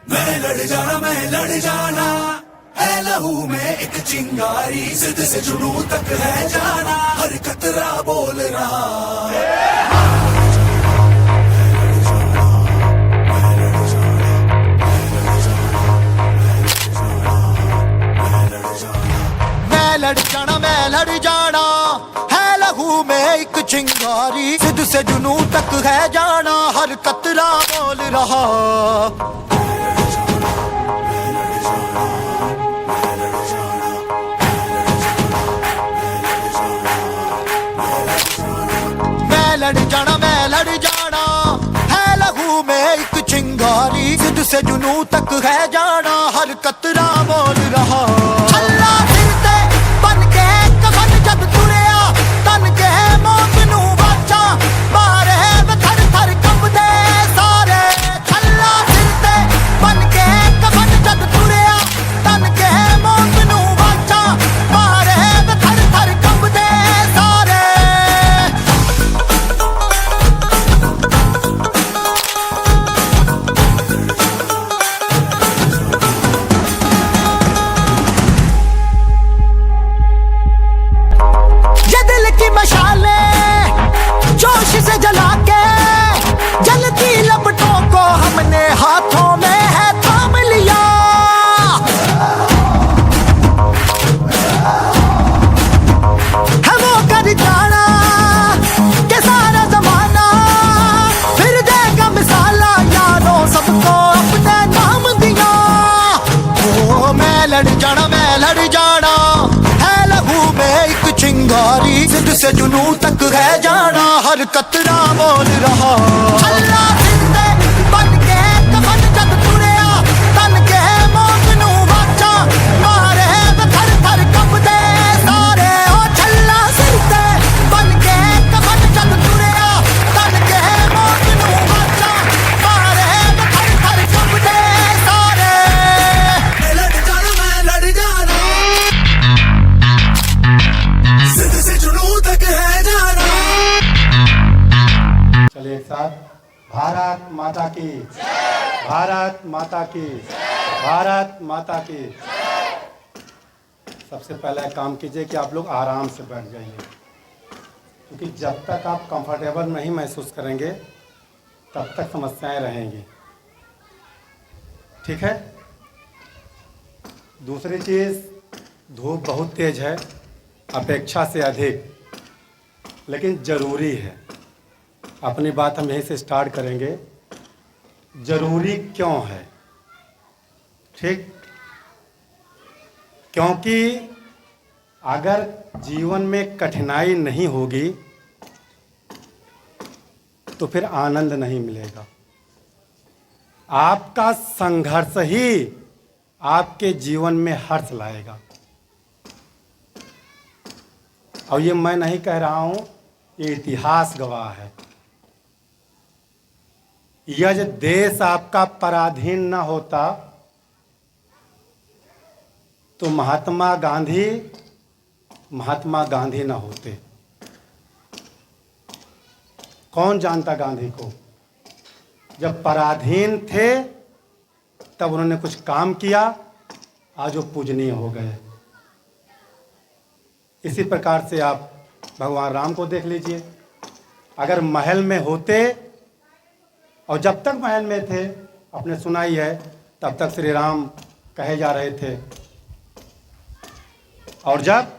मैं लड़ जाना है लहू में एक चिंगारी, जिद से जुनू तक है जाना, हर कतरा बोल रहा। मैं लड़ जाना है लहू में एक चिंगारी, जिद से जुनू तक है जाना, हर कतरा बोल रहा। मैं लड़ जाना है लहू में एक चिंगारी, जिद से जुनू तक है जाना, हर कतरा बोल रहा। अल्लाह फिरते बन के कफन जब तुरिया, तन के मौत नू बाचा मारे थर थर कंबदे सारे। अल्लाह फिरते बन के कफन जब तुरिया, तन के मौत नू बाचा मारे थर थर कंबदे सारे। जोश से जला के जलती लपटों को हमने हाथों में है थाम लिया। है वो कर जाना के सारा जमाना फिर देगा मिसाला, यारों सबको अपने नाम दिया। ओ मैं लड़ जाना है लहू में एक चिंगारी, जिद से जुनू तक है जाना, हर कतरा बोल रहा। अल्लाह जिंदे बन के कफन जब तुरिया, तन के मौत नू बाचा मारे थर थर कंबदे सारे। ओ छल्ला जिंदे बन के कफन जब तुरिया, तन के मौत नू बाचा मारे थर थर कंबदे सारे। मैं लड़ जाना जिद से जुनू तक है जाना। चलिए एक साथ, भारत माता की, भारत माता की, भारत माता की। सबसे पहला काम कीजिए कि आप लोग आराम से बैठ जाइए, क्योंकि जब तक आप कंफर्टेबल नहीं महसूस करेंगे तब तक समस्याएं रहेंगी। ठीक है। दूसरी चीज़, धूप बहुत तेज है, अपेक्षा से अधिक, लेकिन ज़रूरी है। अपनी बात हम यहीं से स्टार्ट करेंगे। ज़रूरी क्यों है? ठीक, क्योंकि अगर जीवन में कठिनाई नहीं होगी तो फिर आनंद नहीं मिलेगा। आपका संघर्ष ही आपके जीवन में हर्ष लाएगा। और ये मैं नहीं कह रहा हूँ, ये इतिहास गवाह है। यदि देश आपका पराधीन न होता तो महात्मा गांधी न होते। कौन जानता गांधी को? जब पराधीन थे तब उन्होंने कुछ काम किया, आज वो पूजनीय हो गए। इसी प्रकार से आप भगवान राम को देख लीजिए। अगर महल में होते, और जब तक महल में थे, आपने सुना ही है, तब तक श्री राम कहे जा रहे थे। और जब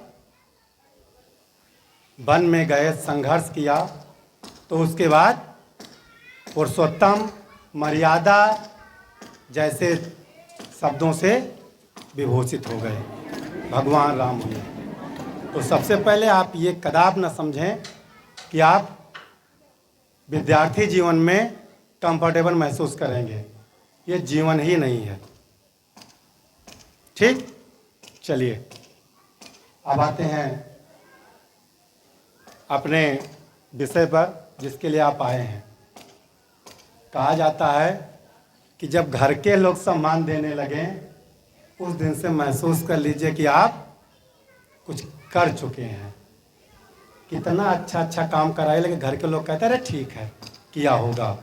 वन में गए, संघर्ष किया, तो उसके बाद पुरुषोत्तम, मर्यादा जैसे शब्दों से विभूषित हो गए, भगवान राम हुए। तो सबसे पहले आप ये कदाप न समझें कि आप विद्यार्थी जीवन में कंफर्टेबल महसूस करेंगे। ये जीवन ही नहीं है। ठीक, चलिए अब आते हैं अपने विषय पर जिसके लिए आप आए हैं। कहा जाता है कि जब घर के लोग सम्मान देने लगें, उस दिन से महसूस कर लीजिए कि आप कुछ कर चुके हैं। कितना अच्छा काम कराए, लेकिन घर के लोग कहते हैं अरे ठीक है, किया होगा।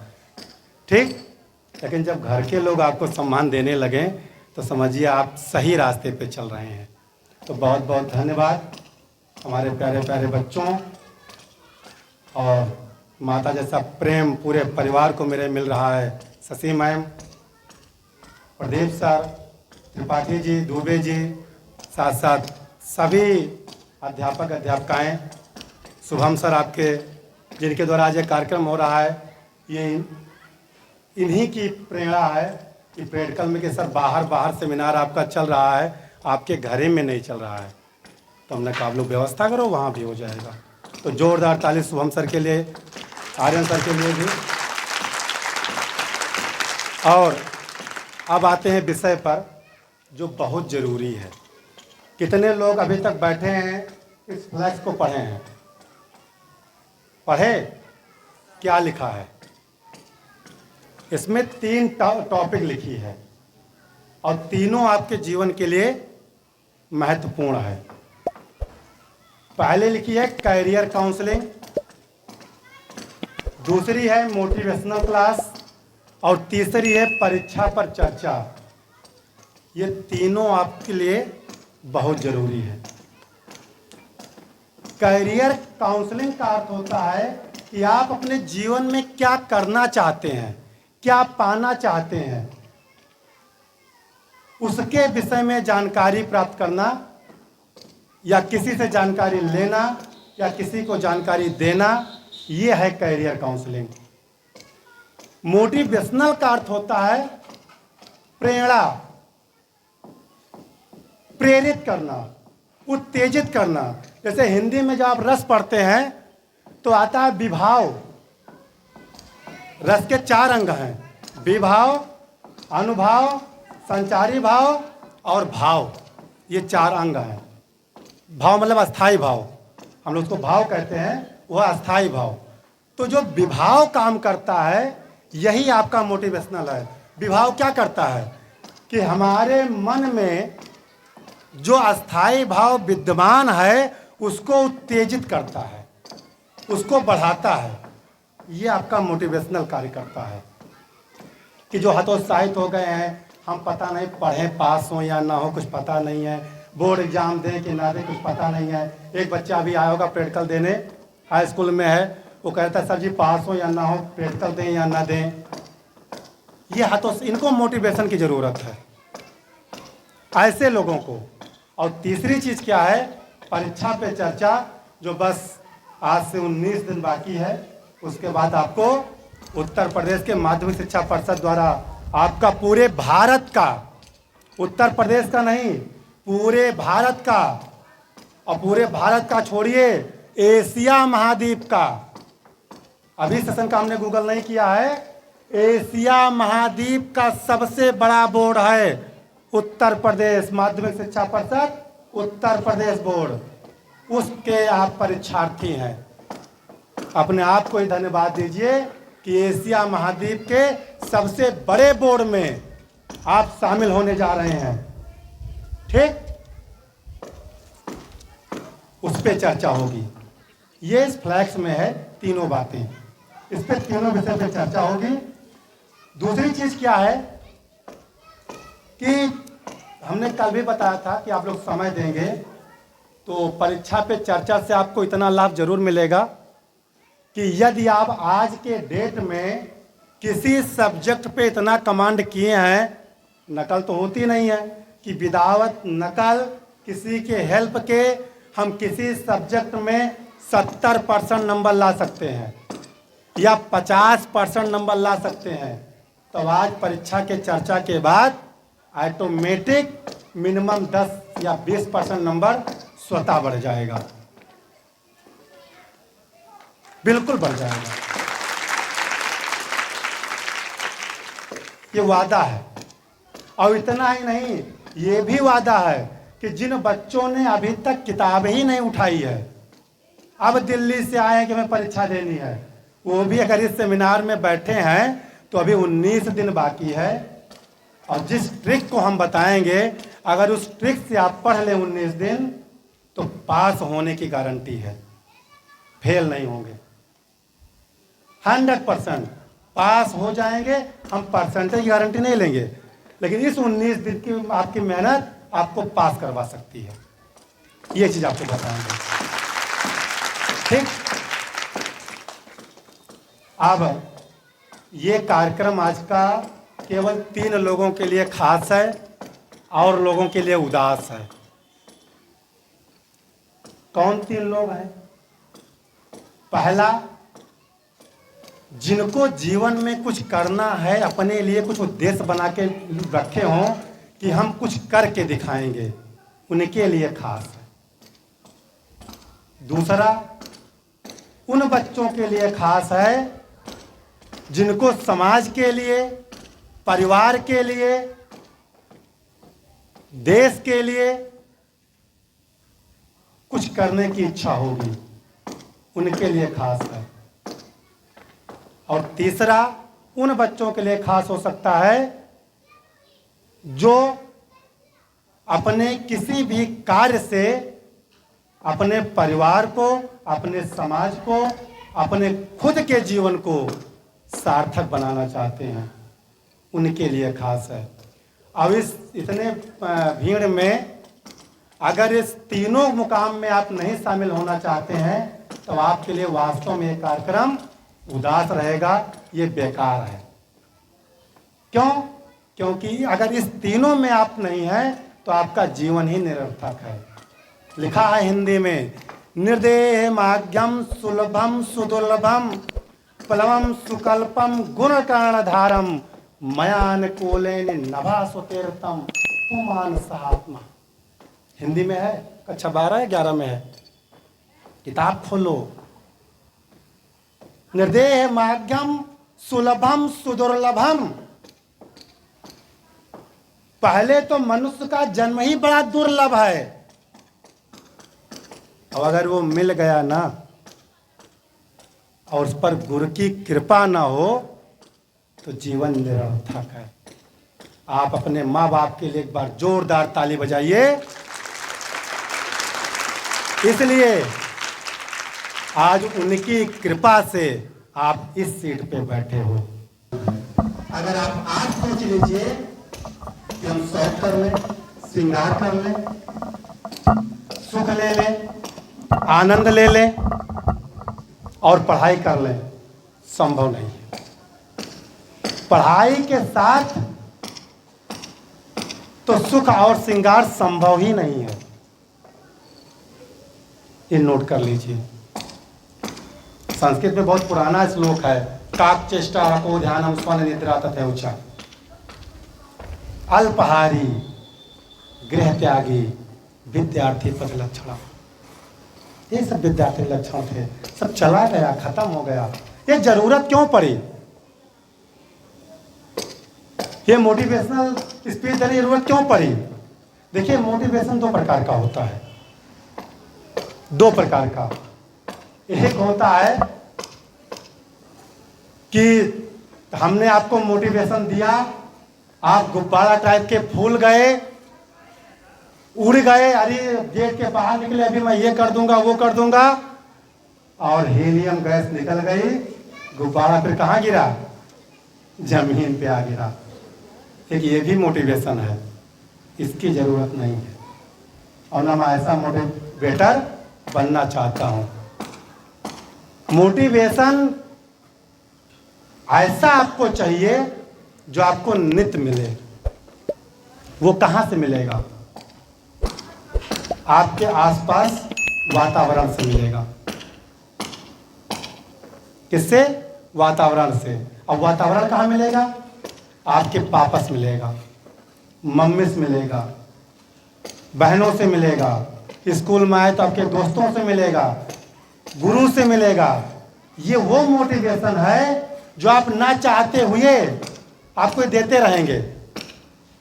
ठीक, लेकिन जब घर के लोग आपको सम्मान देने लगें तो समझिए आप सही रास्ते पे चल रहे हैं। तो बहुत बहुत धन्यवाद हमारे प्यारे प्यारे बच्चों, और माता जैसा प्रेम पूरे परिवार को मेरे मिल रहा है। शशि मैम, प्रदीप सर, त्रिपाठी जी, दुबे जी, साथ साथ सभी अध्यापक अध्यापिकाएं, शुभम सर आपके, जिनके द्वारा आज ये कार्यक्रम हो रहा है, ये इन्हीं की प्रेरणा है कि प्रेडकल में कि सर बाहर सेमिनार आपका चल रहा है, आपके घरे में नहीं चल रहा है। तो हमने कहा आप लोग व्यवस्था करो, वहाँ भी हो जाएगा। तो जोरदार ताली शुभम सर के लिए, आर्यन सर के लिए भी। और अब आते हैं विषय पर जो बहुत ज़रूरी है। कितने लोग अभी तक बैठे हैं इस फ्लैक्स को पढ़े हैं? पढ़े? क्या लिखा है इसमें? 3 टॉपिक लिखी है और तीनों आपके जीवन के लिए महत्वपूर्ण है। पहले लिखी है कैरियर काउंसलिंग, दूसरी है मोटिवेशनल क्लास, और तीसरी है परीक्षा पर चर्चा। ये तीनों आपके लिए बहुत ज़रूरी है। कैरियर काउंसलिंग का अर्थ होता है कि आप अपने जीवन में क्या करना चाहते हैं, क्या पाना चाहते हैं, उसके विषय में जानकारी प्राप्त करना, या किसी से जानकारी लेना, या किसी को जानकारी देना, ये है कैरियर काउंसलिंग। मोटिवेशनल का अर्थ होता है प्रेरणा, प्रेरित करना, उत्तेजित करना। जैसे हिंदी में जब आप रस पढ़ते हैं तो आता है विभाव। रस के 4 अंग हैं, विभाव, अनुभाव, संचारी भाव और भाव। ये 4 अंग हैं। भाव मतलब अस्थाई भाव, हम लोग उसको भाव कहते हैं, वह अस्थाई भाव। तो जो विभाव काम करता है यही आपका मोटिवेशनल है। विभाव क्या करता है कि हमारे मन में जो अस्थाई भाव विद्यमान है उसको उत्तेजित करता है, उसको बढ़ाता है। ये आपका मोटिवेशनल कार्य करता है। कि जो हतोत्साहित हो गए हैं, हम पता नहीं पढ़ें पास हो या ना हो, कुछ पता नहीं है, बोर्ड एग्जाम दें कि ना दें कुछ पता नहीं है। एक बच्चा अभी आया होगा प्रैक्टिकल देने, हाई स्कूल में है, वो कहता है सर जी पास हो या ना हो, प्रैक्टिकल दें या ना दें। ये इनको मोटिवेशन की ज़रूरत है, ऐसे लोगों को। और तीसरी चीज़ क्या है? परीक्षा पे चर्चा, जो बस आज से 19 दिन बाकी है। उसके बाद आपको उत्तर प्रदेश के माध्यमिक शिक्षा परिषद द्वारा आपका पूरे भारत का, उत्तर प्रदेश का नहीं, पूरे भारत का, और पूरे भारत का छोड़िए एशिया महाद्वीप का, अभी सेशन का हमने गूगल नहीं किया है, एशिया महाद्वीप का सबसे बड़ा बोर्ड है उत्तर प्रदेश माध्यमिक शिक्षा परिषद, उत्तर प्रदेश बोर्ड। उसके आप परीक्षार्थी हैं। अपने आप को ही धन्यवाद दीजिए कि एशिया महाद्वीप के सबसे बड़े बोर्ड में आप शामिल होने जा रहे हैं। ठीक, उस पे चर्चा होगी। ये इस फ्लैक्स में है, तीनों बातें, इस पे तीनों विषय पे चर्चा होगी। दूसरी चीज क्या है कि हमने कल भी बताया था कि आप लोग समय देंगे तो परीक्षा पे चर्चा से आपको इतना लाभ जरूर मिलेगा कि यदि आप आज के डेट में किसी सब्जेक्ट पे इतना कमांड किए हैं, नकल तो होती नहीं है, कि विदाउट नकल किसी के हेल्प के हम किसी सब्जेक्ट में 70% नंबर ला सकते हैं या 50% नंबर ला सकते हैं। तो आज परीक्षा के चर्चा के बाद ऑटोमेटिक मिनिमम 10 या 20% नंबर स्वतः बढ़ जाएगा, बिल्कुल बढ़ जाएगा। ये वादा है। और इतना ही नहीं, ये भी वादा है कि जिन बच्चों ने अभी तक किताब ही नहीं उठाई है, अब दिल्ली से आए हैं कि हमें परीक्षा देनी है, वो भी अगर इस सेमिनार में बैठे हैं तो अभी 19 दिन बाकी है। और जिस ट्रिक को हम बताएंगे, अगर उस ट्रिक से आप पढ़ लें 19 दिन, तो पास होने की गारंटी है, फेल नहीं होंगे 100%। पास हो जाएंगे, हम परसेंटेज की गारंटी नहीं लेंगे, लेकिन इस 19 दिन की आपकी मेहनत आपको पास करवा सकती है। ये चीज आपको बताएंगे। ठीक, अब ये कार्यक्रम आज का केवल 3 लोगों के लिए खास है और लोगों के लिए उदास है। कौन 3 लोग हैं? पहला, जिनको जीवन में कुछ करना है, अपने लिए कुछ उद्देश्य बना के रखे हों कि हम कुछ करके दिखाएंगे, उनके लिए खास है। दूसरा, उन बच्चों के लिए खास है जिनको समाज के लिए, परिवार के लिए, देश के लिए कुछ करने की इच्छा होगी, उनके लिए खास है। और तीसरा, उन बच्चों के लिए खास हो सकता है जो अपने किसी भी कार्य से अपने परिवार को, अपने समाज को, अपने खुद के जीवन को सार्थक बनाना चाहते हैं, उनके लिए खास है। अब इस इतने भीड़ में अगर इस तीनों मुकाम में आप नहीं शामिल होना चाहते हैं तो आपके लिए वास्तव में ये कार्यक्रम उदास रहेगा, ये बेकार है। क्यों? क्योंकि अगर इस तीनों में आप नहीं हैं तो आपका जीवन ही निरर्थक है। लिखा है हिंदी में, निर्देह माग्यम सुलभम सुदुर्लभम प्लवम सुकल्पम गुण कर्णधारम मयान कोलेन नभा सुतीर्थम पुमान सहात्मा। हिंदी में है, कक्षा 12-11 में है, किताब खोलो। निर्देह माग्यम सुलभम सुदुर्लभम। पहले तो मनुष्य का जन्म ही बड़ा दुर्लभ है, अब अगर वो मिल गया ना और उस पर गुरु की कृपा ना हो तो जीवन निरर्थक है। आप अपने माँ बाप के लिए एक बार जोरदार ताली बजाइए। इसलिए आज उनकी कृपा से आप इस सीट पे बैठे हो। अगर आप आज सोच लीजिए कि हम शौक कर लें, श्रृंगार कर लें, सुख ले लें, आनंद ले लें और पढ़ाई कर लें, संभव नहीं है। पढ़ाई के साथ तो सुख और श्रृंगार संभव ही नहीं है। ये नोट कर लीजिए। संस्कृत में बहुत पुराना श्लोक है, काक चेष्टा रखो ध्यानम स्वन निद्रा तथा ऊंचा। अल्पहारी गृह त्यागी विद्यार्थी पद लक्षण। ये सब विद्यार्थी लक्षण थे, सब चला गया, खत्म हो गया। ये जरूरत क्यों पड़ी? ये मोटिवेशनल स्पीच देने की जरूरत क्यों पड़ी? देखिए, मोटिवेशन 2 प्रकार का होता है, 2 प्रकार का। एक होता है कि हमने आपको मोटिवेशन दिया, आप गुब्बारा टाइप के फूल गए, उड़ गए, अरे गेट के बाहर निकले, अभी मैं ये कर दूंगा वो कर दूंगा, और हीलियम गैस निकल गई, गुब्बारा फिर कहाँ गिरा? जमीन पे आ गिरा। एक ये भी मोटिवेशन है, इसकी जरूरत नहीं है और ना मैं ऐसा मोटिवेटर बनना चाहता हूं। मोटिवेशन ऐसा आपको चाहिए जो आपको नित्य मिले। वो कहां से मिलेगा? आपके आसपास वातावरण से मिलेगा। किससे? वातावरण से। अब वातावरण कहां मिलेगा? आपके पापा से मिलेगा, मम्मी से मिलेगा, बहनों से मिलेगा, स्कूल में आए तो आपके दोस्तों से मिलेगा, गुरु से मिलेगा। ये वो मोटिवेशन है जो आप ना चाहते हुए आपको देते रहेंगे,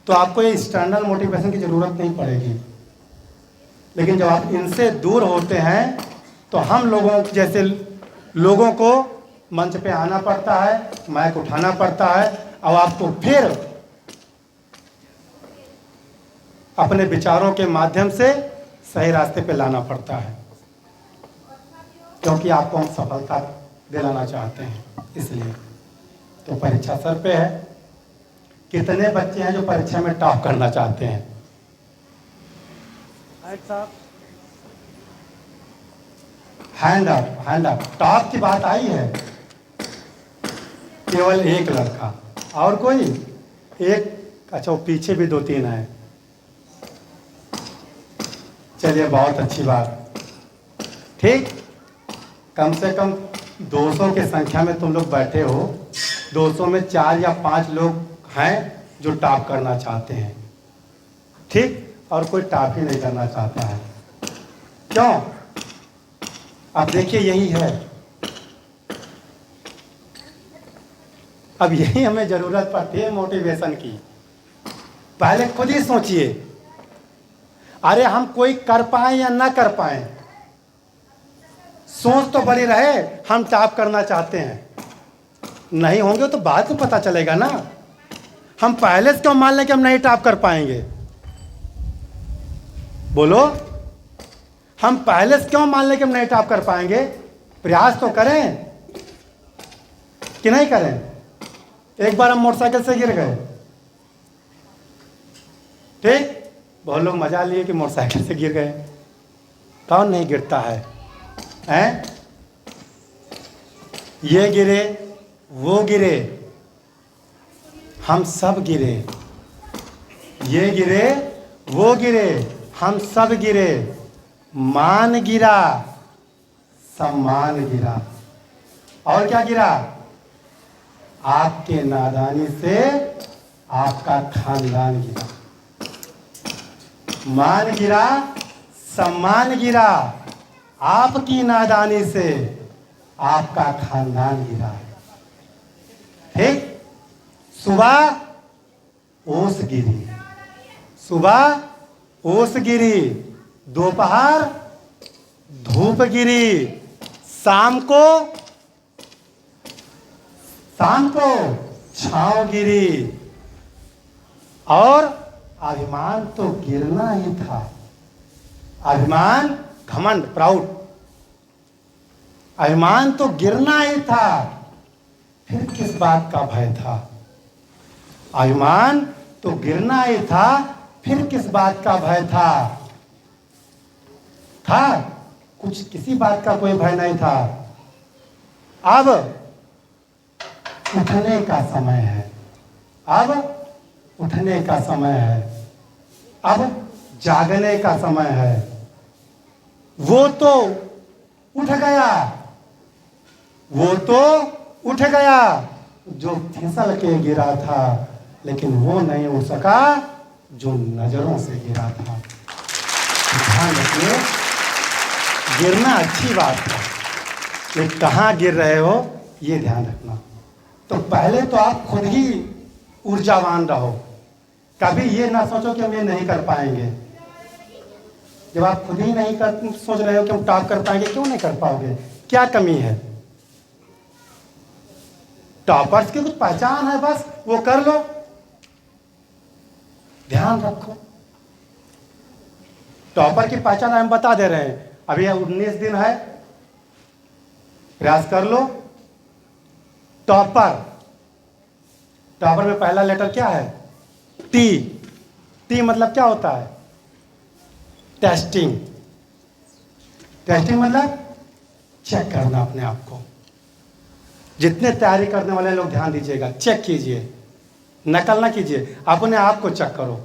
तो आपको ये एक्सटर्नल मोटिवेशन की जरूरत नहीं पड़ेगी। लेकिन जब आप इनसे दूर होते हैं तो हम लोगों जैसे लोगों को मंच पे आना पड़ता है, माइक उठाना पड़ता है, अब आपको फिर अपने विचारों के माध्यम से सही रास्ते पे लाना पड़ता है, क्योंकि आपको हम सफलता दिलाना चाहते हैं। इसलिए तो परीक्षा सर पे है। कितने बच्चे हैं जो परीक्षा में टॉप करना चाहते हैं? Hand up, hand up. Top की बात आई है, केवल एक लड़का। और कोई? एक? अच्छा, वो पीछे भी 2-3 हैं। चलिए, बहुत अच्छी बात। ठीक, कम से कम 200 की संख्या में तुम लोग बैठे हो। 200 में 4 या 5 लोग हैं जो टॉप करना चाहते हैं। ठीक, और कोई टॉप ही नहीं करना चाहता है। क्यों? अब देखिए, यही है। अब यही हमें जरूरत पड़ती है मोटिवेशन की। पहले खुद ही सोचिए, अरे हम कोई कर पाए या ना कर पाए, सोच तो बड़ी रहे हम टॉप करना चाहते हैं। नहीं होंगे तो बाद में पता चलेगा ना। हम पहले से क्यों मान लें कि हम नहीं टॉप कर पाएंगे? बोलो, हम पहले से क्यों मान लें कि हम नहीं टॉप कर पाएंगे? प्रयास तो करें कि नहीं करें? एक बार हम मोटरसाइकिल से गिर गए, ठीक, बहुत लोग मजा लिए कि मोटरसाइकिल से गिर गए। कौन नहीं गिरता है? हैं? ये गिरे, वो गिरे, हम सब गिरे। ये गिरे, वो गिरे, हम सब गिरे। मान गिरा, सम्मान गिरा। और क्या गिरा? आपके नादानी से आपका खानदान गिरा। मान गिरा, सम्मान गिरा, आपकी नादानी से आपका खानदान गिरा। ठीक, सुबह ओस गिरी, सुबह ओस गिरी, दोपहर धूप गिरी, शाम को छांव गिरी। और अभिमान तो गिरना ही था। अभिमान, घमंड, प्राउड, अभिमान तो गिरना ही था। फिर किस बात का भय था? अभिमान तो गिरना ही था, फिर किस बात का भय था? कुछ, किसी बात का कोई भय नहीं था। अब उठने का समय है, अब उठने का समय है, अब जागने का समय है। वो तो उठ गया, वो तो उठ गया जो फिसल के गिरा था, लेकिन वो नहीं उठ सका जो नजरों से गिरा था। ध्यान रखिए, गिरना अच्छी बात है, लेकिन कहाँ गिर रहे हो ये ध्यान रखना। तो पहले तो आप खुद ही ऊर्जावान रहो। कभी ये ना सोचो कि हम ये नहीं कर पाएंगे। जब आप खुद ही नहीं सोच रहे हो कि हम टॉप कर पाएंगे, क्यों नहीं कर पाओगे? क्या कमी है? टॉपर्स की कुछ पहचान है, बस वो कर लो। ध्यान रखो, टॉपर की पहचान हम बता दे रहे हैं। अभी 19 दिन है, प्रयास कर लो। टॉपर, टॉपर में पहला लेटर क्या है? टी। टी मतलब क्या होता है? टेस्टिंग। टेस्टिंग मतलब चेक करना अपने आप को। जितने तैयारी करने वाले लोग ध्यान दीजिएगा, चेक कीजिए, नकल ना कीजिए, अपने आप को चेक करो,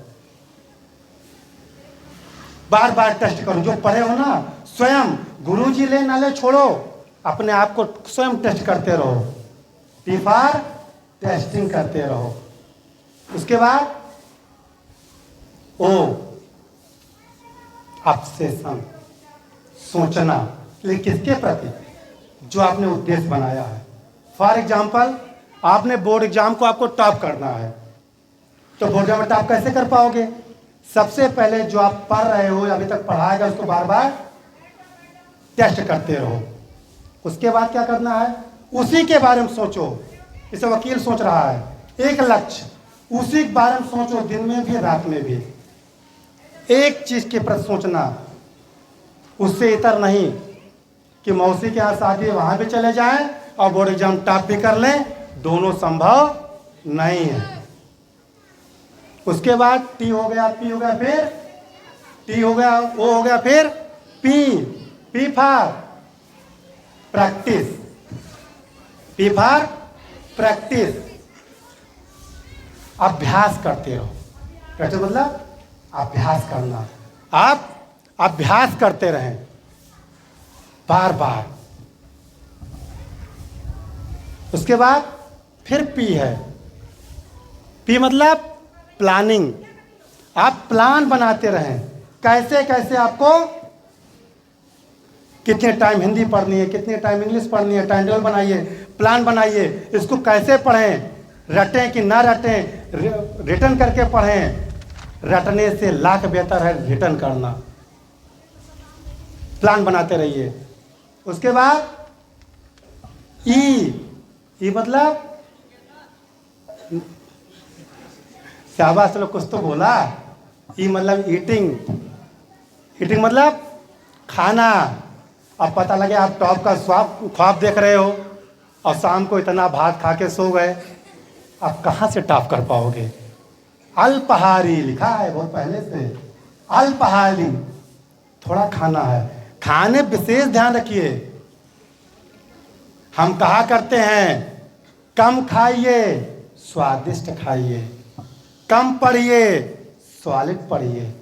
बार बार टेस्ट करो। जो पढ़े हो ना, स्वयं, गुरुजी ले ना ले छोड़ो, अपने आप को स्वयं टेस्ट करते रहो। टीफार टेस्टिंग करते रहो। उसके बाद ओ, ऑब्सेशन, सोचना, लेकिन किसके प्रति? जो आपने उद्देश्य बनाया है। फॉर एग्जाम्पल, आपने बोर्ड एग्जाम को आपको टॉप करना है, तो बोर्ड एग्जाम में टॉप कैसे कर पाओगे? सबसे पहले जो आप पढ़ रहे हो, अभी तक पढ़ाया गया, उसको बार बार टेस्ट करते रहो। उसके बाद क्या करना है? उसी के बारे में सोचो। जैसे वकील सोच रहा है, एक लक्ष्य, उसी के बारे में सोचो, दिन में भी रात में भी। एक चीज के प्रति सोचना, उससे इतर नहीं कि मौसी के यहाँ शादी, वहां भी चले जाएं और बोर्ड एग्जाम टॉप भी कर लें, दोनों संभव नहीं है। उसके बाद टी हो गया, पी हो गया, फिर टी हो गया, ओ हो गया, फिर P for practice, P for practice. अभ्यास करते रहो। प्रैक्टिस मतलब अभ्यास करना। आप अभ्यास करते रहें बार बार। उसके बाद फिर पी है। पी मतलब प्लानिंग। आप प्लान बनाते रहें, कैसे कैसे आपको कितने टाइम हिंदी पढ़नी है, कितने टाइम इंग्लिश पढ़नी है, टाइम टेबल बनाइए, प्लान बनाइए। इसको कैसे पढ़ें, रटें कि ना रटें, रिटर्न करके पढ़ें। रटने से लाख बेहतर है रिटर्न करना। प्लान बनाते रहिए। उसके बाद ई मतलब शाबाश, लोग कुछ तो बोला। ई मतलब ईटिंग मतलब खाना। अब पता लगे आप टॉप का ख्वाब देख रहे हो और शाम को इतना भात खा के सो गए, आप कहाँ से टॉप कर पाओगे। अल्पाहारी लिखा है बहुत पहले से, अल्पाहारी थोड़ा खाना है। खाने विशेष ध्यान रखिए। हम कहा करते हैं कम खाइए स्वादिष्ट खाइए, कम पढ़िए सॉलिड पढ़िए,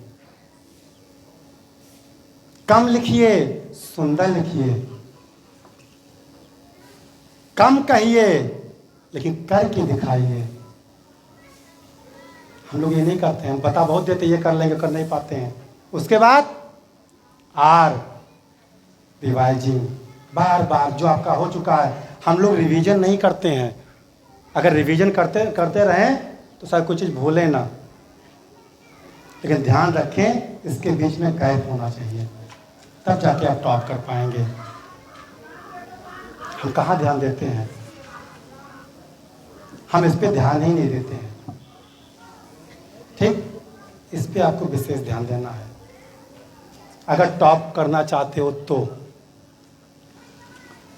कम लिखिए सुंदर लिखिए, कम कहिए लेकिन करके दिखाइए। हम लोग ये नहीं करते हैं, हम बता बहुत देते ये कर लेंगे, कर नहीं पाते हैं। उसके बाद आर रिवाइजिंग, बार बार जो आपका हो चुका है। हम लोग रिवीजन नहीं करते हैं। अगर रिवीजन करते रहें तो शायद कुछ चीज़ भूलें ना, लेकिन ध्यान रखें इसके बीच में गैप होना चाहिए, तब जाके आप टॉप कर पाएंगे। हम कहाँ ध्यान देते हैं, हम इस पे ध्यान ही नहीं देते हैं। ठीक, इस पे आपको विशेष ध्यान देना है अगर टॉप करना चाहते हो तो।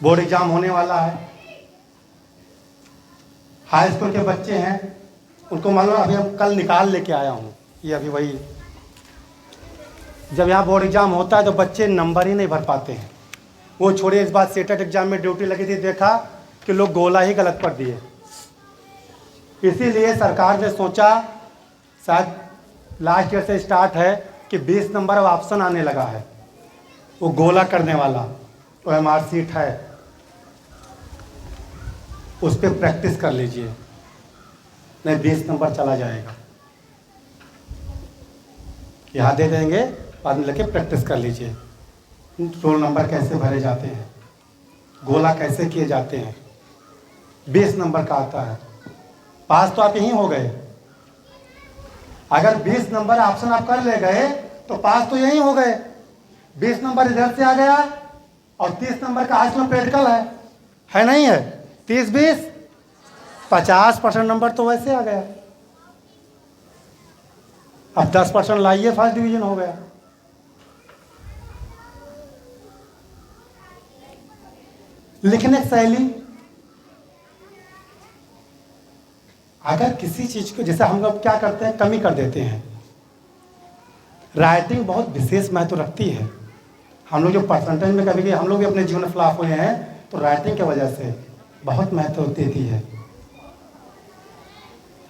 बोर्ड एग्जाम होने वाला है, हाई स्कूल के बच्चे हैं, उनको मालूम अभी हम कल निकाल लेके आया हूँ। ये अभी वही, जब यहाँ बोर्ड एग्जाम होता है तो बच्चे नंबर ही नहीं भर पाते हैं। वो छोड़िए, इस बात सेटेट एग्जाम में ड्यूटी लगी थी, देखा कि लोग गोला ही गलत पढ़ दिए। इसीलिए सरकार ने सोचा, शायद लास्ट ईयर से स्टार्ट है, कि 20 नंबर अब ऑप्शन आने लगा है, वो गोला करने वाला OMR सीट है, उस पर प्रैक्टिस कर लीजिए, नहीं 20 नंबर चला जाएगा। यहाँ दे देंगे, बाद में लेके प्रैक्टिस कर लीजिए। रोल नंबर कैसे भरे जाते हैं, गोला कैसे किए जाते हैं, 20 नंबर का आता है। पास तो आप यहीं हो गए। अगर 20 नंबर ऑप्शन आप कर ले गए तो पास तो यहीं हो गए। 20 नंबर इधर से आ गया और 30 नंबर का आज में प्रैक्टिकल है नहीं है, 30-20 50% नंबर तो वैसे आ गया। अब 10% लाइए, फर्स्ट डिवीजन हो गया। लिखने की शैली, अगर किसी चीज को, जैसे हम लोग क्या करते हैं, कमी कर देते हैं। राइटिंग बहुत विशेष महत्व रखती है। हम लोग जो परसेंटेज में कभी हम लोग भी अपने जीवन में फ्लॉप हुए हैं, तो राइटिंग की वजह से बहुत महत्व देती है।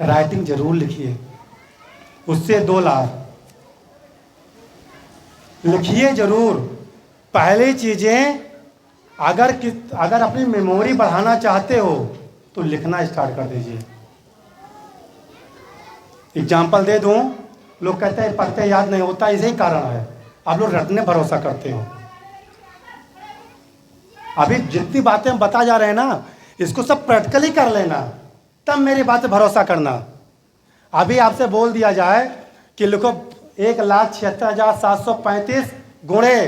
राइटिंग जरूर लिखिए, उससे 2 लाभ। लिखिए जरूर। पहली चीजें, अगर अपनी मेमोरी बढ़ाना चाहते हो तो लिखना स्टार्ट कर दीजिए। एग्जाम्पल दे दूं, लोग कहते हैं पढ़ते याद नहीं होता, इसी कारण है आप लोग रटने भरोसा करते हो। अभी जितनी बातें हम बता जा रहे हैं ना, इसको सब प्रैक्टिकली कर लेना, तब मेरी बात भरोसा करना। अभी आपसे बोल दिया जाए कि लिखो 1,76,735 गुणे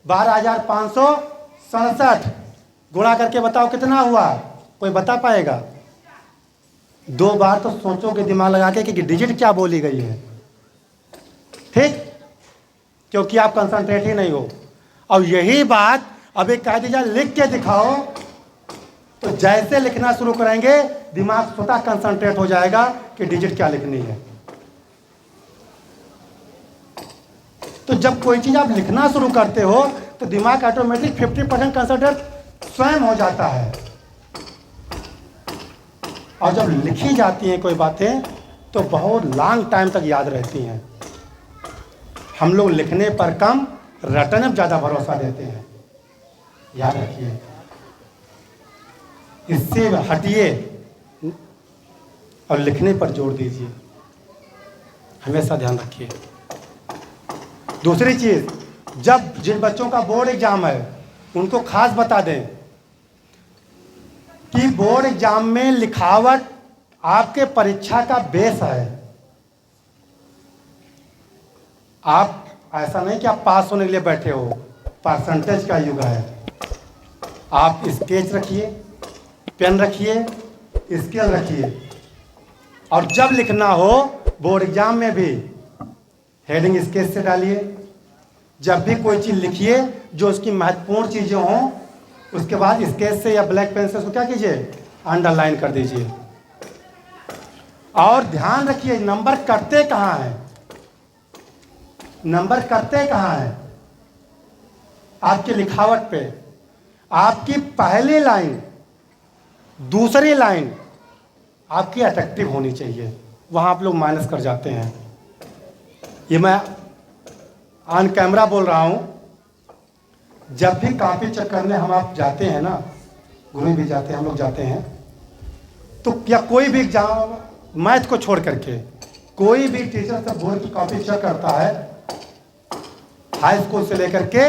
12,567, गुणा करके बताओ कितना हुआ, कोई बता पाएगा? 2 बार तो सोचोगे दिमाग लगा के कि डिजिट क्या बोली गई है। ठीक, क्योंकि आप कंसंट्रेट ही नहीं हो। और यही बात अभी कह दीजिए लिख के दिखाओ, तो जैसे लिखना शुरू करेंगे दिमाग स्वतः कंसंट्रेट हो जाएगा कि डिजिट क्या लिखनी है। तो जब कोई चीज आप लिखना शुरू करते हो तो दिमाग ऑटोमेटिक 50% कंसंट्रेट स्वयं हो जाता है, और जब लिखी जाती हैं कोई बातें तो बहुत लॉन्ग टाइम तक याद रहती हैं। हम लोग लिखने पर कम, रटने में ज़्यादा भरोसा देते हैं। याद रखिए, इससे हटिए और लिखने पर जोर दीजिए, हमेशा ध्यान रखिए। दूसरी चीज़, जब जिन बच्चों का बोर्ड एग्जाम है उनको खास बता दें कि बोर्ड एग्जाम में लिखावट आपके परीक्षा का बेस है। आप ऐसा नहीं कि आप पास होने के लिए बैठे हो, परसेंटेज का युग है। आप स्केच रखिए, पेन रखिए, स्केल रखिए, और जब लिखना हो बोर्ड एग्जाम में भी हेडिंग स्केच से डालिए। जब भी कोई चीज़ लिखिए जो उसकी महत्वपूर्ण चीज़ें हों, उसके बाद स्केच से या ब्लैक पेन से उसको क्या कीजिए, अंडरलाइन कर दीजिए। और ध्यान रखिए, नंबर कटते कहाँ हैं, नंबर कटते कहाँ हैं आपकी लिखावट पे। आपकी पहली लाइन, दूसरी लाइन आपकी अट्रैक्टिव होनी चाहिए, वहाँ आप लोग माइनस कर जाते हैं। ये मैं ऑन कैमरा बोल रहा हूँ। जब भी कॉपी चेक करने हम आप जाते हैं ना, गुरु भी जाते हैं, हम लोग जाते हैं, तो या कोई भी एग्जाम, मैथ को छोड़ करके कोई भी टीचर से बोर्ड की कॉपी चेक करता है, हाई स्कूल से लेकर के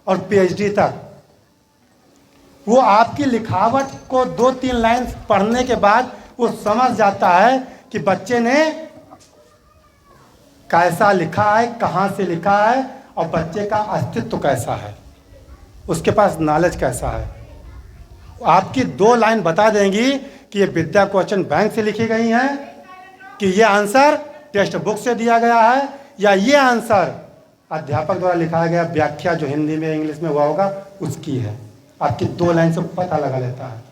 और पीएचडी तक, वो आपकी लिखावट को 2-3 लाइन पढ़ने के बाद वो समझ जाता है कि बच्चे ने कैसा लिखा है, कहाँ से लिखा है, और बच्चे का अस्तित्व कैसा है, उसके पास नॉलेज कैसा है। आपकी 2 लाइन बता देंगी कि ये विद्या क्वेश्चन बैंक से लिखी गई हैं, कि ये आंसर टेक्स्ट बुक से दिया गया है, या ये आंसर अध्यापक द्वारा लिखा गया व्याख्या जो हिंदी में इंग्लिश में हुआ होगा उसकी है। आपकी 2 लाइन से पता लगा लेता है।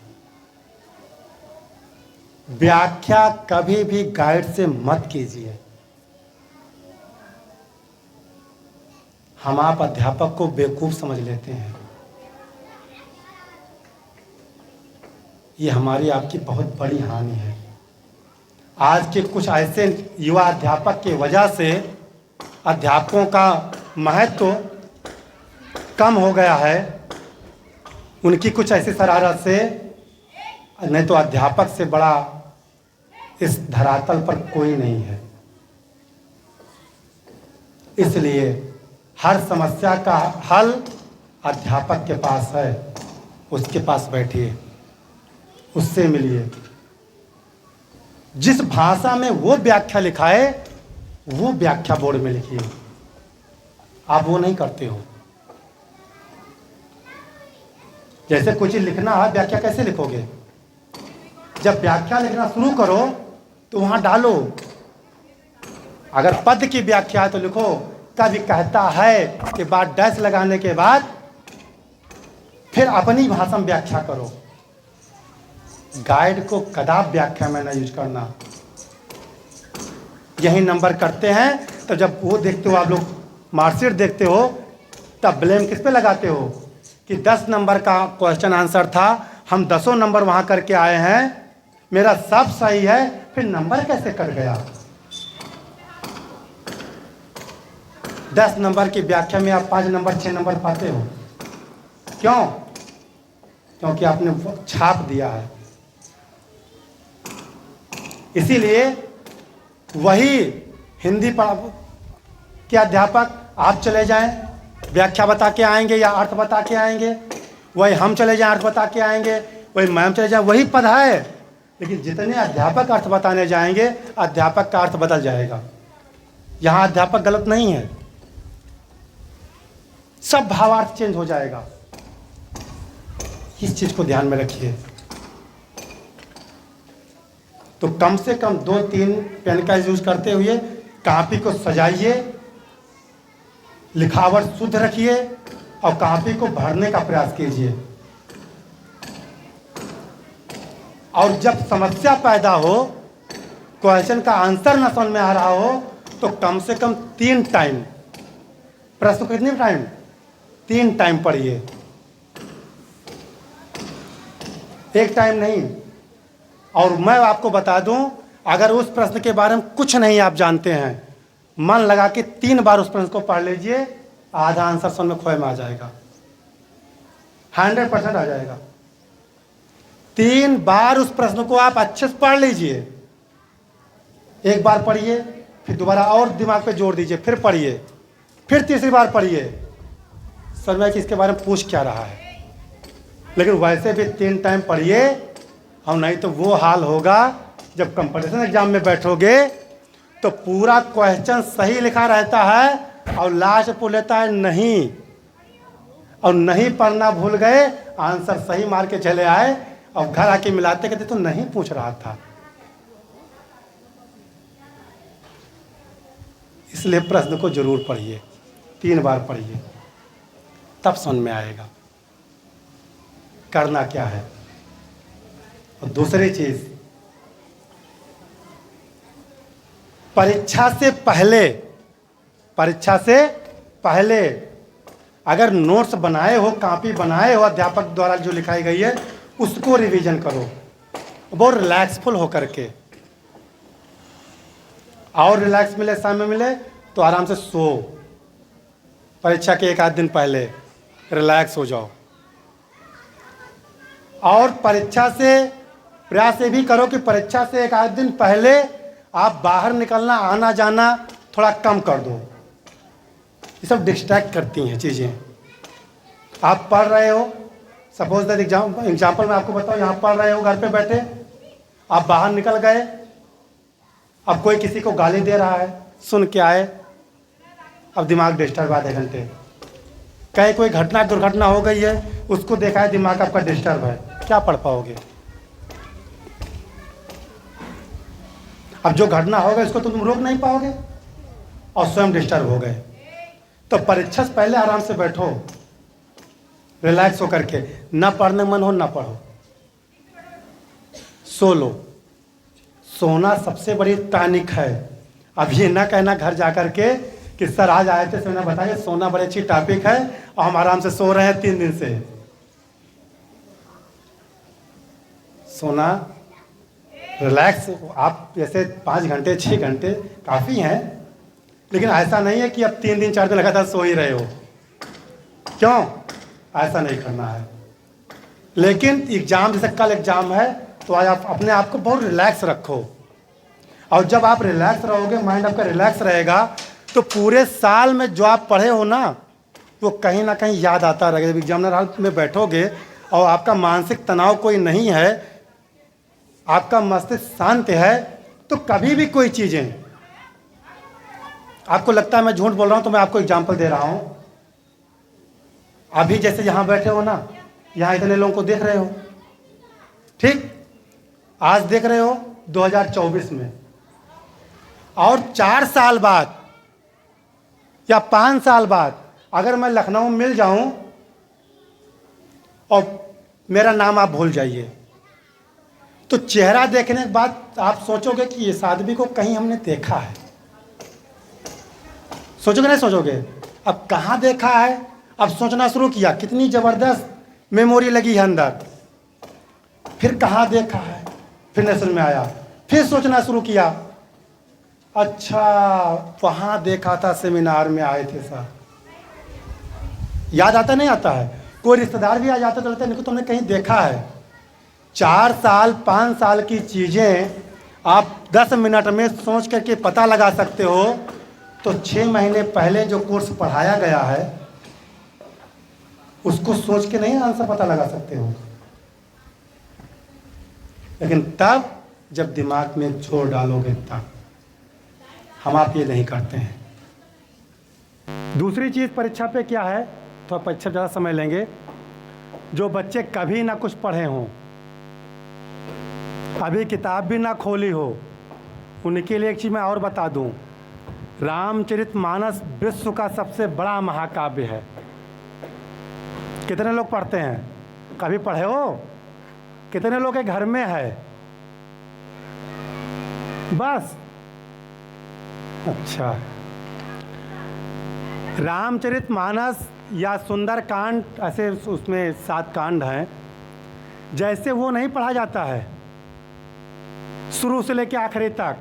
व्याख्या कभी भी गाइड से मत कीजिए। हम आप अध्यापक को बेवकूफ समझ लेते हैं। ये हमारी आपकी बहुत बड़ी हानि है। आज के कुछ ऐसे युवा अध्यापक की वजह से अध्यापकों का महत्व कम हो गया है। उनकी कुछ ऐसी शरारत से, नहीं तो अध्यापक से बड़ा इस धरातल पर कोई नहीं है। इसलिए हर समस्या का हल अध्यापक के पास है, उसके पास बैठिए, उससे मिलिए। जिस भाषा में वो व्याख्या लिखाए वो व्याख्या बोर्ड में लिखिए। आप वो नहीं करते हो। जैसे कुछ लिखना है, व्याख्या कैसे लिखोगे? जब व्याख्या लिखना शुरू करो तो वहां डालो। अगर पद की व्याख्या है तो लिखो कवि कहता है के बाद डैश लगाने के बाद फिर अपनी भाषा में व्याख्या करो। गाइड को कदाप व्याख्या में न यूज करना। यही नंबर करते हैं तो जब वो देखते हो, आप लोग मार्कशीट देखते हो, तब ब्लेम किस पे लगाते हो कि 10 नंबर का क्वेश्चन आंसर था, हम 10 नंबर वहां करके आए हैं, मेरा सब सही है, फिर नंबर कैसे कट गया? 10 नंबर की व्याख्या में आप 5 नंबर 6 नंबर पाते हो। क्यों? क्योंकि आपने छाप दिया है। इसीलिए वही हिंदी के अध्यापक आप चले जाएं, व्याख्या बता के आएंगे या अर्थ बता के आएंगे, वही हम चले जाएं अर्थ बता के आएंगे, वही मैम चले जाएं, वही पद है, लेकिन जितने अध्यापक अर्थ बताने जाएंगे अध्यापक का अर्थ बदल जाएगा। यहाँ अध्यापक गलत नहीं है, सब भावार्थ चेंज हो जाएगा। इस चीज को ध्यान में रखिए। तो कम से कम 2-3 पेन का यूज करते हुए कॉपी को सजाइए, लिखावट शुद्ध रखिए और कॉपी को भरने का प्रयास कीजिए। और जब समस्या पैदा हो, क्वेश्चन का आंसर ना समझ में आ रहा हो, तो कम से कम 3 टाइम, प्रश्न को कितने टाइम, 3 टाइम पढ़िए, 1 टाइम नहीं। और मैं आपको बता दूं, अगर उस प्रश्न के बारे में कुछ नहीं आप जानते हैं, मन लगा के 3 बार उस प्रश्न को पढ़ लीजिए, आधा आंसर समझ में खोए में आ जाएगा, 100% आ जाएगा। 3 बार उस प्रश्न को आप अच्छे से पढ़ लीजिए, 1 बार पढ़िए, फिर दोबारा और दिमाग पे जोर दीजिए, फिर पढ़िए, फिर तीसरी बार पढ़िए, समझ में कि इसके बारे में पूछ क्या रहा है। लेकिन वैसे भी 3 टाइम पढ़िए, और नहीं तो वो हाल होगा जब कंपटीशन एग्जाम में बैठोगे तो पूरा क्वेश्चन सही लिखा रहता है और लास्ट पूछ लेता है नहीं, और नहीं पढ़ना भूल गए, आंसर सही मार के चले आए, और घर आके मिलाते कहते तो नहीं पूछ रहा था। इसलिए प्रश्न को जरूर पढ़िए, 3 बार पढ़िए, तब समझ में आएगा करना क्या है। और दूसरी चीज, परीक्षा से पहले अगर नोट्स बनाए हो, कॉपी बनाए हो अध्यापक द्वारा जो लिखाई गई है, उसको रिवीजन करो बहुत रिलैक्सफुल होकर के। और रिलैक्स मिले, समय मिले तो आराम से सो, परीक्षा के 1 आध दिन पहले रिलैक्स हो जाओ। और परीक्षा से प्रयास ये भी करो कि परीक्षा से 1 आध दिन पहले आप बाहर निकलना, आना जाना थोड़ा कम कर दो। ये सब डिस्ट्रैक्ट करती हैं चीज़ें। आप पढ़ रहे हो, सपोज दैट एग्जाम्पल मैं आपको बताऊँ, यहाँ पढ़ रहे हो घर पे बैठे, आप बाहर निकल गए, अब कोई किसी को गाली दे रहा है, सुन के आए, अब दिमाग डिस्टर्ब आधे घंटे, कहीं कोई दुर्घटना हो गई है, उसको देखा है, दिमाग आपका डिस्टर्ब है, क्या पढ़ पाओगे। अब जो घटना होगा इसको तुम रोक नहीं पाओगे और स्वयं डिस्टर्ब हो गए। तो परीक्षा से पहले आराम से बैठो, रिलैक्स होकर के, ना पढ़ने मन हो ना पढ़ो, सो लो। सोना सबसे बड़ी टॉनिक है। अब ये ना कहना घर जाकर के कि सर आज आए थे, सोना बताइए, सोना बड़ी अच्छी टॉपिक है और हम आराम से सो रहे हैं 3 दिन से। सोना रिलैक्स, आप जैसे 5 घंटे 6 घंटे काफ़ी हैं, लेकिन ऐसा नहीं है कि अब 3 दिन 4 दिन लगातार सो ही रहे हो। क्यों? ऐसा नहीं करना है। लेकिन एग्ज़ाम, जैसे कल एग्ज़ाम है, तो आज आप अपने आप को बहुत रिलैक्स रखो। और जब आप रिलैक्स रहोगे, माइंड आपका रिलैक्स रहेगा, तो पूरे साल में जो आप पढ़े हो ना, वो कहीं ना कहीं याद आता रहेगा। जब एग्जामिनर हॉल में बैठोगे और आपका मानसिक तनाव कोई नहीं है, आपका मस्तिष्क शांत है, तो कभी भी कोई चीज़ें, आपको लगता है मैं झूठ बोल रहा हूँ, तो मैं आपको एग्जाम्पल दे रहा हूँ। अभी जैसे यहाँ बैठे हो ना, यहाँ इतने लोगों को देख रहे हो, ठीक, आज देख रहे हो 2024 में, और 4 साल बाद या 5 साल बाद अगर मैं लखनऊ में मिल जाऊं और मेरा नाम आप भूल जाइए, तो चेहरा देखने के बाद आप सोचोगे कि इस आदमी को कहीं हमने देखा है। सोचोगे नहीं सोचोगे? अब कहाँ देखा है, अब सोचना शुरू किया, कितनी ज़बरदस्त मेमोरी लगी है अंदर, फिर कहाँ देखा है, फिर नजर में आया, फिर सोचना शुरू किया, अच्छा वहाँ देखा था, सेमिनार में आए थे सर। याद आता नहीं आता है? कोई रिश्तेदार भी आ जाता तो लगता है इनको तुमने कहीं देखा है। 4 साल 5 साल की चीज़ें आप 10 मिनट में सोच करके पता लगा सकते हो, तो 6 महीने पहले जो कोर्स पढ़ाया गया है उसको सोच के नहीं आंसर पता लगा सकते हो। लेकिन तब जब दिमाग में जोर डालोगे तब। हम आप ये नहीं करते हैं। दूसरी चीज़ परीक्षा पे क्या है, तो परीक्षा ज़्यादा समय लेंगे, जो बच्चे कभी ना कुछ पढ़े हों, अभी किताब भी ना खोली हो, उनके लिए एक चीज़ मैं और बता दूं, रामचरितमानस विश्व का सबसे बड़ा महाकाव्य है। कितने लोग पढ़ते हैं? कभी पढ़े हो? कितने लोग के घर में है? बस। अच्छा, रामचरितमानस या सुंदरकांड, ऐसे उसमें 7 कांड हैं, जैसे वो नहीं पढ़ा जाता है शुरू से लेकर आखिरी तक।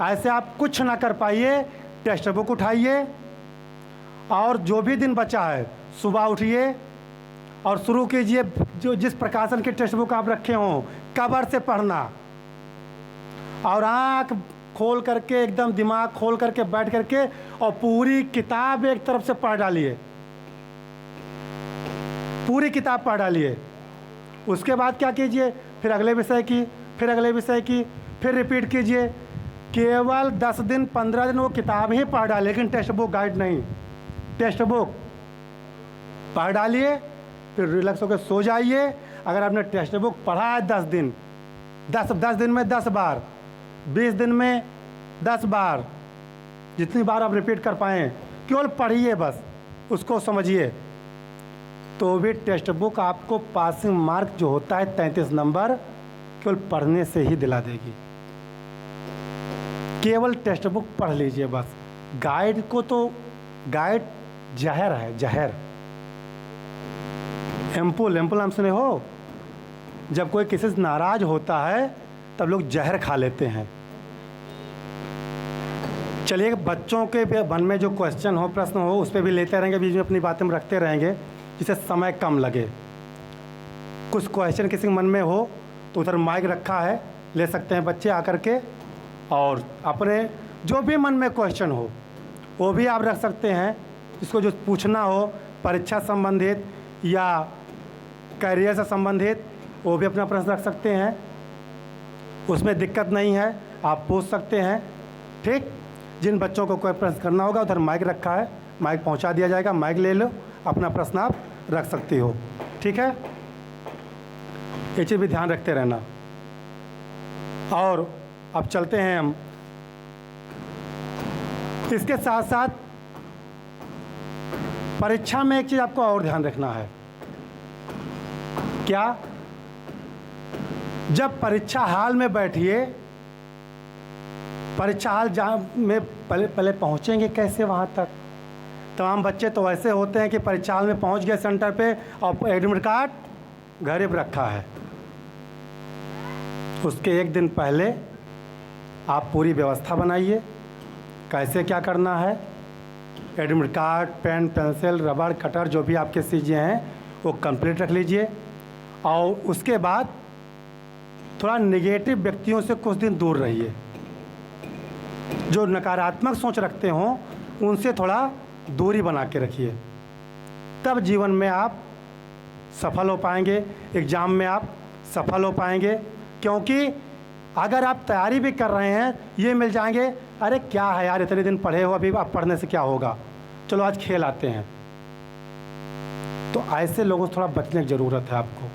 ऐसे आप कुछ ना कर पाइए। टेक्स्ट बुक उठाइए और जो भी दिन बचा है सुबह उठिए और शुरू कीजिए। जो जिस प्रकाशन की टेक्स्ट बुक आप रखे हों कबर से पढ़ना, और आँख खोल करके, एकदम दिमाग खोल करके बैठ करके, और पूरी किताब एक तरफ से पढ़ डालिए, पूरी किताब पढ़ डालिए। उसके बाद क्या कीजिए, फिर अगले विषय की, फिर अगले विषय की, फिर रिपीट कीजिए। केवल 10 दिन 15 दिन वो किताब ही पढ़ डालिए, लेकिन टेक्स्ट बुक गाइड नहीं। टेक्स्ट बुक पढ़ डालिए, फिर रिलैक्स होकर सो जाइए। अगर आपने टेक्स्ट बुक पढ़ा है 10 दिन, 10 दिन में 10 बार, 20 दिन में 10 बार, जितनी बार आप रिपीट कर पाएँ, केवल पढ़िए, बस उसको समझिए, तो भी टेक्स्ट बुक आपको पासिंग मार्क जो होता है 33 नंबर केवल पढ़ने से ही दिला देगी। केवल टेक्स्ट बुक पढ़ लीजिए बस। गाइड को तो, गाइड जहर है, जहर। एम्पुल नाम सुने हो? जब कोई किसी से नाराज होता है तब लोग जहर खा लेते हैं। चलिए, बच्चों के मन में जो क्वेश्चन हो, प्रश्न हो, उस पर भी लेते रहेंगे, बीच में अपनी बातें हम रखते रहेंगे, जिससे समय कम लगे। कुछ क्वेश्चन किसी के मन में हो तो उधर माइक रखा है, ले सकते हैं बच्चे आकर के, और अपने जो भी मन में क्वेश्चन हो वो भी आप रख सकते हैं। इसको जो पूछना हो, परीक्षा संबंधित या करियर से संबंधित, वो भी अपना प्रश्न रख सकते हैं, उसमें दिक्कत नहीं है, आप पूछ सकते हैं। ठीक, जिन बच्चों को कोई प्रश्न करना होगा उधर माइक रखा है, माइक पहुंचा दिया जाएगा, माइक ले लो, अपना प्रश्न आप रख सकती हो। ठीक है, ये चीज़ भी ध्यान रखते रहना। और अब चलते हैं हम, इसके साथ साथ परीक्षा में एक चीज़ आपको और ध्यान रखना है। क्या? जब परीक्षा हाल में बैठिए, परीक्षा हाल में पहले पहुंचेंगे कैसे वहाँ तक? तमाम बच्चे तो ऐसे होते हैं कि परीक्षा हाल में पहुंच गए सेंटर पे और एडमिट कार्ड घर पर रखा है। उसके एक दिन पहले आप पूरी व्यवस्था बनाइए, कैसे क्या करना है। एडमिट कार्ड, पेन, पेंसिल, रबड़, कटर, जो भी आपके चीज़ें हैं वो कंप्लीट रख लीजिए। और उसके बाद थोड़ा नेगेटिव व्यक्तियों से कुछ दिन दूर रहिए। जो नकारात्मक सोच रखते हों उनसे थोड़ा दूरी बना के रखिए, तब जीवन में आप सफल हो पाएंगे, एग्ज़ाम में आप सफल हो पाएंगे। क्योंकि अगर आप तैयारी भी कर रहे हैं, ये मिल जाएंगे, अरे क्या है यार, इतने दिन पढ़े हो, अभी आप पढ़ने से क्या होगा, चलो आज खेल आते हैं। तो ऐसे लोगों से थोड़ा बचने की ज़रूरत है आपको।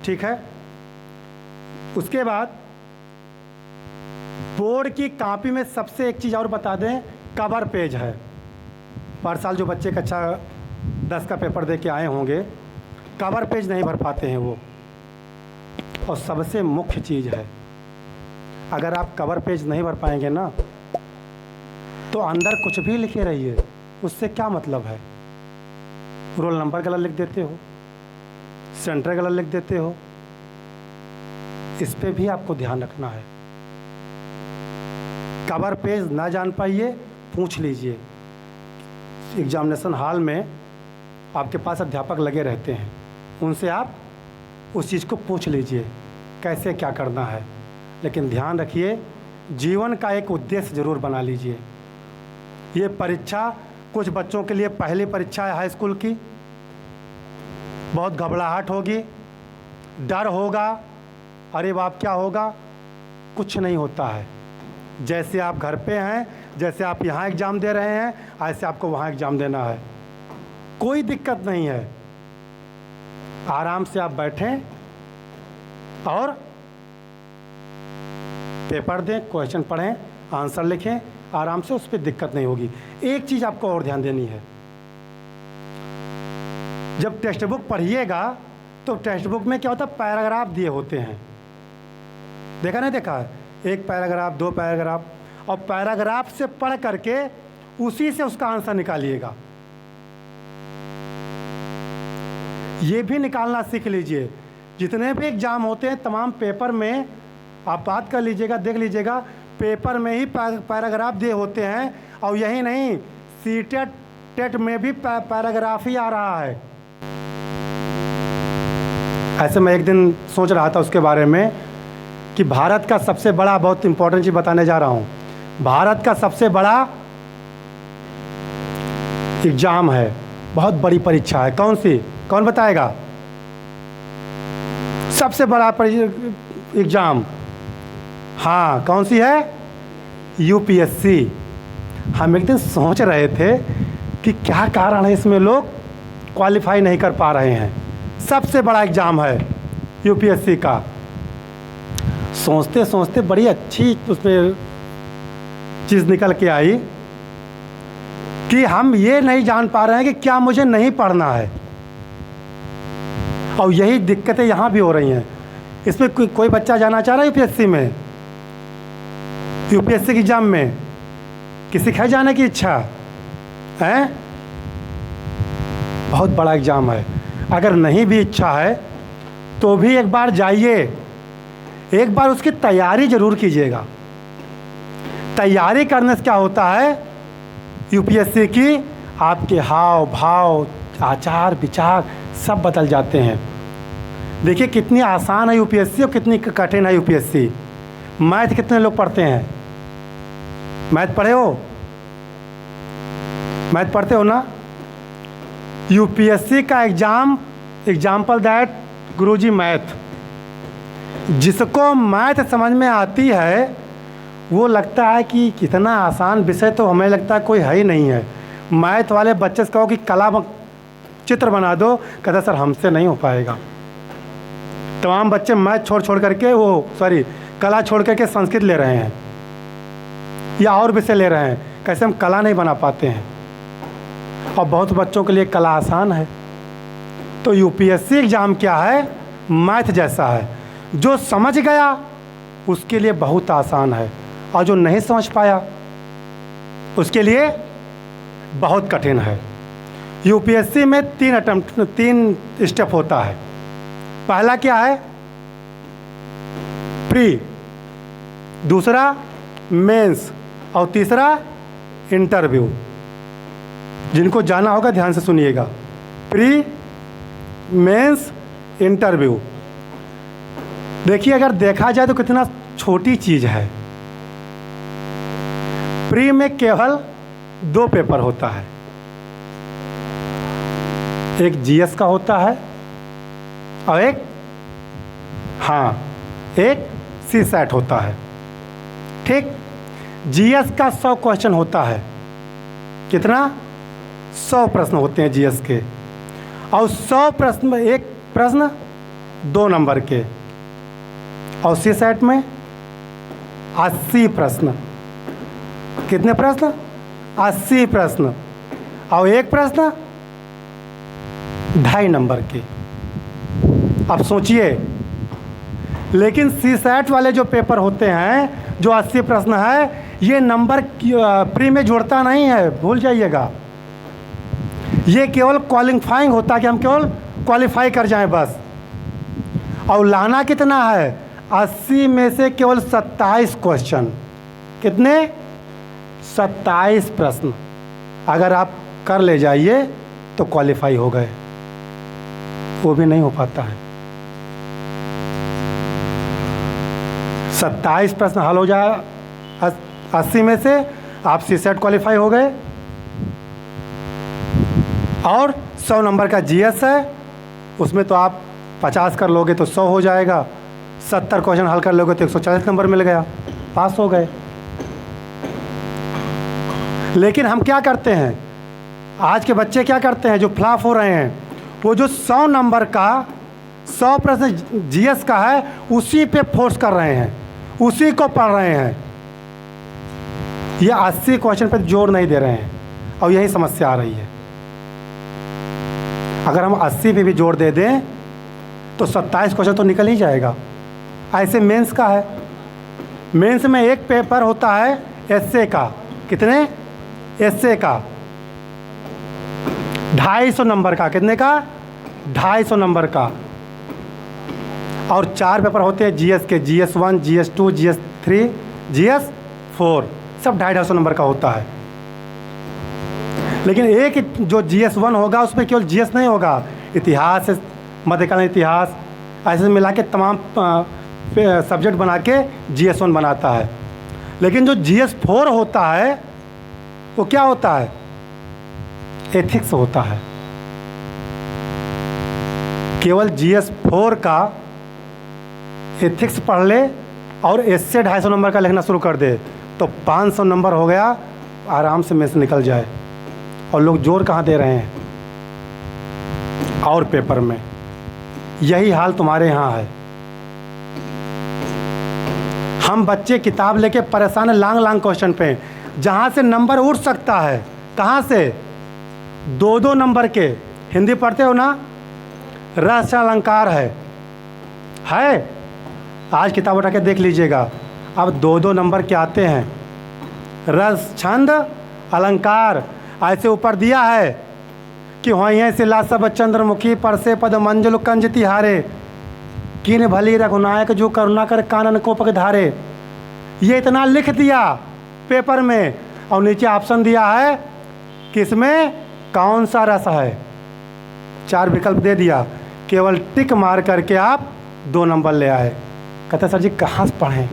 ठीक है, उसके बाद बोर्ड की कॉपी में सबसे एक चीज़ और बता दें, कवर पेज है। पर साल जो बच्चे कक्षा 10 का पेपर दे के आए होंगे, कवर पेज नहीं भर पाते हैं वो। और सबसे मुख्य चीज़ है, अगर आप कवर पेज नहीं भर पाएंगे ना, तो अंदर कुछ भी लिखे रहिए, उससे क्या मतलब है। रोल नंबर गलत लिख देते हो, सेंटर गलत लिख देते हो, इस पे भी आपको ध्यान रखना है। कवर पेज ना जान पाइए, पूछ लीजिए। एग्जामिनेशन हॉल में आपके पास अध्यापक लगे रहते हैं, उनसे आप उस चीज़ को पूछ लीजिए कैसे क्या करना है। लेकिन ध्यान रखिए, जीवन का एक उद्देश्य ज़रूर बना लीजिए। ये परीक्षा कुछ बच्चों के लिए पहली परीक्षा है हाई स्कूल की, बहुत घबराहट होगी, डर होगा, अरे बाप क्या होगा। कुछ नहीं होता है। जैसे आप घर पे हैं, जैसे आप यहाँ एग्ज़ाम दे रहे हैं, ऐसे आपको वहाँ एग्ज़ाम देना है। कोई दिक्कत नहीं है। आराम से आप बैठें और पेपर दें, क्वेश्चन पढ़ें, आंसर लिखें, आराम से, उस पर दिक्कत नहीं होगी। एक चीज़ आपको और ध्यान देनी है, जब टेक्स्ट बुक पढ़िएगा तो टेक्स्ट बुक में क्या होता है, पैराग्राफ दिए होते हैं। देखा नहीं देखा? एक पैराग्राफ, 2 पैराग्राफ, और पैराग्राफ से पढ़ करके उसी से उसका आंसर निकालिएगा। ये भी निकालना सीख लीजिए। जितने भी एग्ज़ाम होते हैं तमाम पेपर में आप बात कर लीजिएगा, देख लीजिएगा, पेपर में ही पैराग्राफ दिए होते हैं। और यही नहीं, सीटेट टेट में भी पैराग्राफ ही आ रहा है। ऐसे मैं एक दिन सोच रहा था उसके बारे में कि भारत का सबसे बड़ा, बहुत इंपॉर्टेंट चीज़ बताने जा रहा हूँ, भारत का सबसे बड़ा एग्ज़ाम है, बहुत बड़ी परीक्षा है। कौन सी? कौन बताएगा? सबसे बड़ा एग्ज़ाम, हाँ, कौन सी है? यूपीएससी। हम एक दिन सोच रहे थे कि क्या कारण है इसमें लोग क्वालिफाई नहीं कर पा रहे हैं। सबसे बड़ा एग्ज़ाम है यूपीएससी का। सोचते सोचते बड़ी अच्छी उसमें चीज़ निकल के आई कि हम ये नहीं जान पा रहे हैं कि क्या मुझे नहीं पढ़ना है। और यही दिक्कतें यहाँ भी हो रही हैं। इसमें कोई बच्चा जाना चाह रहा है यूपीएससी में, यूपीएससी के एग्ज़ाम में? किसी है जाने की इच्छा है? बहुत बड़ा एग्ज़ाम है। अगर नहीं भी इच्छा है तो भी एक बार जाइए, एक बार उसकी तैयारी ज़रूर कीजिएगा। तैयारी करने से क्या होता है, यूपीएससी की आपके हाव भाव, आचार विचार सब बदल जाते हैं। देखिए कितनी आसान है यूपीएससी और कितनी कठिन है यूपीएससी। मैथ कितने लोग पढ़ते हैं? मैथ पढ़े हो? मैथ पढ़ते हो ना? यूपीएससी का एग्जाम्पल दैट गुरुजी मैथ। जिसको मैथ समझ में आती है वो लगता है कि कितना आसान विषय, तो हमें लगता है कोई है ही नहीं है। मैथ वाले बच्चे से कहो कि कला चित्र बना दो, कहता सर हमसे नहीं हो पाएगा। तमाम बच्चे मैथ छोड़ करके कला छोड़ करके संस्कृत ले रहे हैं या और विषय ले रहे हैं, कैसे हम कला नहीं बना पाते हैं। और बहुत बच्चों के लिए कला आसान है। तो यूपीएससी एग्ज़ाम क्या है? मैथ जैसा है। जो समझ गया उसके लिए बहुत आसान है, और जो नहीं समझ पाया उसके लिए बहुत कठिन है। यूपीएससी में 3 स्टेप होता है। पहला क्या है? प्री, दूसरा मेंस, और तीसरा इंटरव्यू। जिनको जाना होगा ध्यान से सुनिएगा। Pre, mains, interview. देखिए अगर देखा जाए तो कितना छोटी चीज़ है। प्री में केवल 2 पेपर होता है, एक जीएस का होता है और एक सीसैट होता है। ठीक, जीएस का 100 क्वेश्चन होता है। कितना? 100 प्रश्न होते हैं जीएस के, और 100 प्रश्न में एक प्रश्न 2 नंबर के। और सीसैट में 80 प्रश्न। कितने प्रश्न? 80 प्रश्न, और एक प्रश्न 2.5 नंबर के। अब सोचिए, लेकिन सीसैट वाले जो पेपर होते हैं, जो 80 प्रश्न है, ये नंबर प्री में जुड़ता नहीं है, भूल जाइएगा। ये केवल क्वालिफाइंग होता है कि हम केवल क्वालिफाई कर जाएं बस। और लाना कितना है? 80 में से केवल 27 क्वेश्चन। कितने? 27 प्रश्न अगर आप कर ले जाइए तो क्वालिफाई हो गए। वो भी नहीं हो पाता है। 27 प्रश्न हल हो जाए 80 में से, आप सीसेट क्वालिफाई हो गए। और 100 नंबर का जीएस है, उसमें तो आप 50 कर लोगे तो 100 हो जाएगा। 70 क्वेश्चन हल कर लोगे तो 140 नंबर मिल गया, पास हो गए। लेकिन हम क्या करते हैं, आज के बच्चे क्या करते हैं, जो फ्लॉप हो रहे हैं, वो जो 100 नंबर का 100 प्रश्न जीएस का है उसी पे फोर्स कर रहे हैं, उसी को पढ़ रहे हैं। ये 80 क्वेश्चन पे जोर नहीं दे रहे हैं, और यही समस्या आ रही है। अगर हम 80 पे भी जोर दे दें तो 27 क्वेश्चन तो निकल ही जाएगा। ऐसे मेंस का है, मेंस में एक पेपर होता है एसए का, कितने एसए का 250 नंबर का, कितने का 250 नंबर का। और 4 पेपर होते हैं जीएस के, GS1 GS2 GS3 GS4, सब 250 नंबर का होता है। लेकिन एक जो GS1 होगा उसमें केवल GS नहीं होगा, इतिहास, मध्यकालीन इतिहास, ऐसे मिला के तमाम सब्जेक्ट बना के GS1 बनाता है। लेकिन जो GS4 होता है वो क्या होता है, एथिक्स होता है। केवल GS4 का एथिक्स पढ़ ले और इससे 250 नंबर का लिखना शुरू कर दे तो 500 नंबर हो गया, आराम से में से निकल जाए। और लोग जोर कहाँ दे रहे हैं, और पेपर में। यही हाल तुम्हारे यहाँ है। हम बच्चे किताब लेके परेशान है लांग क्वेश्चन पे, जहाँ से नंबर उठ सकता है। कहाँ से, 2-2 नंबर के। हिंदी पढ़ते हो ना, रस अलंकार है आज किताब उठा के देख लीजिएगा। अब 2-2 नंबर के आते हैं, रस छंद अलंकार। ऐसे ऊपर दिया है कि वहीं से ला सब चंद्रमुखी परसे पद मंजुल कंज तिहारे, किन भली रघुनायक जो करुणा कर कानन कोपक धारे। ये इतना लिख दिया पेपर में, और नीचे ऑप्शन दिया है कि इसमें कौन सा रस है। 4 विकल्प दे दिया, केवल टिक मार करके आप 2 नंबर ले आए। कहते सर जी कहाँ से पढ़ें,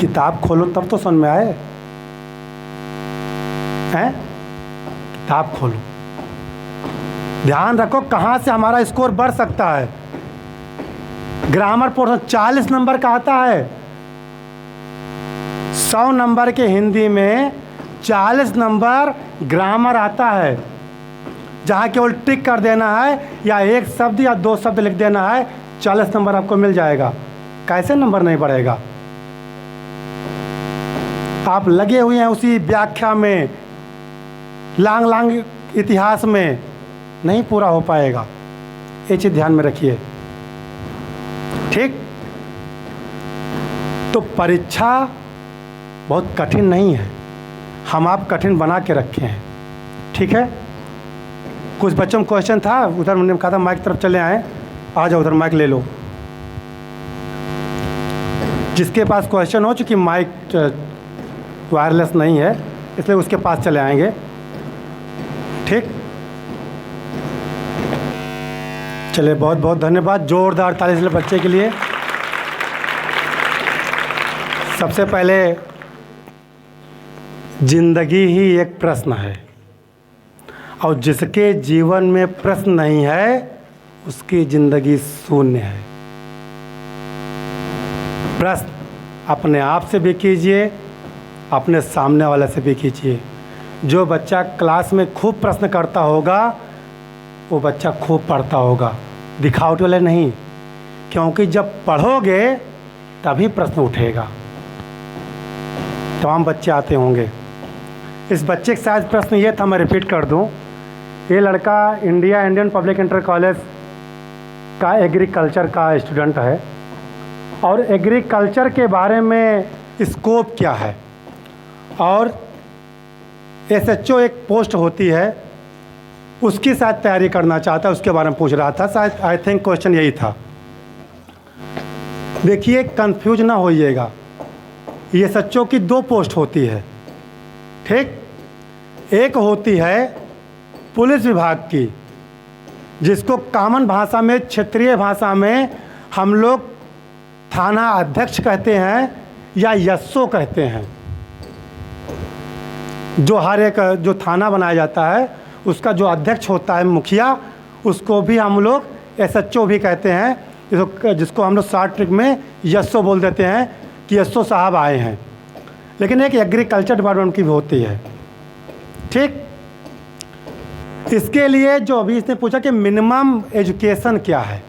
किताब खोलो तब तो समझ में आए हैं। किताब खोलो, ध्यान रखो कहाँ से हमारा स्कोर बढ़ सकता है। ग्रामर पोर्शन 40 नंबर का आता है, 100 नंबर के हिंदी में 40 नंबर ग्रामर आता है, जहाँ केवल टिक कर देना है या एक शब्द या 2 शब्द लिख देना है, 40 नंबर आपको मिल जाएगा। कैसे नंबर नहीं बढ़ेगा। आप लगे हुए हैं उसी व्याख्या में, लांग इतिहास में, नहीं पूरा हो पाएगा। ये चीज़ ध्यान में रखिए, ठीक। तो परीक्षा बहुत कठिन नहीं है, हम आप कठिन बना के रखे हैं, ठीक है। कुछ बच्चों को क्वेश्चन था, उधर मैंने कहा था माइक तरफ चले आए, आ जाओ उधर माइक ले लो। जिसके पास क्वेश्चन हो, चूँकि माइक वायरलेस नहीं है इसलिए उसके पास चले आएंगे, ठीक। चलिए, बहुत बहुत धन्यवाद, जोरदार ताली से बच्चे के लिए। सबसे पहले, जिंदगी ही एक प्रश्न है, और जिसके जीवन में प्रश्न नहीं है उसकी जिंदगी शून्य है। प्रश्न अपने आप से भी कीजिए, अपने सामने वाले से भी कीजिए। जो बच्चा क्लास में खूब प्रश्न करता होगा वो बच्चा खूब पढ़ता होगा, दिखावट वाले नहीं, क्योंकि जब पढ़ोगे तभी प्रश्न उठेगा। तमाम बच्चे आते होंगे। इस बच्चे के साथ प्रश्न ये था, मैं रिपीट कर दूं। ये लड़का इंडियन पब्लिक इंटर कॉलेज का एग्रीकल्चर का स्टूडेंट है, और एग्रीकल्चर के बारे में स्कोप क्या है, और SHO एक पोस्ट होती है उसकी शायद तैयारी करना चाहता है, उसके बारे में पूछ रहा था शायद। आई थिंक क्वेश्चन यही था। देखिए, कंफ्यूज ना होइएगा, ये SHO की 2 पोस्ट होती है, ठीक। एक होती है पुलिस विभाग की, जिसको कॉमन भाषा में, क्षेत्रीय भाषा में हम लोग थाना अध्यक्ष कहते हैं या SO कहते हैं। जो हर एक जो थाना बनाया जाता है उसका जो अध्यक्ष होता है, मुखिया, उसको भी हम लोग SHO भी कहते हैं, जिसको हम लोग शॉर्ट ट्रिक में SO बोल देते हैं कि SO साहब आए हैं। लेकिन एक एग्रीकल्चर डिपार्टमेंट की भी होती है, ठीक। इसके लिए जो अभी इसने पूछा कि मिनिमम एजुकेशन क्या है,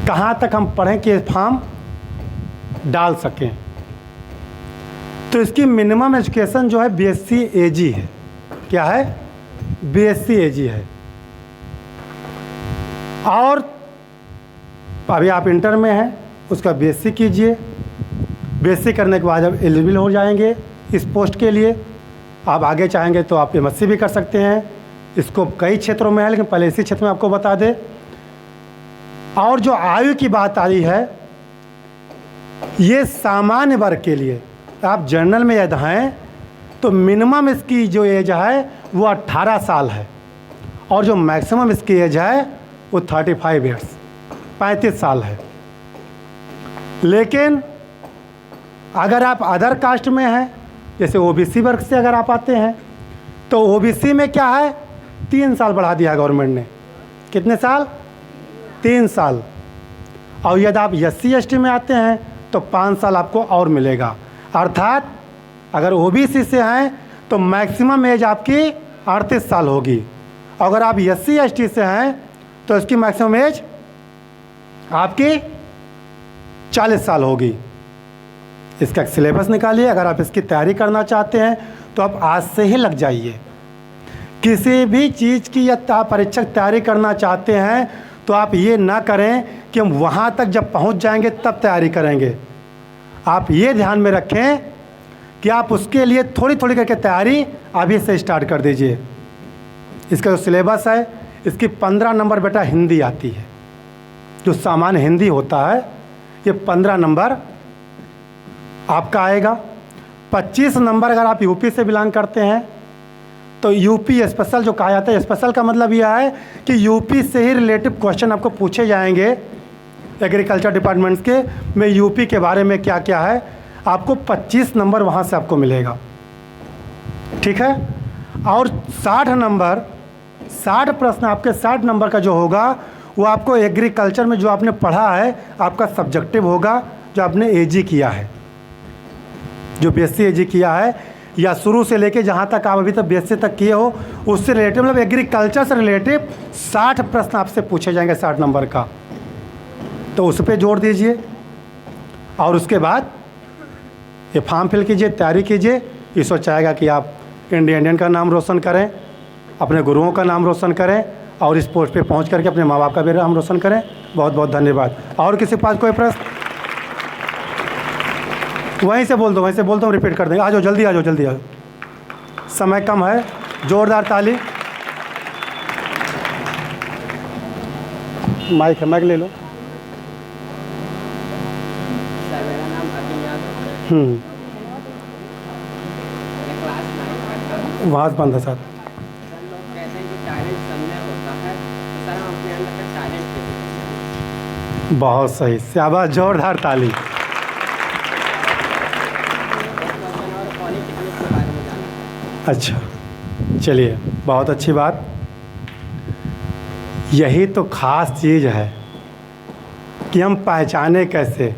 कहाँ तक हम पढ़ें कि फॉर्म डाल सकें, तो इसकी मिनिमम एजुकेशन जो है BSc AG है। क्या है? BSc AG है। और अभी आप इंटर में हैं उसका बीएससी कीजिए। बीएससी करने के बाद आप एलिजिबल हो जाएंगे इस पोस्ट के लिए। आप आगे चाहेंगे तो आप एमएससी भी कर सकते हैं। इसको कई क्षेत्रों में है, लेकिन पहले इसी क्षेत्र में आपको बता दें। और जो आयु की बात आ रही है, ये सामान्य वर्ग के लिए, आप जनरल में यदि हैं तो मिनिमम इसकी जो एज है वो 18 साल है, और जो मैक्सिमम इसकी एज है वो 35 ईयर्स 35 साल है। लेकिन अगर आप अदर कास्ट में हैं, जैसे ओबीसी वर्ग से अगर आप आते हैं, तो ओबीसी में क्या है, 3 साल बढ़ा दिया गवर्नमेंट ने। कितने साल? 3 साल। और यदि आप SC ST में आते हैं तो 5 साल आपको और मिलेगा। अर्थात अगर ओबीसी से हैं तो मैक्सिमम एज आपकी 38 साल होगी। अगर आप SC ST से हैं तो इसकी मैक्सिमम एज आपकी 40 साल होगी। इसका एक सिलेबस निकालिए। अगर आप इसकी तैयारी करना चाहते हैं तो आप आज से ही लग जाइए। किसी भी चीज़ की या परीक्षा की तैयारी करना चाहते हैं तो आप ये ना करें कि हम वहाँ तक जब पहुँच जाएंगे तब तैयारी करेंगे। आप ये ध्यान में रखें कि आप उसके लिए थोड़ी थोड़ी करके तैयारी अभी से स्टार्ट कर दीजिए। इसका जो सिलेबस है, इसकी 15 नंबर बेटा हिंदी आती है। जो सामान्य हिंदी होता है ये 15 नंबर आपका आएगा। 25 नंबर अगर आप यूपी से बिलोंग करते हैं तो यूपी स्पेशल जो कहा जाता है, स्पेशल का मतलब यह है कि यूपी से ही रिलेटिव क्वेश्चन आपको पूछे जाएंगे। एग्रीकल्चर डिपार्टमेंट्स के में यूपी के बारे में क्या क्या है, आपको 25 नंबर वहाँ से आपको मिलेगा। ठीक है। और 60 नंबर, 60 प्रश्न आपके 60 नंबर का जो होगा वो आपको एग्रीकल्चर में जो आपने पढ़ा है आपका सब्जेक्टिव होगा, जो आपने एजी किया है, जो बीएससी एजी किया है, या शुरू से लेके जहाँ तक आप अभी तक बीएससी तक किए हो उससे रिलेटिव, मतलब एग्रीकल्चर से रिलेटिव 60 प्रश्न आपसे पूछे जाएंगे 60 नंबर का। तो उस पर जोर दीजिए और उसके बाद ये फॉर्म फिल कीजिए, तैयारी कीजिए। ये सोचाएगा कि आप इंडियन का नाम रोशन करें, अपने गुरुओं का नाम रोशन करें और इस पोस्ट पे पहुंच करके अपने माँ बाप का भी नाम रोशन करें। बहुत बहुत धन्यवाद। और किसी के पास कोई प्रश्न? वहीं से बोल दो, वहीं से बोल दो, हम रिपीट कर देंगे। आ जाओ जल्दी, आ जाओ जल्दी, आ जाओ, समय कम है। जोरदार ताली। माइक है, माइक ले लो। सर मेरा नाम अभिन यादव है। मैं क्लास 9 पढ़ता हूँ। वहाँ से बंद है सर। सर लोग कहते हैं कि टैलेंट सब में होता है, तो सर हम अपने अंदर का टैलेंट कैसे पहचानें? बहुत सही, शाबाश, जोरदार ताली। और पॉलिटेक्निक के बारे में जानना। अच्छा, चलिए, बहुत अच्छी बात। यही तो खास चीज़ है कि हम पहचाने कैसे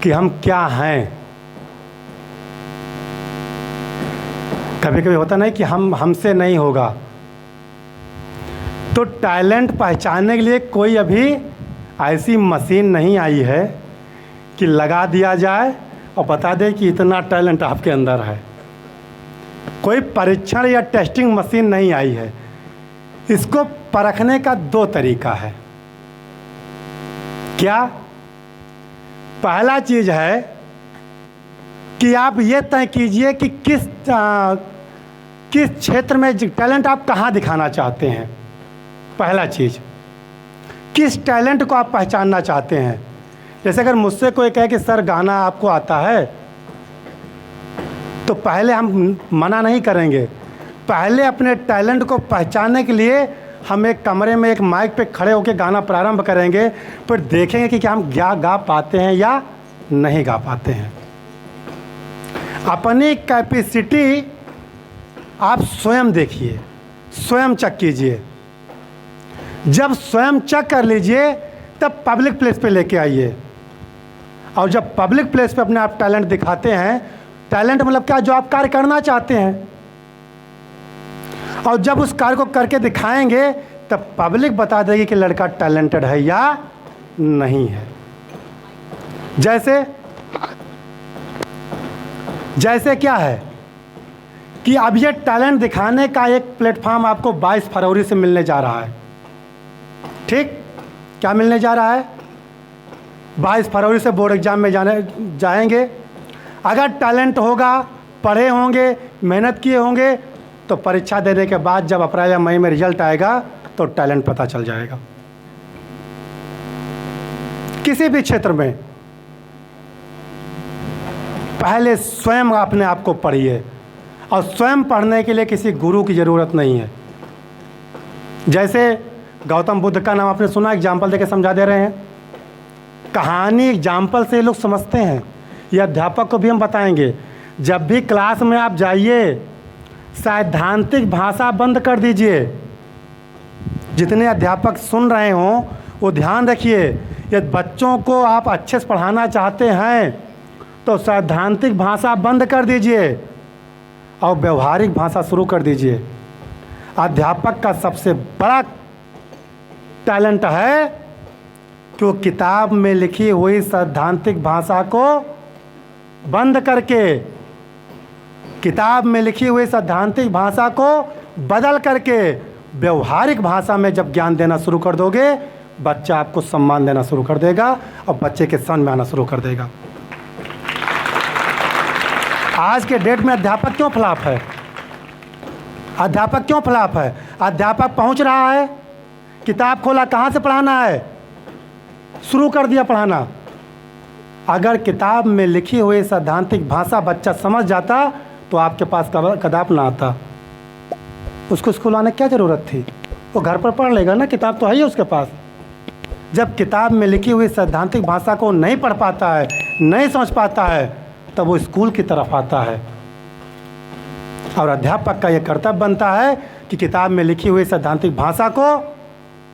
कि हम क्या हैं। कभी कभी होता नहीं कि हमसे नहीं होगा, तो टैलेंट पहचानने के लिए कोई अभी ऐसी मशीन नहीं आई है कि लगा दिया जाए और बता दे कि इतना टैलेंट आपके अंदर है। कोई परीक्षण या टेस्टिंग मशीन नहीं आई है। इसको परखने का 2 तरीका है। क्या? पहला चीज़ है कि आप ये तय कीजिए कि किस क्षेत्र में टैलेंट आप कहाँ दिखाना चाहते हैं। पहला चीज़, किस टैलेंट को आप पहचानना चाहते हैं। जैसे अगर मुझसे कोई कहे कि सर गाना आपको आता है, तो पहले हम मना नहीं करेंगे। पहले अपने टैलेंट को पहचानने के लिए हम एक कमरे में एक माइक पे खड़े होकर गाना प्रारंभ करेंगे, फिर देखेंगे कि क्या हम क्या गा पाते हैं या नहीं गा पाते हैं। अपनी कैपेसिटी आप स्वयं देखिए, स्वयं चेक कीजिए। जब स्वयं चेक कर लीजिए तब पब्लिक प्लेस पे लेके आइए। और जब पब्लिक प्लेस पे अपने आप टैलेंट दिखाते हैं, टैलेंट मतलब क्या, जो आप कार्य करना चाहते हैं, और जब उस कार्य को करके दिखाएंगे तब पब्लिक बता देगी कि लड़का टैलेंटेड है या नहीं है। जैसे क्या है कि अब ये टैलेंट दिखाने का एक प्लेटफॉर्म आपको 22 फरवरी से मिलने जा रहा है। ठीक, क्या मिलने जा रहा है? 22 फरवरी से बोर्ड एग्ज़ाम में जाएंगे। अगर टैलेंट होगा, पढ़े होंगे, मेहनत किए होंगे, तो परीक्षा देने के बाद जब अप्रैल या मई में रिजल्ट आएगा तो टैलेंट पता चल जाएगा। किसी भी क्षेत्र में पहले स्वयं अपने आप को पढ़िए, और स्वयं पढ़ने के लिए किसी गुरु की ज़रूरत नहीं है। जैसे गौतम बुद्ध का नाम आपने सुना, एग्जाम्पल देके समझा दे रहे हैं। कहानी एग्जाम्पल से लोग समझते हैं। ये अध्यापक को भी हम बताएंगे, जब भी क्लास में आप जाइए सैद्धांतिक भाषा बंद कर दीजिए। जितने अध्यापक सुन रहे हों वो ध्यान रखिए, यदि बच्चों को आप अच्छे से पढ़ाना चाहते हैं तो सैद्धांतिक भाषा बंद कर दीजिए और व्यवहारिक भाषा शुरू कर दीजिए। अध्यापक का सबसे बड़ा टैलेंट है कि वो किताब में लिखी हुई सैद्धांतिक भाषा को बंद करके, किताब में लिखी हुई सैद्धांतिक भाषा को बदल करके व्यवहारिक भाषा में जब ज्ञान देना शुरू कर दोगे, बच्चा आपको सम्मान देना शुरू कर देगा और बच्चे के सन में आना शुरू कर देगा। आज के डेट में अध्यापक क्यों फ्लॉप है? अध्यापक क्यों फ्लॉप है? अध्यापक पहुंच रहा है, किताब खोला, कहाँ से पढ़ाना है, शुरू कर दिया पढ़ाना। अगर किताब में लिखी हुई सैद्धांतिक भाषा बच्चा समझ जाता तो आपके पास कदाप ना आता। उसको स्कूल आने की क्या ज़रूरत थी? वो घर पर पढ़ लेगा ना, किताब तो है ही उसके पास। जब किताब में लिखी हुई सैद्धांतिक भाषा को नहीं पढ़ पाता है, नहीं समझ पाता है, तब वो स्कूल की तरफ आता है। और अध्यापक का ये कर्तव्य बनता है कि किताब में लिखी हुई सैद्धांतिक भाषा को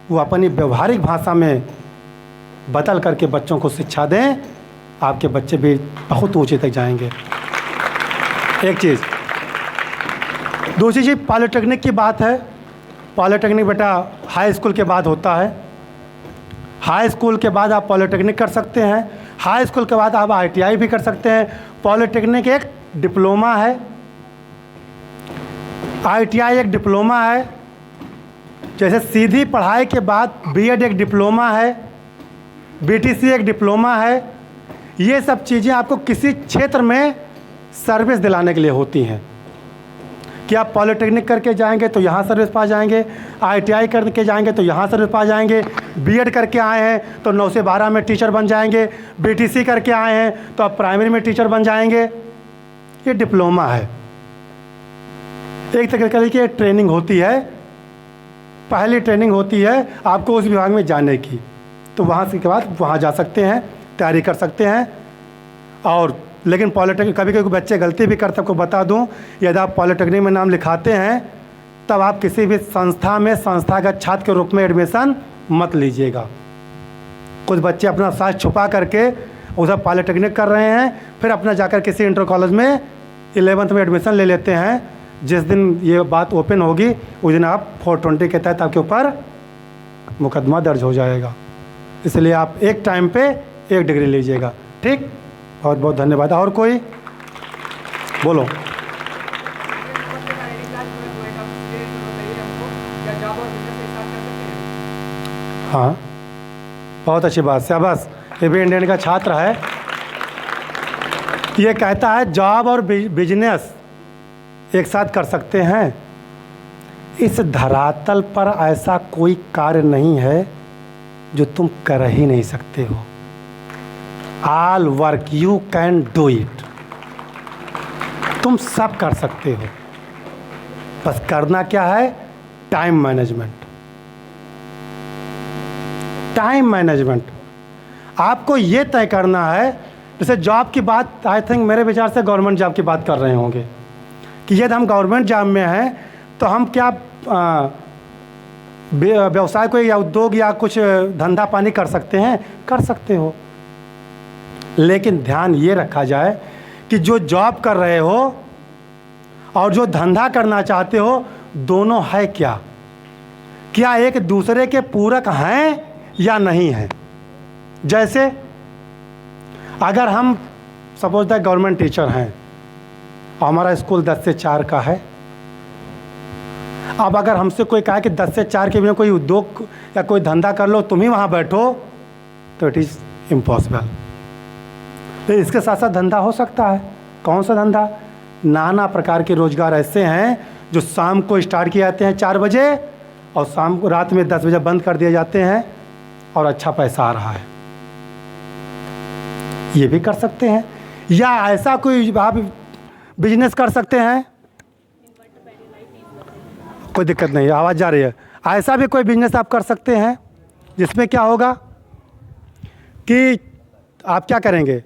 वो अपनी व्यवहारिक भाषा में बदल करके बच्चों को शिक्षा दें। आपके बच्चे भी बहुत ऊंचे तक जाएंगे। एक चीज़। दूसरी चीज़, पॉलिटेक्निक की बात है। पॉलिटेक्निक बेटा हाई स्कूल के बाद होता है। हाई स्कूल के बाद आप पॉलिटेक्निक कर सकते हैं। हाई स्कूल के बाद आप ITI भी कर सकते हैं। पॉलिटेक्निक एक डिप्लोमा है, ITI एक डिप्लोमा है। जैसे सीधी पढ़ाई के बाद BEd एक डिप्लोमा है, BTC एक डिप्लोमा है। ये सब चीज़ें आपको किसी क्षेत्र में सर्विस दिलाने के लिए होती हैं कि आप पॉलिटेक्निक करके जाएंगे तो यहाँ सर्विस पा जाएंगे, ITI करके जाएंगे तो यहाँ सर्विस पा जाएंगे, BEd करके आए हैं तो 9 से 12 में टीचर बन जाएंगे, BTC करके आए हैं तो आप प्राइमरी में टीचर बन जाएंगे। ये डिप्लोमा है। एक तरीके की ट्रेनिंग होती है, पहली ट्रेनिंग होती है आपको उस विभाग में जाने की, तो वहाँ से के बाद वहाँ जा सकते हैं, तैयारी कर सकते हैं। और लेकिन पॉलिटेक्निक कभी कभी बच्चे गलती भी करते, आपको बता दूं, यदि आप पॉलिटेक्निक में नाम लिखाते हैं तब आप किसी भी संस्था में संस्थागत छात्र के रूप में एडमिशन मत लीजिएगा। कुछ बच्चे अपना साथ छुपा करके उधर पॉलिटेक्निक कर रहे हैं, फिर अपना जाकर किसी इंटर कॉलेज में 11th में एडमिशन ले लेते हैं। जिस दिन ये बात ओपन होगी उस दिन आप 420 के तहत आपके ऊपर मुकदमा दर्ज हो जाएगा। इसलिए आप एक टाइम पे एक डिग्री लीजिएगा। ठीक, बहुत बहुत धन्यवाद। और कोई बोलो। हाँ, बहुत अच्छी बात, शाबाश। ये भी इंडियन का छात्र है। ये कहता है जॉब और बिजनेस एक साथ कर सकते हैं। इस धरातल पर ऐसा कोई कार्य नहीं है जो तुम कर ही नहीं सकते हो। All work you can do it. तुम सब कर सकते हो, बस करना क्या है? Time management. टाइम मैनेजमेंट आपको ये तय करना है। जैसे जॉब की बात, आई थिंक मेरे विचार से गवर्नमेंट जॉब की बात कर रहे होंगे कि यदि हम गवर्नमेंट जॉब में हैं तो हम क्या व्यवसाय को या उद्योग या कुछ धंधा पानी कर सकते हैं? कर सकते हो, लेकिन ध्यान ये रखा जाए कि जो जॉब कर रहे हो और जो धंधा करना चाहते हो, दोनों है क्या? क्या एक दूसरे के पूरक हैं या नहीं हैं? जैसे अगर हम सपोज दैट गवर्नमेंट टीचर हैं और हमारा स्कूल 10 से 4 का है, अब अगर हमसे कोई कहा कि 10 से 4 के बिना कोई उद्योग या कोई धंधा कर लो, तुम ही वहाँ बैठो, तो इट इज़ इम्पॉसिबल। तो इसके साथ साथ धंधा हो सकता है। कौन सा धंधा? नाना प्रकार के रोजगार ऐसे हैं जो शाम को स्टार्ट किए जाते हैं 4 बजे और शाम को रात में 10 बजे बंद कर दिए जाते हैं और अच्छा पैसा आ रहा है। ये भी कर सकते हैं। या ऐसा कोई आप बिजनेस कर सकते हैं, कोई दिक्कत नहीं, आवाज़ जा रही है। ऐसा भी कोई बिजनेस आप कर सकते हैं जिसमें क्या होगा कि आप क्या करेंगे,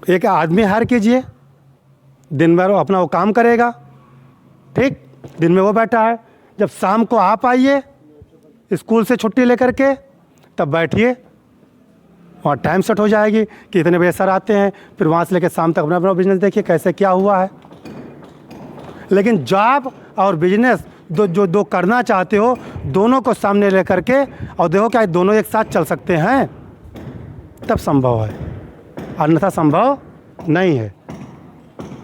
एक आदमी हायर कीजिए, दिन भर वो अपना वो काम करेगा, ठीक, दिन में वो बैठा है, जब शाम को आप आइए स्कूल से छुट्टी लेकर के, तब बैठिए, वहाँ टाइम सेट हो जाएगी कि इतने बजे सर आते हैं, फिर वहाँ से लेकर शाम तक अपना अपना बिजनेस देखिए कैसे क्या हुआ है। लेकिन जॉब और बिजनेस दो करना चाहते हो, दोनों को सामने लेकर के और देखो क्या दोनों एक साथ चल सकते हैं, तब संभव है, अन्यथा संभव नहीं है।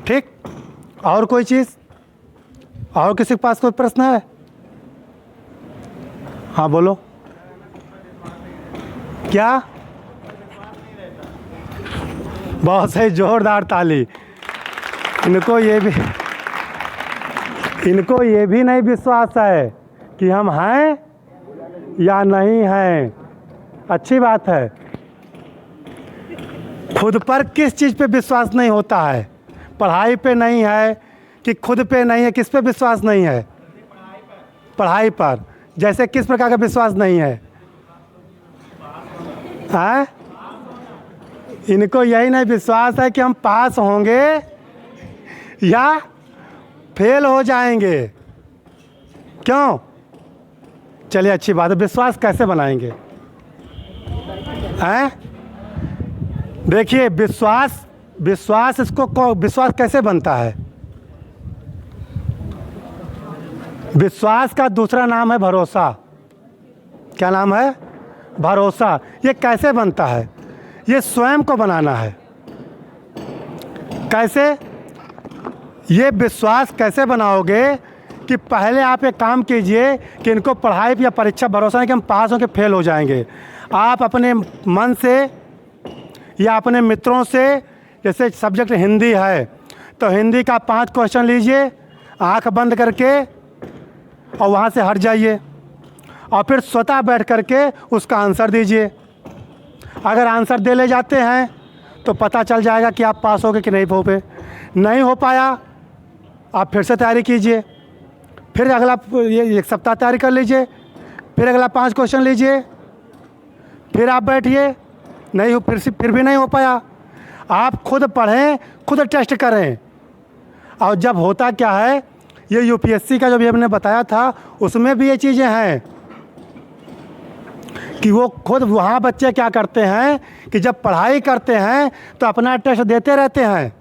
ठीक, और कोई चीज़, और किसी के पास कोई प्रश्न है? हाँ बोलो। क्या? बहुत सही, जोरदार ताली। इनको ये भी नहीं विश्वास है कि हम हैं या नहीं हैं। अच्छी बात है। खुद पर किस चीज़ पे विश्वास नहीं होता है? पढ़ाई पे नहीं है कि खुद पे नहीं है? किस पे विश्वास नहीं है? पढ़ाई पर। जैसे किस प्रकार का विश्वास नहीं है? हैं? इनको यही नहीं विश्वास है कि हम पास होंगे या फेल हो जाएंगे। क्यों? चलिए अच्छी बात है, विश्वास कैसे बनाएंगे? हैं? देखिए विश्वास विश्वास कैसे बनता है? विश्वास का दूसरा नाम है भरोसा। क्या नाम है? भरोसा। ये कैसे बनता है? ये स्वयं को बनाना है। कैसे? ये विश्वास कैसे बनाओगे कि पहले आप एक काम कीजिए कि इनको पढ़ाई या परीक्षा भरोसा नहीं कि हम पास होकर फेल हो जाएंगे। आप अपने मन से या अपने मित्रों से, जैसे सब्जेक्ट हिंदी है तो हिंदी का 5 क्वेश्चन लीजिए आंख बंद करके और वहाँ से हट जाइए और फिर स्वतः बैठ करके उसका आंसर दीजिए। अगर आंसर दे ले जाते हैं तो पता चल जाएगा कि आप पास हो गए कि नहीं हो पाया, आप फिर से तैयारी कीजिए, फिर अगला ये 1 सप्ताह तैयारी कर लीजिए, फिर अगला 5 क्वेश्चन लीजिए, फिर आप बैठिए, नहीं हो, फिर भी नहीं हो पाया, आप खुद पढ़ें, खुद टेस्ट करें। और जब होता क्या है, ये यूपीएससी का जो भी हमने बताया था उसमें भी ये चीज़ें हैं कि वो खुद वहाँ बच्चे क्या करते हैं कि जब पढ़ाई करते हैं तो अपना टेस्ट देते रहते हैं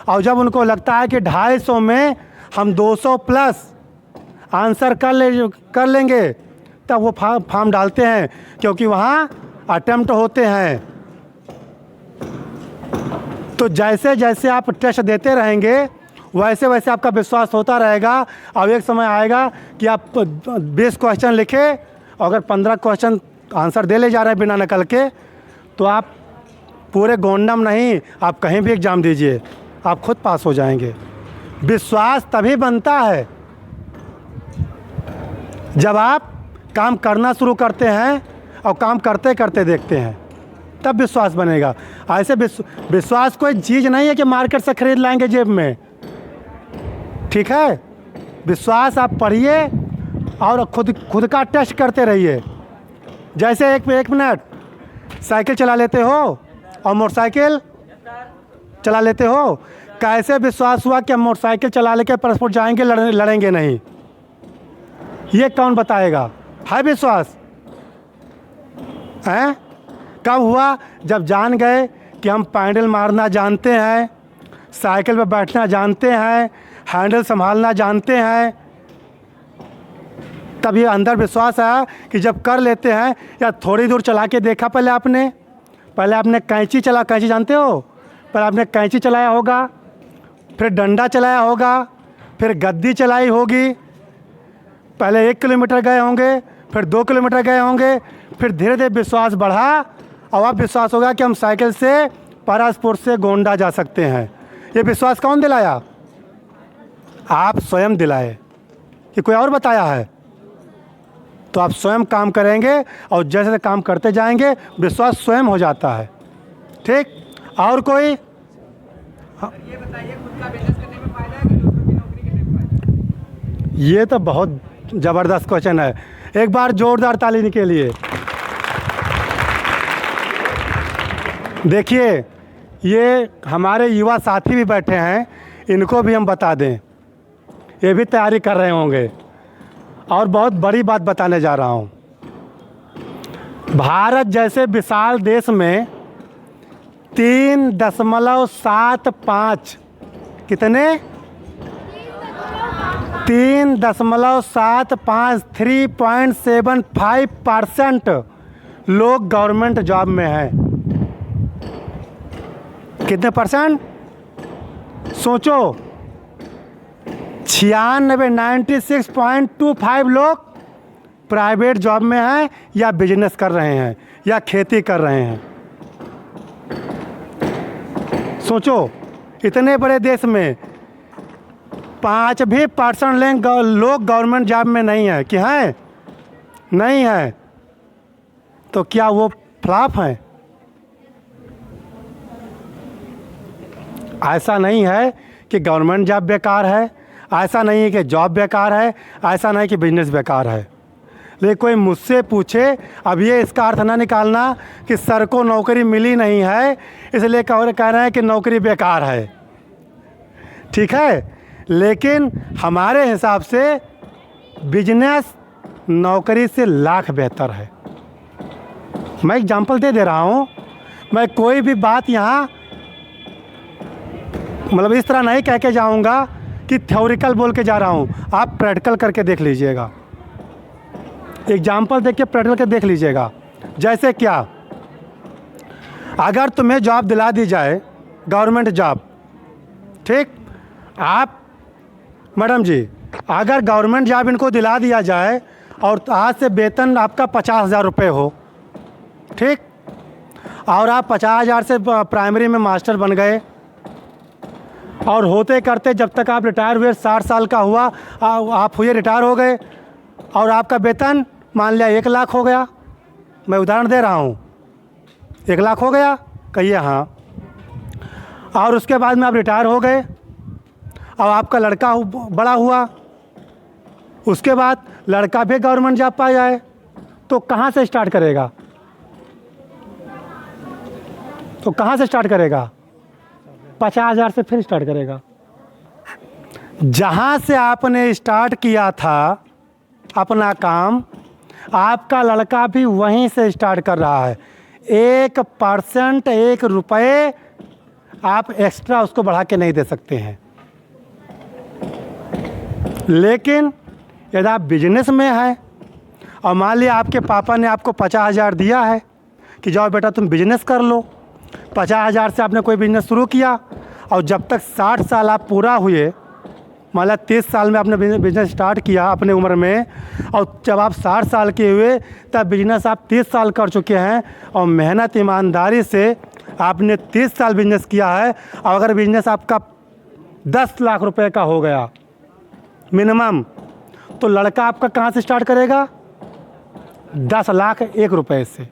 और जब उनको लगता है कि 250 में हम 200 प्लस आंसर कर लेंगे तब वो फॉर्म डालते हैं, क्योंकि वहाँ अटेम्प्ट होते हैं। तो जैसे जैसे आप टेस्ट देते रहेंगे वैसे वैसे आपका विश्वास होता रहेगा और एक समय आएगा कि आप 20 क्वेश्चन लिखे और अगर 15 क्वेश्चन आंसर दे ले जा रहे हैं बिना नकल के, तो आप पूरे गोंडम नहीं, आप कहीं भी एग्ज़ाम दीजिए, आप खुद पास हो जाएंगे। विश्वास तभी बनता है जब आप काम करना शुरू करते हैं और काम करते करते देखते हैं, तब विश्वास बनेगा। ऐसे विश्वास कोई चीज़ नहीं है कि मार्केट से खरीद लाएंगे जेब में। ठीक है, विश्वास आप पढ़िए और खुद का टेस्ट करते रहिए। जैसे एक मिनट साइकिल चला लेते हो और मोटरसाइकिल चला लेते हो, कैसे विश्वास हुआ कि हम मोटरसाइकिल चला लेके परस्पर जाएंगे, लड़ेंगे नहीं? ये कौन बताएगा? है विश्वास? हैं? कब हुआ? जब जान गए कि हम पैडल मारना जानते हैं, साइकिल पर बैठना जानते हैं, हैंडल संभालना जानते हैं, तब ये अंदर विश्वास आया कि जब कर लेते हैं। या थोड़ी दूर चला के देखा पहले आपने कैंची जानते हो? पहले आपने कैंची चलाया होगा, फिर डंडा चलाया होगा, फिर गद्दी चलाई होगी, पहले 1 किलोमीटर गए होंगे, फिर 2 किलोमीटर गए होंगे, फिर धीरे धीरे विश्वास बढ़ा और अब विश्वास होगा कि हम साइकिल से परसपुर से गोंडा जा सकते हैं। ये विश्वास कौन दिलाया? आप स्वयं दिलाए कि कोई और बताया है? तो आप स्वयं काम करेंगे और जैसे जैसे काम करते जाएंगे विश्वास स्वयं हो जाता है। ठीक, और कोई? ये बताइए, खुद का बिजनेस करने में फायदा है कि दूसरों की नौकरी करने में फायदा है? ये तो बहुत ज़बरदस्त क्वेश्चन है। एक बार जोरदार ताली के लिए। देखिए, ये हमारे युवा साथी भी बैठे हैं, इनको भी हम बता दें, ये भी तैयारी कर रहे होंगे। और बहुत बड़ी बात बताने जा रहा हूँ। भारत जैसे विशाल देश में 3.75 कितने 3.75 3.75% लोग गवर्नमेंट जॉब में हैं। कितने परसेंट सोचो? 96.25 लोग प्राइवेट जॉब में हैं या बिजनेस कर रहे हैं या खेती कर रहे हैं। सोचो, इतने बड़े देश में 5% लोग गवर्नमेंट जॉब में नहीं है कि हैं? नहीं है। तो क्या वो फ्लॉप हैं? ऐसा नहीं है कि गवर्नमेंट जॉब बेकार है, ऐसा नहीं है कि जॉब बेकार है, ऐसा नहीं कि बिजनेस बेकार है। लेकिन कोई मुझसे पूछे, अब ये इसका अर्थ ना निकालना कि सर को नौकरी मिली नहीं है इसलिए कह रहे हैं कि नौकरी बेकार है। ठीक है, लेकिन हमारे हिसाब से बिजनेस नौकरी से लाख बेहतर है। मैं एग्जांपल दे रहा हूँ। मैं कोई भी बात यहाँ मतलब इस तरह नहीं कह के जाऊँगा कि थ्योरिकल बोल के जा रहा हूँ। आप प्रैक्टिकल करके देख लीजिएगा, एग्जाम्पल देख के प्रैक्टिकल के देख लीजिएगा। जैसे क्या, अगर तुम्हें जॉब दिला दी जाए, गवर्नमेंट जॉब, ठीक, आप मैडम जी अगर गवर्नमेंट जॉब इनको दिला दिया जाए और आज से वेतन आपका 50,000 रुपये हो, ठीक, और आप 50,000 से प्राइमरी में मास्टर बन गए और होते करते जब तक आप रिटायर हुए 60 साल का हुआ, आप हुए रिटायर हो गए और आपका वेतन मान लिया 1 लाख हो गया। मैं उदाहरण दे रहा हूँ, 1 लाख हो गया, कहिए हाँ। और उसके बाद में आप रिटायर हो गए और आपका लड़का बड़ा हुआ, उसके बाद लड़का भी गवर्नमेंट जॉब पा जाए, तो कहाँ से स्टार्ट करेगा? तो कहाँ से स्टार्ट करेगा? 50,000 से फिर स्टार्ट करेगा। जहाँ से आपने स्टार्ट किया था अपना काम, आपका लड़का भी वहीं से स्टार्ट कर रहा है। 1%, 1 रुपये आप एक्स्ट्रा उसको बढ़ा के नहीं दे सकते हैं। लेकिन यदि आप बिजनेस में हैं और मान लिया आपके पापा ने आपको 50,000 दिया है कि जाओ बेटा तुम बिजनेस कर लो, 50,000 से आपने कोई बिजनेस शुरू किया और जब तक 60 साल आप पूरा हुए, मतलब 30 साल में आपने बिजनेस स्टार्ट किया अपने उम्र में, और जब आप 60 साल के हुए तब बिजनेस आप 30 साल कर चुके हैं और मेहनत ईमानदारी से आपने 30 साल बिजनेस किया है। और अगर बिजनेस आपका 10 लाख रुपए का हो गया मिनिमम, तो लड़का आपका कहाँ से स्टार्ट करेगा? 10 लाख 1 रुपये से।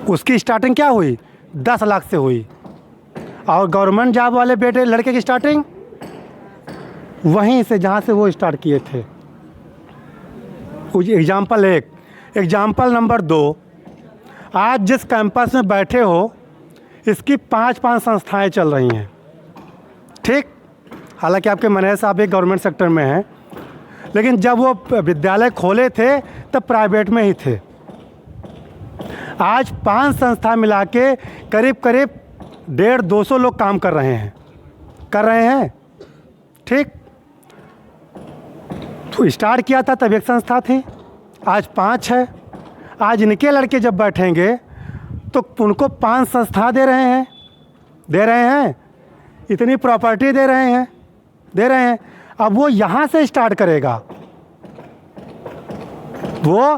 उसकी स्टार्टिंग क्या हुई? 10 लाख से हुई। और गवर्नमेंट जॉब वाले बेटे लड़के की स्टार्टिंग वहीं से जहाँ से वो स्टार्ट किए थे। एग्जाम्पल 1। एग्जाम्पल नंबर 2, आज जिस कैंपस में बैठे हो इसकी 5 संस्थाएं चल रही हैं, ठीक। हालांकि आपके मैनेजर साहब एक गवर्नमेंट सेक्टर में हैं, लेकिन जब वो विद्यालय खोले थे तब प्राइवेट में ही थे। आज 5 संस्था मिला के करीब 150-200 लोग काम कर रहे हैं, ठीक। तो स्टार्ट किया था तब 1 संस्था थी, आज 5 है। आज इनके लड़के जब बैठेंगे तो उनको 5 संस्था दे रहे हैं, इतनी प्रॉपर्टी दे रहे हैं। अब वो यहाँ से स्टार्ट करेगा, वो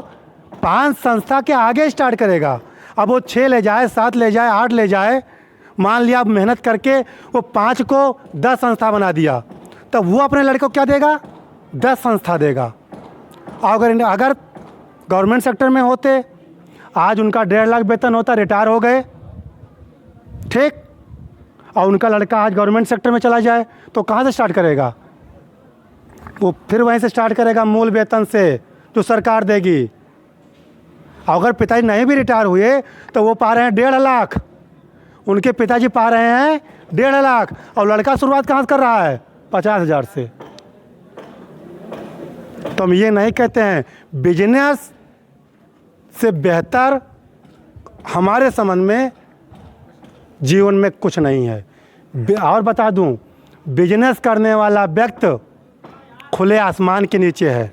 5 संस्था के आगे स्टार्ट करेगा। अब वो 6 ले जाए, 7 ले जाए, 8 ले जाए, मान लिया आप मेहनत करके वो 5 को 10 संस्था बना दिया, तब वो अपने लड़के को क्या देगा? 10 संस्था देगा। अगर गवर्नमेंट सेक्टर में होते, आज उनका 1.5 लाख वेतन होता, रिटायर हो गए, ठीक, और उनका लड़का आज गवर्नमेंट सेक्टर में चला जाए तो कहाँ से स्टार्ट करेगा? वो फिर वहीं से स्टार्ट करेगा, मूल वेतन से जो सरकार देगी। अगर पिताजी नहीं भी रिटायर हुए तो वो पा रहे हैं 1.5 लाख, उनके पिताजी पा रहे हैं 1.5 लाख, और लड़का शुरुआत कहाँ से कर रहा है? 50,000 से। तो हम ये नहीं कहते हैं बिजनेस से बेहतर हमारे संबंध में जीवन में कुछ नहीं है। और बता दूं, बिजनेस करने वाला व्यक्ति खुले आसमान के नीचे है।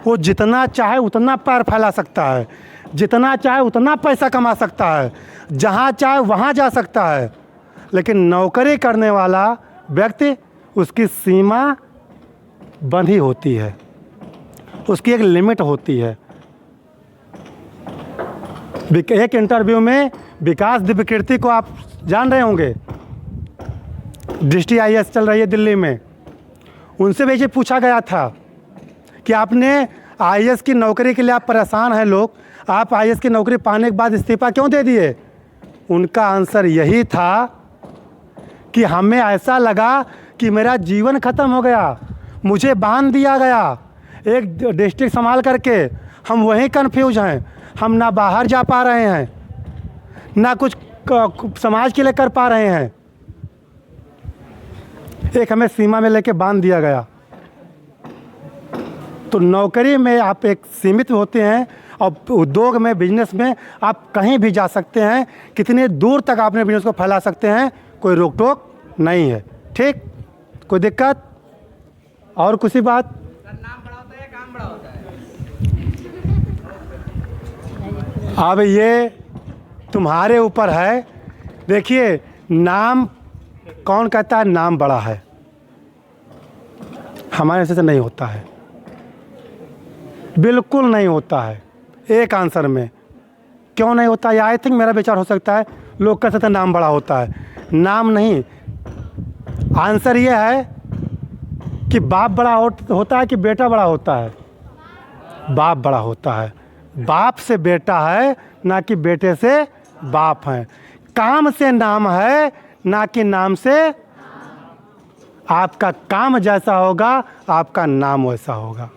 वो जितना चाहे उतना पैर फैला सकता है, जितना चाहे उतना पैसा कमा सकता है, जहाँ चाहे वहाँ जा सकता है, लेकिन नौकरी करने वाला व्यक्ति, उसकी सीमा बंधी होती है, उसकी एक लिमिट होती है। एक इंटरव्यू में विकास दिव्यकीर्ति को आप जान रहे होंगे, डिस्ट्रिक्ट IAS चल रही है दिल्ली में, उनसे भी ये पूछा गया था कि आपने IAS की नौकरी के लिए आप परेशान हैं लोग, आप IAS की नौकरी पाने के बाद इस्तीफा क्यों दे दिए? उनका आंसर यही था कि हमें ऐसा लगा कि मेरा जीवन ख़त्म हो गया, मुझे बांध दिया गया एक डिस्ट्रिक्ट संभाल करके, हम वहीं कन्फ्यूज हैं, हम ना बाहर जा पा रहे हैं, ना कुछ समाज के लिए कर पा रहे हैं। एक हमें सीमा में लेके बांध दिया गया। तो नौकरी में आप एक सीमित होते हैं, और उद्योग में, बिजनेस में आप कहीं भी जा सकते हैं, कितने दूर तक अपने बिजनेस को फैला सकते हैं, कोई रोक टोक नहीं है। ठीक, कोई दिक्कत और कुछ बात? नाम बड़ा होता है या काम बड़ा होता है? अब ये तुम्हारे ऊपर है। देखिए, नाम कौन कहता है नाम बड़ा है? हमारे से नहीं होता है, बिल्कुल नहीं होता है। एक आंसर में क्यों नहीं होता? या आई थिंक मेरा विचार हो सकता है, लोग कहते हैं नाम बड़ा होता है, नाम नहीं। आंसर ये है कि बाप बड़ा होता है कि बेटा बड़ा होता है? बाप बड़ा होता है। बाप से बेटा है, ना कि बेटे से बाप है। काम से नाम है, ना कि नाम से। आपका काम जैसा होगा, आपका नाम वैसा होगा।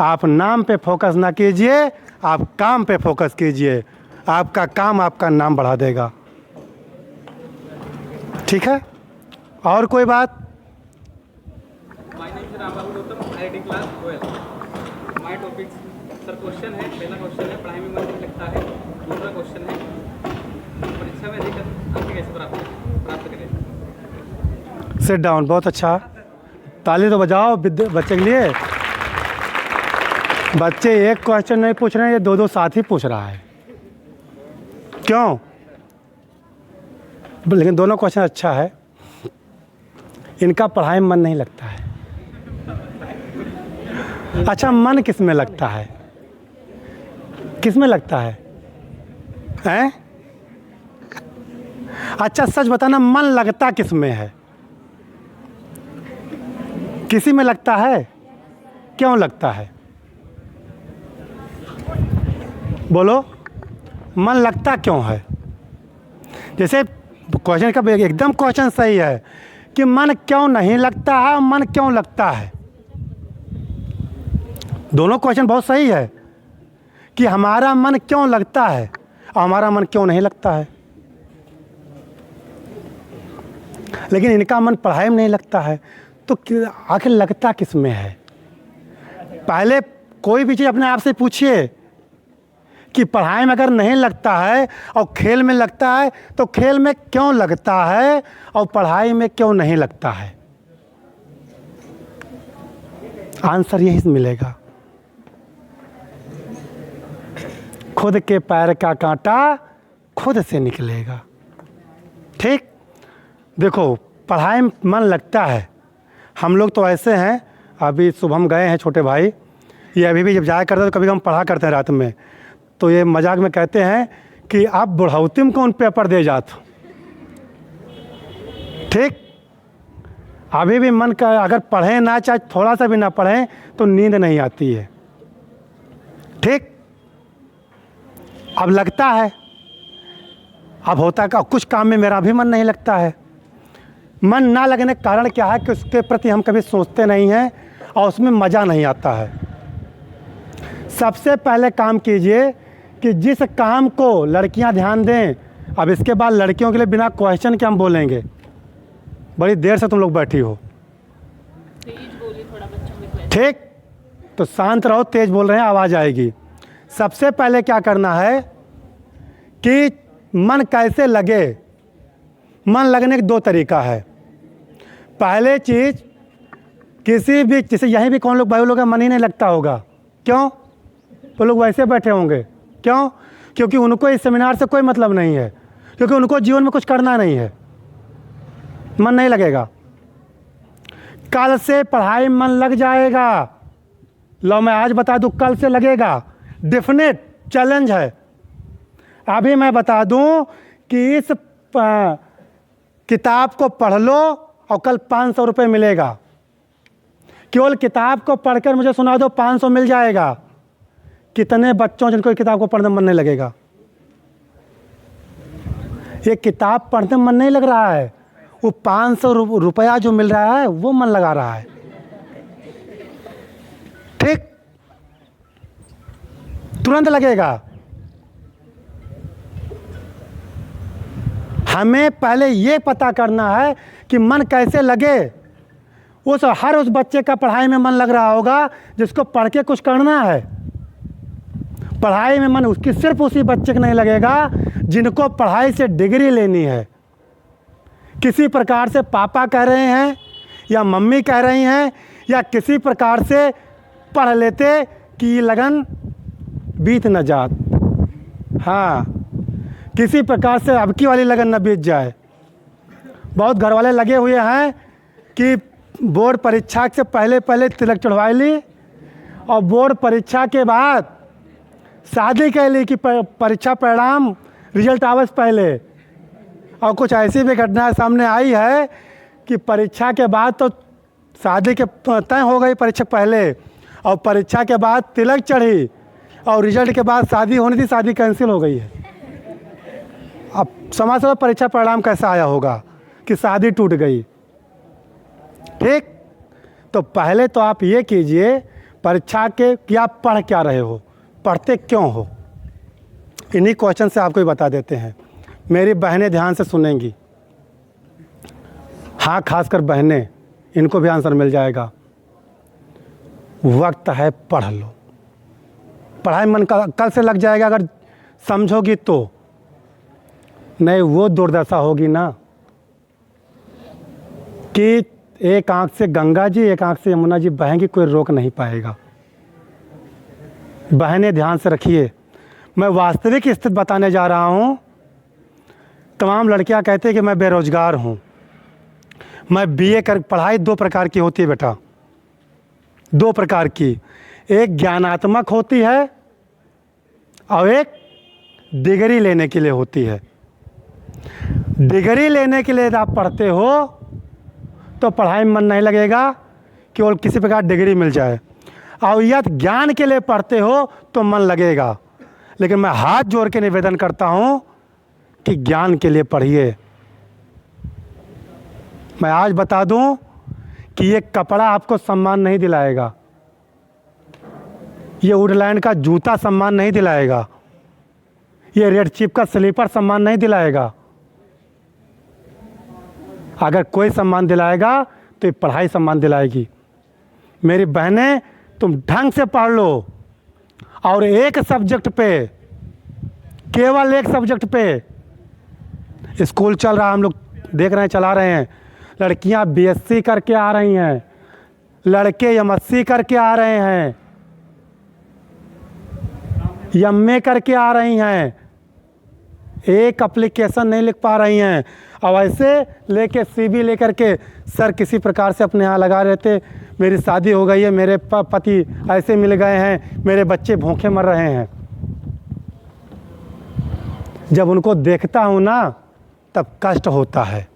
आप नाम पे फोकस ना कीजिए, आप काम पे फोकस कीजिए। आपका काम आपका नाम बढ़ा देगा। ठीक है, और कोई बात? My name is Rambabu Gautam, IIT class 12। My topic sir question है, पहला क्वेश्चन है पढ़ाई में मन नहीं लगता है, दूसरा क्वेश्चन है परीक्षा में अधिक अंक कैसे प्राप्त करें। सिट डाउन, बहुत अच्छा, ताली तो बजाओ बच्चे के लिए। बच्चे एक क्वेश्चन नहीं पूछ रहे हैं, ये 2-2 साथ ही पूछ रहा है। क्यों? लेकिन दोनों क्वेश्चन अच्छा है। इनका पढ़ाई में मन नहीं लगता है। अच्छा, मन किस में लगता है? किस में लगता है? हैं? अच्छा, सच बताना, मन लगता किस में है? किसी में लगता है? क्यों लगता है? बोलो, मन लगता क्यों है? जैसे क्वेश्चन का एकदम क्वेश्चन सही है कि मन क्यों नहीं लगता है और मन क्यों लगता है। दोनों क्वेश्चन बहुत सही है कि हमारा मन क्यों लगता है और हमारा मन क्यों नहीं लगता है। लेकिन इनका मन पढ़ाई में नहीं लगता है, तो आखिर लगता किस में है? पहले कोई भी चीज़ अपने आप से पूछिए कि पढ़ाई में अगर नहीं लगता है और खेल में लगता है, तो खेल में क्यों लगता है और पढ़ाई में क्यों नहीं लगता है? आंसर यही मिलेगा। खुद के पैर का कांटा खुद से निकलेगा। ठीक, देखो, पढ़ाई में मन लगता है। हम लोग तो ऐसे हैं, अभी शुभम गए हैं छोटे भाई, ये अभी भी जब जाया करते तो कभी हम पढ़ा करते हैं रात में, तो ये मजाक में कहते हैं कि आप बुढ़ौती में कौन पेपर दे जात। ठीक, अभी भी मन का अगर पढ़ें ना, चाहे थोड़ा सा भी ना पढ़ें तो नींद नहीं आती है। ठीक, अब लगता है, अब होता का कुछ काम में मेरा भी मन नहीं लगता है। मन ना लगने का कारण क्या है कि उसके प्रति हम कभी सोचते नहीं हैं और उसमें मज़ा नहीं आता है। सबसे पहले काम कीजिए कि जिस काम को लड़कियां ध्यान दें। अब इसके बाद लड़कियों के लिए बिना क्वेश्चन के हम बोलेंगे, बड़ी देर से तुम लोग बैठी हो। ठीक, तो शांत रहो, तेज बोल रहे हैं आवाज़ आएगी। सबसे पहले क्या करना है कि मन कैसे लगे। मन लगने का 2 तरीका है। पहले चीज़, किसी भी, जैसे यहीं भी कौन लोग भाई लोग का मन ही नहीं लगता होगा, क्यों? तो लोग वैसे बैठे होंगे, क्यों? क्योंकि उनको इस सेमिनार से कोई मतलब नहीं है, क्योंकि उनको जीवन में कुछ करना नहीं है, मन नहीं लगेगा। कल से पढ़ाई में मन लग जाएगा। लो मैं आज बता दूं, कल से लगेगा, डेफिनेट चैलेंज है। अभी मैं बता दूं कि इस किताब को पढ़ लो और कल 500 रुपये मिलेगा। केवल किताब को पढ़कर मुझे सुना दो, 500 मिल जाएगा। कितने बच्चों जिनको किताब को पढ़ने में मन नहीं लगेगा? ये किताब पढ़ने में मन नहीं लग रहा है, वो 500 रुपया जो मिल रहा है वो मन लगा रहा है। ठीक, तुरंत लगेगा। हमें पहले ये पता करना है कि मन कैसे लगे। हर उस बच्चे का पढ़ाई में मन लग रहा होगा जिसको पढ़ के कुछ करना है। पढ़ाई में मन उसकी सिर्फ उसी बच्चे को नहीं लगेगा जिनको पढ़ाई से डिग्री लेनी है। किसी प्रकार से पापा कह रहे हैं या मम्मी कह रही हैं या किसी प्रकार से पढ़ लेते कि लगन बीत न जात। हाँ, किसी प्रकार से अबकी वाली लगन न बीत जाए। बहुत घर वाले लगे हुए हैं कि बोर्ड परीक्षा से पहले तिलक चढ़वा ली और बोर्ड परीक्षा के बाद शादी कह ली कि परीक्षा परिणाम रिजल्ट आवे से पहले। और कुछ ऐसी भी घटना सामने आई है कि परीक्षा के बाद तो शादी के तय हो गई परीक्षा पहले, और परीक्षा के बाद तिलक चढ़ी और रिजल्ट के बाद शादी होनी थी, शादी कैंसिल हो गई है। अब समझ लो परीक्षा परिणाम कैसा आया होगा कि शादी टूट गई। ठीक, तो पहले तो आप ये कीजिए परीक्षा के कि आप पढ़ क्या रहे हो, पढ़ते क्यों हो। इन्हीं क्वेश्चन से आपको ही बता देते हैं। मेरी बहनें ध्यान से सुनेंगी, हाँ खासकर बहनें, इनको भी आंसर मिल जाएगा। वक्त है, पढ़ लो। पढ़ाई मन कल से लग जाएगा अगर समझोगी तो, नहीं वो दुर्दशा होगी ना कि एक आंख से गंगा जी एक आंख से यमुना जी बहेंगी, कोई रोक नहीं पाएगा। बहनें ध्यान से रखिए, मैं वास्तविक स्थिति बताने जा रहा हूँ। तमाम लड़कियाँ कहते हैं कि मैं बेरोजगार हूँ। मैं बीए कर, पढ़ाई 2 प्रकार की होती है बेटा, 2 प्रकार की। एक ज्ञानात्मक होती है और एक डिग्री लेने के लिए होती है। डिग्री लेने के लिए आप पढ़ते हो तो पढ़ाई में मन नहीं लगेगा, केवल किसी प्रकार डिग्री मिल जाए। और यदि ज्ञान के लिए पढ़ते हो तो मन लगेगा। लेकिन मैं हाथ जोड़ के निवेदन करता हूँ कि ज्ञान के लिए पढ़िए। मैं आज बता दूं कि ये कपड़ा आपको सम्मान नहीं दिलाएगा, ये वुडलैंड का जूता सम्मान नहीं दिलाएगा, ये रेड चिप का स्लीपर सम्मान नहीं दिलाएगा। अगर कोई सम्मान दिलाएगा तो ये पढ़ाई सम्मान दिलाएगी। मेरी बहनें, तुम ढंग से पढ़ लो और एक सब्जेक्ट पे, केवल एक सब्जेक्ट पे स्कूल चल रहा है, हम लोग देख रहे हैं, चला रहे हैं। लड़कियां बीएससी करके आ रही हैं, लड़के एमएससी करके आ रहे हैं, एमए करके आ रही हैं, एक एप्लीकेशन नहीं लिख पा रही हैं और ऐसे लेके सीवी लेकर के सर किसी प्रकार से अपने यहाँ लगा रहे थे, मेरी शादी हो गई है, मेरे पति ऐसे मिल गए हैं, मेरे बच्चे भूखे मर रहे हैं। जब उनको देखता हूँ ना तब कष्ट होता है,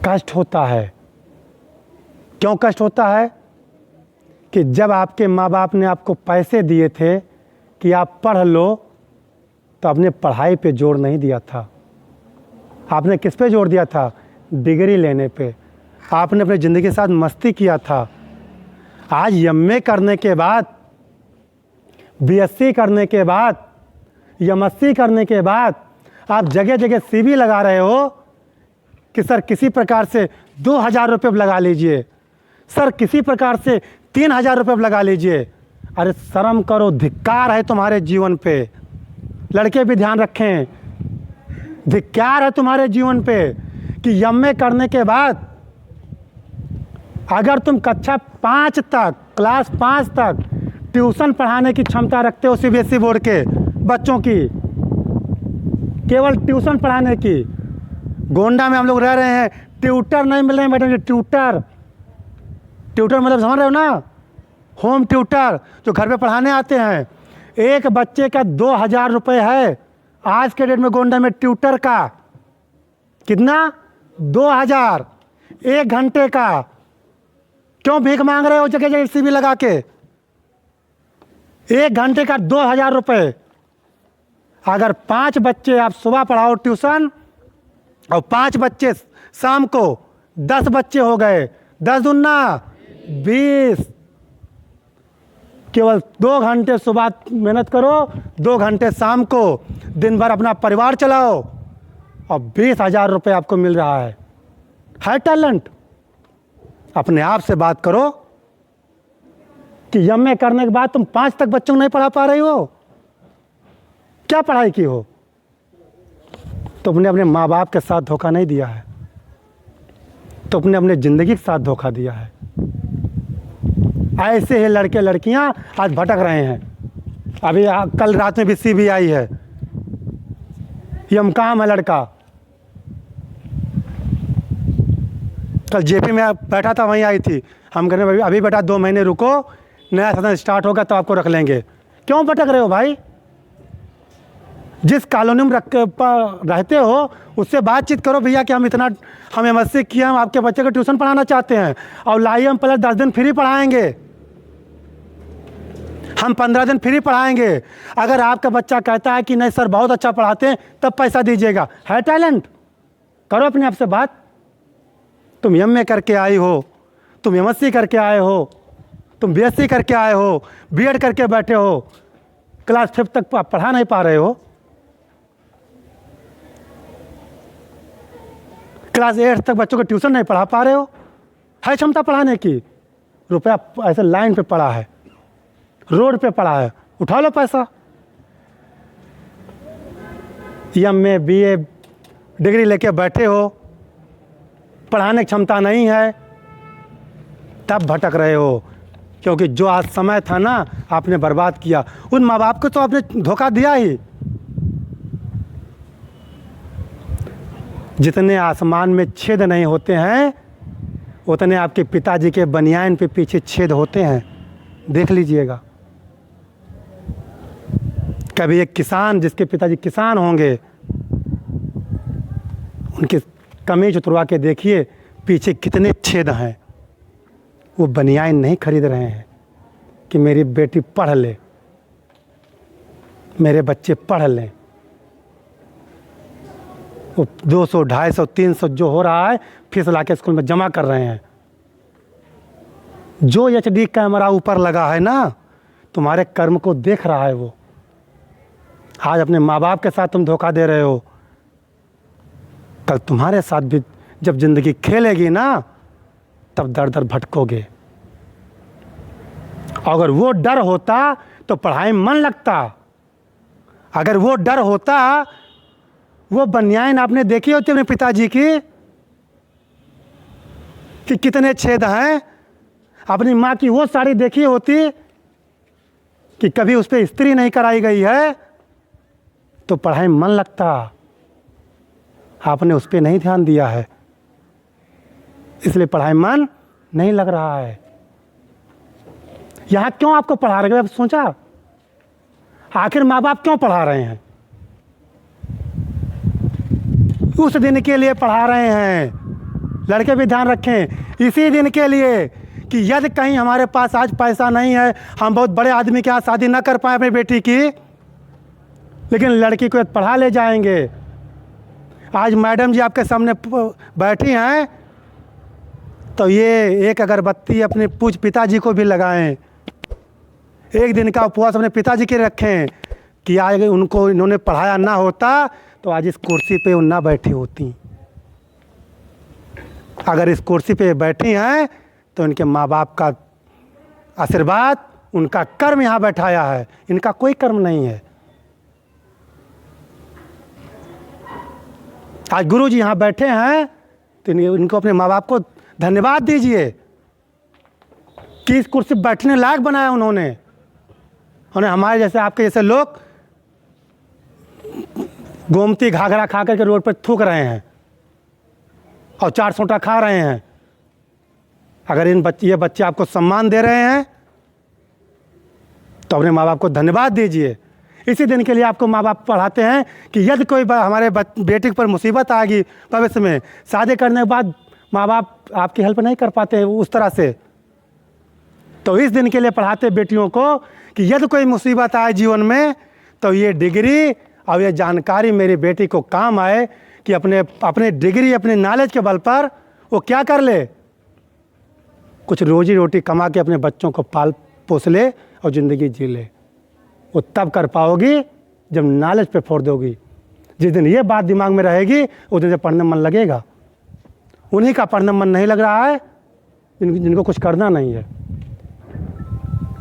कष्ट होता है। क्यों कष्ट होता है? कि जब आपके माँ बाप ने आपको पैसे दिए थे कि आप पढ़ लो, तो आपने पढ़ाई पे जोर नहीं दिया था। आपने किस पे जोर दिया था? डिग्री लेने पे। आपने अपनी ज़िंदगी के साथ मस्ती किया था। आज एमए करने के बाद, बीएससी करने के बाद, एमएससी करने के बाद आप जगह जगह सीवी लगा रहे हो कि सर किसी प्रकार से 2000 रुपये लगा लीजिए, सर किसी प्रकार से 3000 रुपये लगा लीजिए। अरे शर्म करो, धिक्कार है तुम्हारे जीवन पे। लड़के भी ध्यान रखें, धिक्कार है तुम्हारे जीवन पे कि एमए करने के बाद अगर तुम कक्षा 5 तक, क्लास 5 तक ट्यूशन पढ़ाने की क्षमता रखते हो, सीबीएसई बोर्ड के बच्चों की, केवल ट्यूशन पढ़ाने की। गोंडा में हम लोग रह रहे हैं, ट्यूटर नहीं मिल रहे हैं मैडम जी। ट्यूटर, ट्यूटर मतलब समझ रहे हो ना, होम ट्यूटर जो घर पे पढ़ाने आते हैं। एक बच्चे का 2000 रुपये है आज के डेट में गोंडा में ट्यूटर का। कितना? 2000 1 घंटे का। क्यों भीख मांग रहे हो जगह जगह सीवी लगा के? 1 घंटे का 2000 रुपये। अगर 5 बच्चे आप सुबह पढ़ाओ ट्यूशन और 5 बच्चे शाम को, 10 बच्चे हो गए। 10 दूना 20। केवल 2 घंटे सुबह मेहनत करो, 2 घंटे शाम को, दिन भर अपना परिवार चलाओ और 20,000 रुपये आपको मिल रहा है टैलेंट? अपने आप से बात करो कि एमए करने के बाद तुम 5 तक बच्चों को नहीं पढ़ा पा रही हो। क्या पढ़ाई की हो? तुमने अपने माँ बाप के साथ धोखा नहीं दिया है, तुमने अपने ज़िंदगी के साथ धोखा दिया है। ऐसे ही लड़के लड़कियां आज भटक रहे हैं। अभी कल रात में भी सीवी आई है, यमकाम है लड़का। कल जेपी में बैठा था, वहीं आई थी। हम कह रहे हैं अभी बेटा 2 महीने रुको, नया सदन स्टार्ट होगा तो आपको रख लेंगे। क्यों भटक रहे हो भाई? जिस कॉलोनी में रहते हो उससे बातचीत करो, भैया कि हम एमएससी किए, हम आपके बच्चे को ट्यूशन पढ़ाना चाहते हैं और लाइए हम पहले 10 दिन फ्री पढ़ाएंगे, हम 15 दिन फ्री पढ़ाएंगे। अगर आपका बच्चा कहता है कि नहीं सर बहुत अच्छा पढ़ाते हैं, तब पैसा दीजिएगा। है टैलेंट? करो अपने आप से बात। तुम एमए करके आई हो, तुम एमएससी करके आए हो, तुम बीएससी करके आए हो, बीएड करके बैठे हो, क्लास 5 तक पढ़ा नहीं पा रहे हो, क्लास 8 तक बच्चों को ट्यूशन नहीं पढ़ा पा रहे हो। है क्षमता पढ़ाने की? रुपया ऐसे लाइन पे पड़ा है, रोड पे पड़ा है, उठा लो पैसा। एमए बीए डिग्री लेके बैठे हो, पढ़ाने की क्षमता नहीं है, तब भटक रहे हो। क्योंकि जो आज समय था ना, आपने बर्बाद किया। उन माँ बाप को तो आपने धोखा दिया ही। जितने आसमान में छेद नहीं होते हैं, उतने आपके पिताजी के बनियान पे पीछे छेद होते हैं। देख लीजिएगा। कभी एक किसान, जिसके पिताजी किसान होंगे, उनके कमीज उतरवा के देखिए पीछे कितने छेद हैं। वो बनियान नहीं खरीद रहे हैं कि मेरी बेटी पढ़ ले, मेरे बच्चे पढ़ लें। वो 200, 250, 300 जो हो रहा है फीस ला के स्कूल में जमा कर रहे हैं। जो HD कैमरा ऊपर लगा है ना, तुम्हारे कर्म को देख रहा है वो। आज अपने माँ बाप के साथ तुम धोखा दे रहे हो, कल तुम्हारे साथ भी जब ज़िंदगी खेलेगी ना, तब दर दर भटकोगे। अगर वो डर होता तो पढ़ाई में मन लगता। अगर वो डर होता, वो बनियान आपने देखी होती अपने पिताजी की कि कितने छेद हैं, अपनी माँ की वो साड़ी देखी होती कि कभी उस पर इस्त्री नहीं कराई गई है, तो पढ़ाई में मन लगता। आपने उस पर नहीं ध्यान दिया है, इसलिए पढ़ाई में मन नहीं लग रहा है। यहाँ क्यों आपको पढ़ा रहे हैं? सोचा आखिर माँ बाप क्यों पढ़ा रहे हैं? उस दिन के लिए पढ़ा रहे हैं। लड़के भी ध्यान रखें, इसी दिन के लिए कि यदि कहीं हमारे पास आज पैसा नहीं है, हम बहुत बड़े आदमी के यहाँ शादी ना कर पाए अपनी बेटी की, लेकिन लड़की को पढ़ा ले जाएंगे। आज मैडम जी आपके सामने बैठी हैं, तो ये एक अगरबत्ती अपने पूज पिताजी को भी लगाएं। एक दिन का उपवास अपने पिताजी के रखें कि आज उनको इन्होंने पढ़ाया ना होता तो आज इस कुर्सी पे वो ना बैठी होती। अगर इस कुर्सी पे बैठी हैं तो इनके माँ बाप का आशीर्वाद, उनका कर्म यहाँ बैठाया है, इनका कोई कर्म नहीं है। आज गुरु जी यहाँ बैठे हैं तो इनको अपने माँ बाप को धन्यवाद दीजिए कि इस कुर्सी बैठने लायक बनाया उन्होंने। उन्हें हमारे जैसे आपके जैसे लोग गोमती घाघरा खा करके रोड पर थूक रहे हैं और 4 सोटा खा रहे हैं। अगर ये बच्चे आपको सम्मान दे रहे हैं तो अपने माँ बाप को धन्यवाद दीजिए। इसी दिन के लिए आपको माँ बाप पढ़ाते हैं कि यदि कोई हमारे बेटे पर मुसीबत आ गई भविष्य में, शादी करने के बाद माँ बाप आपकी हेल्प नहीं कर पाते उस तरह से, तो इस दिन के लिए पढ़ाते बेटियों को कि यदि कोई मुसीबत आए जीवन में तो ये डिग्री और ये जानकारी मेरी बेटी को काम आए कि अपने डिग्री, अपने नॉलेज के बल पर वो क्या कर ले, कुछ रोजी रोटी कमा के अपने बच्चों को पाल पोस ले और ज़िंदगी जी ले। वो तब कर पाओगी जब नॉलेज पे फोड़ दोगी। जिस दिन ये बात दिमाग में रहेगी उस दिन से पढ़ने मन लगेगा। उन्हीं का पढ़ने मन नहीं लग रहा है जिनको कुछ करना नहीं है।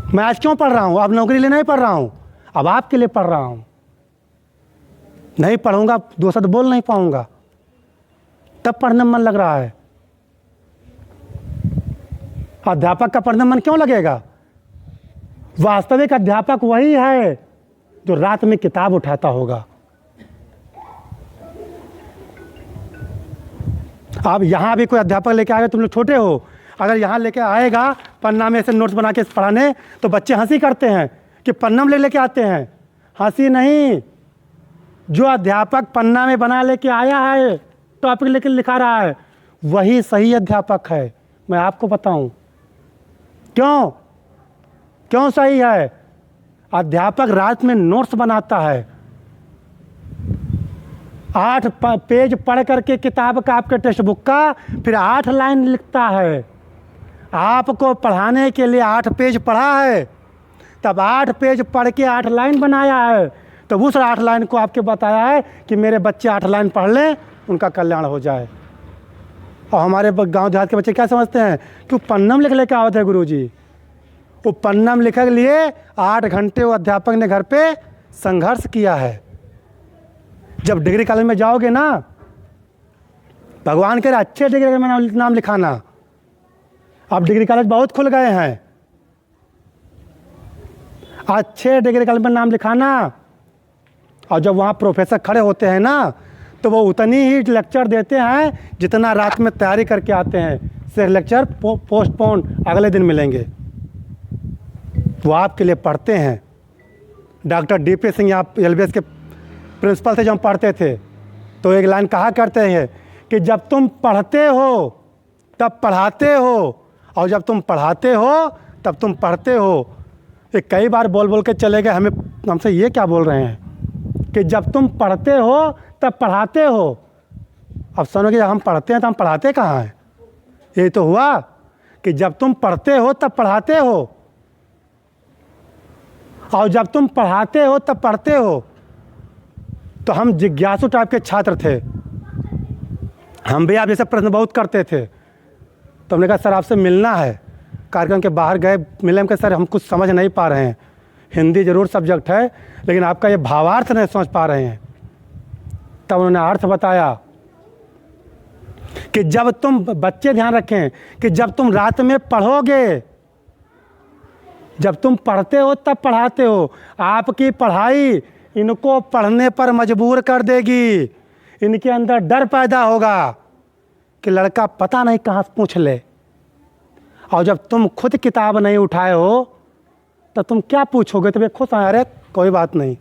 मैं आज क्यों पढ़ रहा हूँ? अब नौकरी लिए नहीं पढ़ रहा हूँ, अब आपके लिए पढ़ रहा हूँ। नहीं पढ़ूंगा, 2 शब्द बोल नहीं पाऊंगा, तब पढ़ने में मन लग रहा है। अध्यापक का पढ़ने में मन क्यों लगेगा? वास्तविक अध्यापक वही है जो रात में किताब उठाता होगा। अब यहाँ भी कोई अध्यापक लेके आएगा, तुम लोग छोटे हो, अगर यहाँ लेके आएगा पन्ना में से नोट्स बना के पढ़ाने, तो बच्चे हंसी करते हैं कि पन्ना में लेके आते हैं। हंसी नहीं, जो अध्यापक पन्ना में बना लेके आया है, टॉपिक लेके लिखा रहा है, वही सही अध्यापक है। मैं आपको बताऊं क्यों सही है। अध्यापक रात में नोट्स बनाता है, 8 पेज पढ़ करके किताब का, आपके टेक्स्ट बुक का, फिर 8 लाइन लिखता है। आपको पढ़ाने के लिए 8 पेज पढ़ा है, तब 8 पेज पढ़ के 8 लाइन बनाया है, तो उस 8 लाइन को आपके बताया है कि मेरे बच्चे 8 लाइन पढ़ लें, उनका कल्याण हो जाए। और हमारे गांव देहात के बच्चे क्या समझते हैं कि वो पन्नम लिख लेके आवत है गुरु जी। वो पन्नम लिखने के लिए 8 घंटे वो अध्यापक ने घर पे संघर्ष किया है। जब डिग्री कॉलेज में जाओगे ना, भगवान के अच्छे डिग्री में नाम लिखाना। अब डिग्री कॉलेज बहुत खुल गए हैं, अच्छे डिग्री कॉलेज में नाम लिखाना। और जब वहाँ प्रोफेसर खड़े होते हैं ना, तो वो उतनी ही लेक्चर देते हैं जितना रात में तैयारी करके आते हैं। सिर्फ लेक्चर पोस्टपोन, अगले दिन मिलेंगे। वो आपके लिए पढ़ते हैं। डॉक्टर DP सिंह यहाँ LBS के प्रिंसिपल थे, जब हम पढ़ते थे तो एक लाइन कहा करते हैं कि जब तुम पढ़ते हो तब पढ़ाते हो, और जब तुम पढ़ाते हो तब तुम पढ़ते हो। ये कई बार बोल बोल के चले गए, हमसे ये क्या बोल रहे हैं कि जब तुम पढ़ते हो तब पढ़ाते हो। अब सुनो कि जब हम पढ़ते हैं तो हम पढ़ाते कहाँ हैं? यही तो हुआ कि जब तुम पढ़ते हो तब पढ़ाते हो, और जब तुम पढ़ाते हो तब पढ़ते हो। तो हम जिज्ञासु टाइप के छात्र थे, हम भी आप जैसे प्रश्न बहुत करते थे। तो हमने कहा सर आपसे मिलना है। कार्यक्रम के बाहर गए, मिले, हम सर हम कुछ समझ नहीं पा रहे हैं, हिंदी ज़रूर सब्जेक्ट है लेकिन आपका ये भावार्थ नहीं समझ पा रहे हैं। तब उन्होंने अर्थ बताया कि जब तुम, बच्चे ध्यान रखें, कि जब तुम रात में पढ़ोगे, जब तुम पढ़ते हो तब पढ़ाते हो। आपकी पढ़ाई इनको पढ़ने पर मजबूर कर देगी। इनके अंदर डर पैदा होगा कि लड़का पता नहीं कहाँ से पूछ ले, और जब तुम खुद किताब नहीं उठाए हो तो तुम क्या पूछोगे? तो वे खुश हैं, अरे कोई बात नहीं।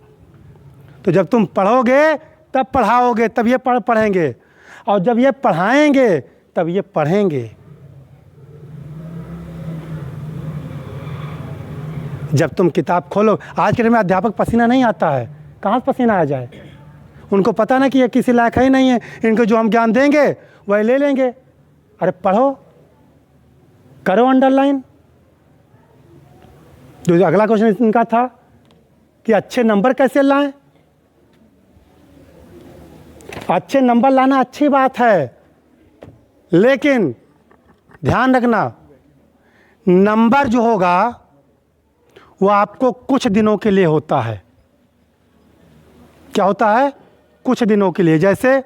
तो जब तुम पढ़ोगे तब पढ़ाओगे, तब ये पढ़ेंगे, और जब ये पढ़ाएंगे तब ये पढ़ेंगे। जब तुम किताब खोलो, आज के टाइम में अध्यापक पसीना नहीं आता है, कहाँ से पसीना आ जाए? उनको पता ना कि ये किसी लायक ही नहीं है, इनको जो हम ज्ञान देंगे वही ले लेंगे। अरे पढ़ो, करो अंडरलाइन। जो अगला क्वेश्चन इनका था कि अच्छे नंबर कैसे लाएं। अच्छे नंबर लाना अच्छी बात है, लेकिन ध्यान रखना नंबर जो होगा वो आपको कुछ दिनों के लिए होता है। क्या होता है? कुछ दिनों के लिए। जैसे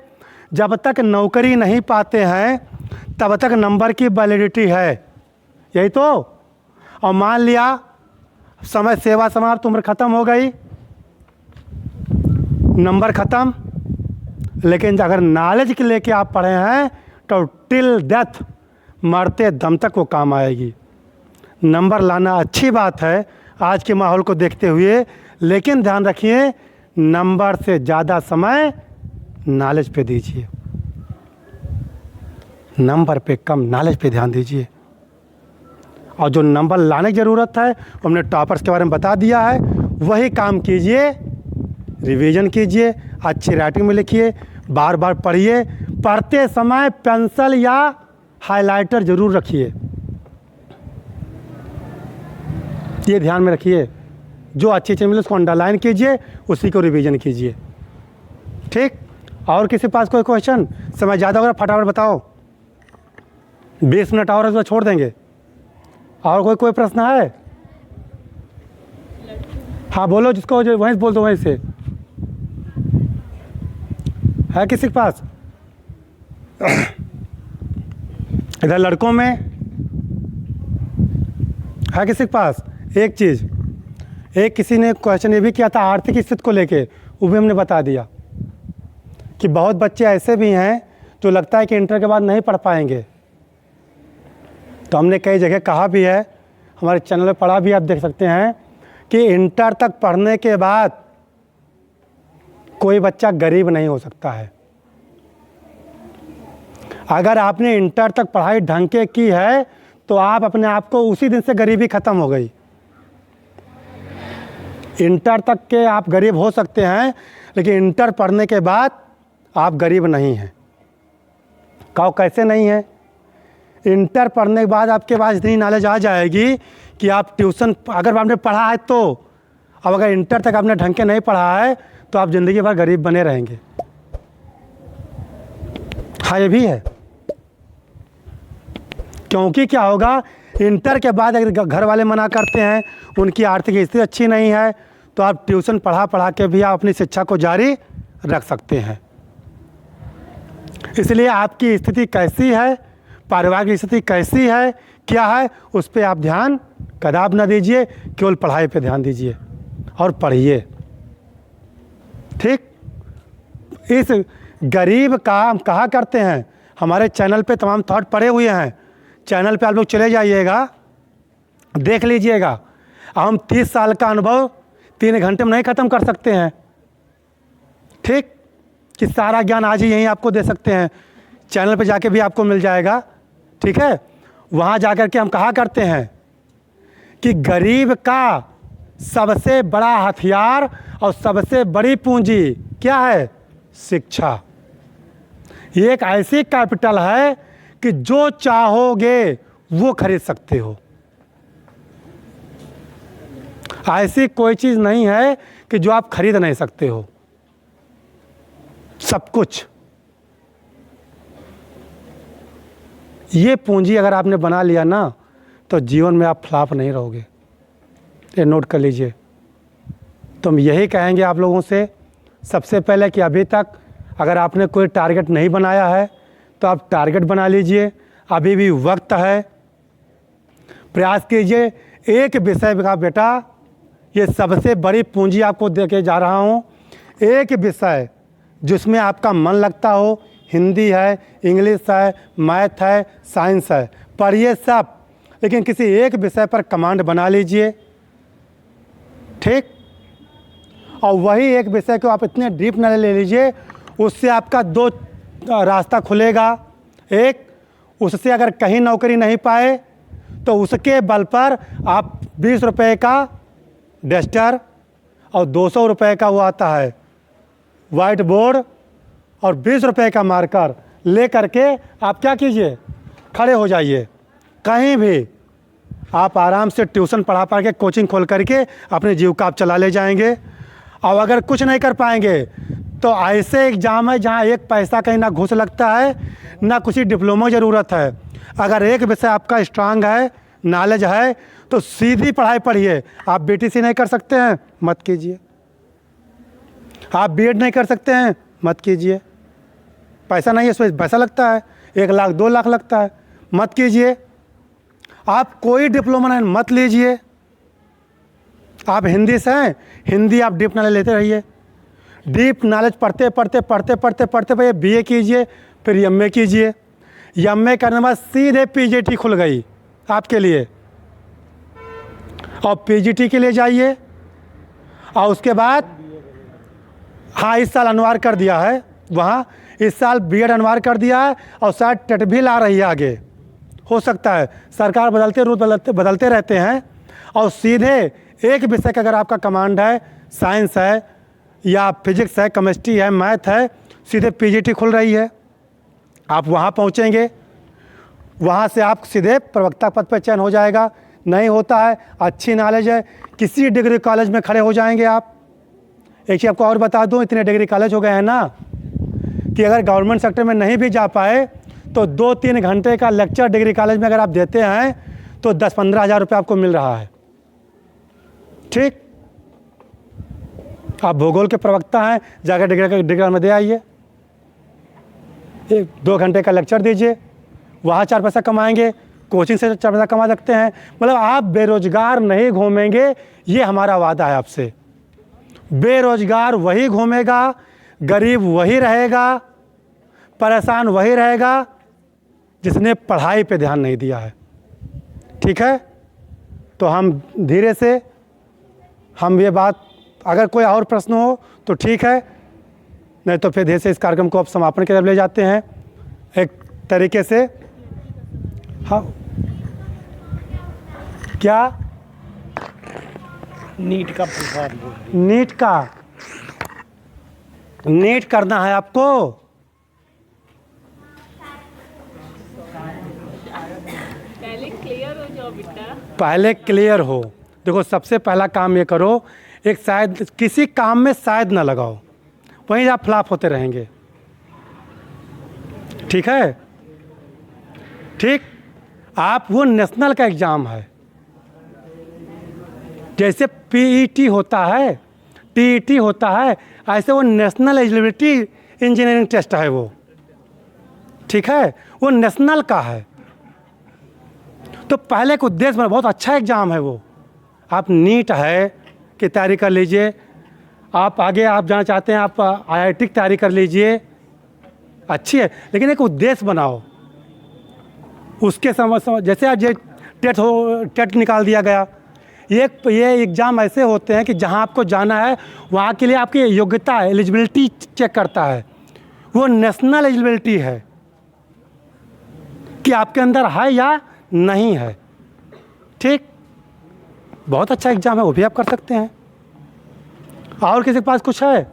जब तक नौकरी नहीं पाते हैं तब तक नंबर की वैलिडिटी है, यही तो। और मान लिया समय सेवा समाप्त, उम्र ख़त्म हो गई, नंबर ख़त्म, लेकिन अगर नॉलेज के लेके आप पढ़े हैं तो टिल डेथ, मरते दम तक वो काम आएगी। नंबर लाना अच्छी बात है आज के माहौल को देखते हुए, लेकिन ध्यान रखिए नंबर से ज़्यादा समय नॉलेज पे दीजिए, नंबर पे कम नॉलेज पे ध्यान दीजिए। और जो नंबर लाने की ज़रूरत है हमने टॉपर्स के बारे में बता दिया है, वही काम कीजिए। रिवीजन कीजिए, अच्छी राइटिंग में लिखिए, बार बार पढ़िए, पढ़ते समय पेंसिल या हाइलाइटर ज़रूर रखिए, ये ध्यान में रखिए। जो अच्छी चीज़ मिले उसको अंडरलाइन कीजिए, उसी को रिवीजन कीजिए। ठीक? और किसी पास कोई क्वेश्चन? समय ज़्यादा हो रहा, फटाफट बताओ, 20 मिनट और उसको छोड़ देंगे। और कोई प्रश्न है? हाँ बोलो, जिसको जो वहीं से बोल दो, वहीं से है किसी के पास? इधर लड़कों में है किसी के पास? एक चीज़, एक किसी ने क्वेश्चन ये भी किया था आर्थिक स्थिति को लेके, वो भी हमने बता दिया कि बहुत बच्चे ऐसे भी हैं जो लगता है कि इंटर के बाद नहीं पढ़ पाएंगे। तो हमने कई जगह कहा भी है, हमारे चैनल पे पढ़ा भी, आप देख सकते हैं कि इंटर तक पढ़ने के बाद कोई बच्चा गरीब नहीं हो सकता है। अगर आपने इंटर तक पढ़ाई ढंग के की है तो आप अपने आप को उसी दिन से गरीबी ख़त्म हो गई। इंटर तक के आप गरीब हो सकते हैं, लेकिन इंटर पढ़ने के बाद आप गरीब नहीं हैं। कहो कैसे नहीं है? इंटर पढ़ने के बाद आपके पास इतनी नॉलेज आ जाएगी कि आप ट्यूशन, अगर आपने पढ़ा है तो, अब अगर इंटर तक आपने ढंग के नहीं पढ़ा है तो आप ज़िंदगी भर गरीब बने रहेंगे। हाँ ये भी है, क्योंकि क्या होगा, इंटर के बाद अगर घर वाले मना करते हैं, उनकी आर्थिक स्थिति अच्छी नहीं है, तो आप ट्यूशन पढ़ा के भी आप अपनी शिक्षा को जारी रख सकते हैं। इसलिए आपकी स्थिति कैसी है, पारिवारिक स्थिति कैसी है, क्या है, उस पर आप ध्यान कदाप न दीजिए, केवल पढ़ाई पे ध्यान दीजिए और पढ़िए। ठीक? इस गरीब का हम कहा करते हैं, हमारे चैनल पे तमाम थॉट पड़े हुए हैं, चैनल पे आप लोग चले जाइएगा, देख लीजिएगा। हम 30 साल का अनुभव 3 घंटे में नहीं ख़त्म कर सकते हैं। ठीक? कि सारा ज्ञान आज ही यहीं आपको दे सकते हैं, चैनल पे जाके भी आपको मिल जाएगा। ठीक है? वहाँ जाकर के हम कहा करते हैं कि गरीब का सबसे बड़ा हथियार और सबसे बड़ी पूंजी क्या है? शिक्षा। ये एक ऐसी कैपिटल है कि जो चाहोगे वो खरीद सकते हो। ऐसी कोई चीज़ नहीं है कि जो आप खरीद नहीं सकते हो, सब कुछ। ये पूंजी अगर आपने बना लिया ना तो जीवन में आप फ्लॉप नहीं रहोगे, ये नोट कर लीजिए। तो हम यही कहेंगे आप लोगों से, सबसे पहले कि अभी तक अगर आपने कोई टारगेट नहीं बनाया है तो आप टारगेट बना लीजिए, अभी भी वक्त है। प्रयास कीजिए, एक विषय का बेटा, ये सबसे बड़ी पूंजी आपको दे के जा रहा हूँ, एक विषय जिसमें आपका मन लगता हो, हिंदी है, इंग्लिश है, मैथ है, साइंस है, पढ़िए सब। लेकिन किसी एक विषय पर कमांड बना लीजिए, ठीक। और वही एक विषय को आप इतने डीप न ले लीजिए, उससे आपका दो रास्ता खुलेगा। एक, उससे अगर कहीं नौकरी नहीं पाए तो उसके बल पर आप 20 रुपये का डस्टर और 200 रुपये का वो आता है वाइट बोर्ड और 20 रुपये का मार्कर ले करके आप क्या कीजिए, खड़े हो जाइए। कहीं भी आप आराम से ट्यूशन पढ़ा पढ़ के कोचिंग खोल करके अपने जीविका आप चला ले जाएंगे। और अगर कुछ नहीं कर पाएंगे तो ऐसे एग्ज़ाम है जहाँ एक पैसा कहीं ना घुस लगता है ना कुछ डिप्लोमा ज़रूरत है। अगर एक विषय आपका स्ट्रांग है, नॉलेज है, तो सीधी पढ़ाई पढ़िए। आप बीटीसी नहीं कर सकते हैं, मत कीजिए। आप बीएड नहीं कर सकते हैं, मत कीजिए। पैसा नहीं है, इसमें पैसा लगता है, 1 लाख 2 लाख लगता है, मत कीजिए। आप कोई डिप्लोमा नहीं, मत लीजिए। आप हिंदी से हैं, हिंदी आप डीप नॉलेज लेते रहिए। डीप नॉलेज पढ़ते पढ़ते पढ़ते पढ़ते पढ़ते पढ़ते बीए कीजिए, फिर एमए कीजिए। एमए करने के बाद सीधे पीजीटी खुल गई आपके लिए, और पीजीटी के लिए जाइए। और उसके बाद हाँ, इस साल अनिवार्य कर दिया है वहाँ, इस साल बीएड अनिवार्य कर दिया है, और शायद टेट भी ला रही है आगे, हो सकता है। सरकार बदलते रूल बदलते रहते हैं। और सीधे एक विषय का अगर आपका कमांड है, साइंस है या फिजिक्स है, केमिस्ट्री है, मैथ है, सीधे पीजीटी खुल रही है। आप वहाँ पहुँचेंगे, वहाँ से आप सीधे प्रवक्ता पद पर चयन हो जाएगा। नहीं होता है, अच्छी नॉलेज है, किसी डिग्री कॉलेज में खड़े हो जाएंगे आप। एक चीज़ आपको और बता दूँ, इतने डिग्री कॉलेज हो गए हैं ना कि अगर गवर्नमेंट सेक्टर में नहीं भी जा पाए तो 2-3 घंटे का लेक्चर डिग्री कॉलेज में अगर आप देते हैं तो 10-15 हज़ार रुपये आपको मिल रहा है, ठीक। आप भूगोल के प्रवक्ता हैं, जाकर डिग्री में दे आइए, 1-2 घंटे का लेक्चर दीजिए, वहाँ 4 पैसा कमाएंगे, कोचिंग से 4 पैसा कमा सकते हैं। मतलब आप बेरोजगार नहीं घूमेंगे, ये हमारा वादा है आपसे। बेरोजगार वही घूमेगा, गरीब वही रहेगा, परेशान वही रहेगा जिसने पढ़ाई पे ध्यान नहीं दिया है, ठीक है। तो हम धीरे से हम ये बात, अगर कोई और प्रश्न हो तो ठीक है, नहीं तो फिर धीरे से इस कार्यक्रम को अब समापन की तरफ ले जाते हैं एक तरीके से। हाँ, क्या नीट का प्रसार, नीट करना है आपको? पहले क्लियर हो जाओ बेटा। पहले क्लियर हो। देखो, सबसे पहला काम ये करो, एक शायद किसी काम में शायद ना लगाओ, वहीं आप फ्लॉप होते रहेंगे, ठीक है। ठीक, आप वो नेशनल का एग्ज़ाम है, जैसे पीईटी होता है, टीईटी होता है, ऐसे वो नेशनल एलिजिबिलिटी इंजीनियरिंग टेस्ट है वो, ठीक है, वो नेशनल का है। तो पहले एक उद्देश्य में बहुत अच्छा एग्ज़ाम है वो। आप नीट है की तैयारी कर लीजिए, आप आगे आप जाना चाहते हैं आप आईआईटी की तैयारी कर लीजिए, अच्छी है, लेकिन एक उद्देश्य बनाओ उसके समझ जैसे आज ये टेट निकाल दिया गया। ये एग्ज़ाम ऐसे होते हैं कि जहां आपको जाना है वहाँ के लिए आपकी योग्यता एलिजिबिलिटी चेक करता है, वो नेशनल एलिजिबिलिटी है कि आपके अंदर है या नहीं है, ठीक। बहुत अच्छा एग्ज़ाम है, वो भी आप कर सकते हैं। और किसी के पास कुछ है?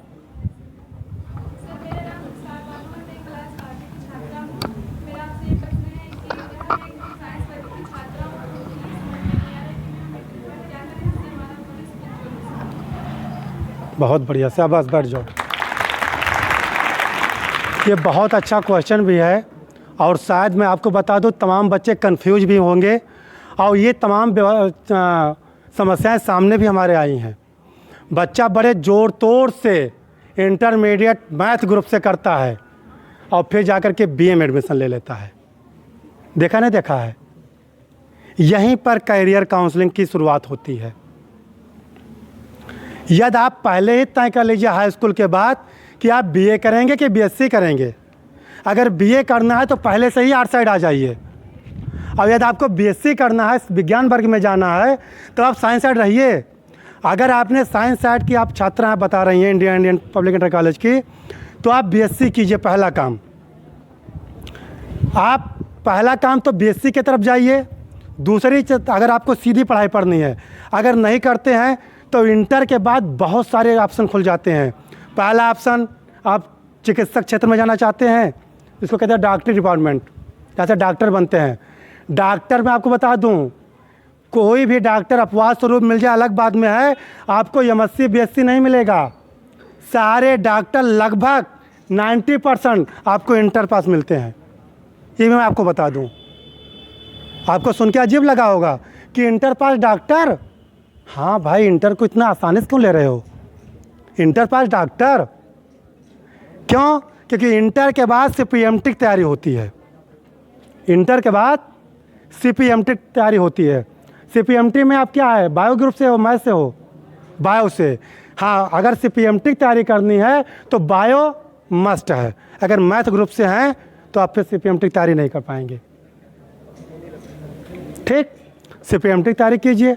बहुत बढ़िया, शाबाश, बैठ जाओ। ये बहुत अच्छा क्वेश्चन भी है, और शायद मैं आपको बता दूं तमाम बच्चे कंफ्यूज भी होंगे, और ये तमाम समस्याएं सामने भी हमारे आई हैं। बच्चा बड़े ज़ोर तोड़ से इंटरमीडिएट मैथ ग्रुप से करता है और फिर जाकर के बीए में एडमिशन ले लेता है। देखा नहीं देखा है? यहीं पर कैरियर काउंसलिंग की शुरुआत होती है। यदि आप पहले ही तय कर लीजिए हाई स्कूल के बाद कि आप बीए करेंगे कि बीएससी करेंगे। अगर बीए करना है तो पहले से ही आर्ट साइड आ जाइए। अब यदि आपको बीएससी करना है, विज्ञान वर्ग में जाना है, तो आप साइंस साइड रहिए। अगर आपने साइंस साइड की आप छात्र हैं, बता रही हैं इंडियन पब्लिक इंटर कॉलेज की, तो आप बीएससी कीजिए। पहला काम तो बीएससी की तरफ जाइए। दूसरी अगर आपको सीधी पढ़ाई पढ़नी है, अगर नहीं करते हैं तो इंटर के बाद बहुत सारे ऑप्शन खुल जाते हैं। पहला ऑप्शन, आप चिकित्सक क्षेत्र में जाना चाहते हैं, इसको कहते हैं डॉक्टरी डिपार्टमेंट, जैसे डॉक्टर बनते हैं। डॉक्टर में आपको बता दूं, कोई भी डॉक्टर अपवाद स्वरूप मिल जाए अलग बात में है, आपको एमएससी बीएससी नहीं मिलेगा। सारे डॉक्टर लगभग 90% आपको इंटर पास मिलते हैं। ये मैं आपको बता दूं। आपको सुन के अजीब लगा होगा कि इंटर पास डॉक्टर, हाँ भाई, इंटर को इतना आसानी से क्यों ले रहे हो? इंटर पास डॉक्टर क्यों? क्योंकि इंटर के बाद सीपीएमटी की तैयारी होती है। इंटर के बाद सीपीएमटी की तैयारी होती है। सीपीएमटी में आप क्या है, बायो ग्रुप से हो, मैथ से हो? बायो से। हाँ, अगर सीपीएमटी की तैयारी करनी है तो बायो मस्ट है। अगर मैथ ग्रुप से हैं तो आप फिर सीपीएमटी की तैयारी नहीं कर पाएंगे। ठीक, सीपीएमटी की तैयारी कीजिए।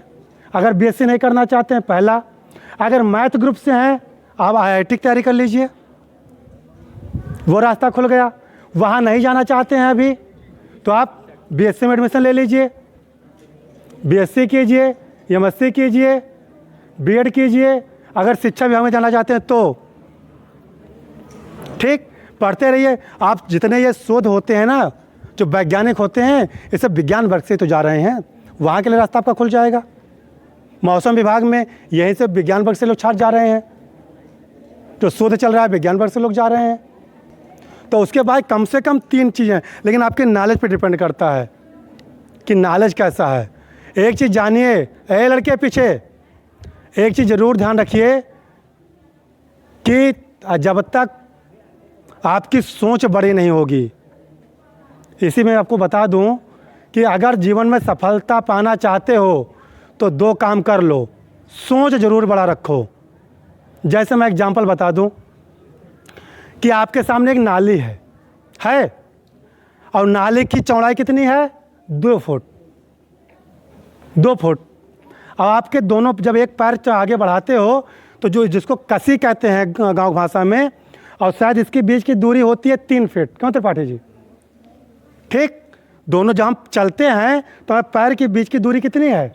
अगर बीएससी नहीं करना चाहते हैं, पहला। अगर मैथ ग्रुप से हैं, आप आईआईटी की तैयारी कर लीजिए, वो रास्ता खुल गया। वहाँ नहीं जाना चाहते हैं अभी, तो आप बीएससी में एडमिशन ले लीजिए। बीएससी कीजिए, एमएससी कीजिए, बीएड कीजिए। अगर शिक्षा विभाग में जाना चाहते हैं तो ठीक, पढ़ते रहिए। आप जितने ये शोध होते हैं ना, जो वैज्ञानिक होते हैं, ये सब विज्ञान वर्ग से तो जा रहे हैं, वहाँ के लिए रास्ता आपका खुल जाएगा। मौसम विभाग में यहीं से विज्ञान वर्ग से लोग छात्र जा रहे हैं, तो शोध चल रहा है, विज्ञान वर्ग से लोग जा रहे हैं। तो उसके बाद कम से कम 3 चीज़ें, लेकिन आपके नॉलेज पे डिपेंड करता है कि नॉलेज कैसा है। एक चीज़ जानिए, ए लड़के पीछे, एक चीज़ ज़रूर ध्यान रखिए कि जब तक आपकी सोच बड़ी नहीं होगी, इसी में आपको बता दूं कि अगर जीवन में सफलता पाना चाहते हो तो 2 काम कर लो, सोच ज़रूर बड़ा रखो। जैसे मैं एग्जांपल बता दूं कि आपके सामने एक नाली है और नाली की चौड़ाई कितनी है? 2 फुट। 2 फुट। और आपके दोनों जब एक पैर आगे बढ़ाते हो तो जो जिसको कसी कहते हैं गांव भाषा में, और शायद इसके बीच की दूरी होती है 3 फीट। क्यों त्रिपाठी जी? ठीक, दोनों जब हम चलते हैं तो पैर के बीच की दूरी कितनी है?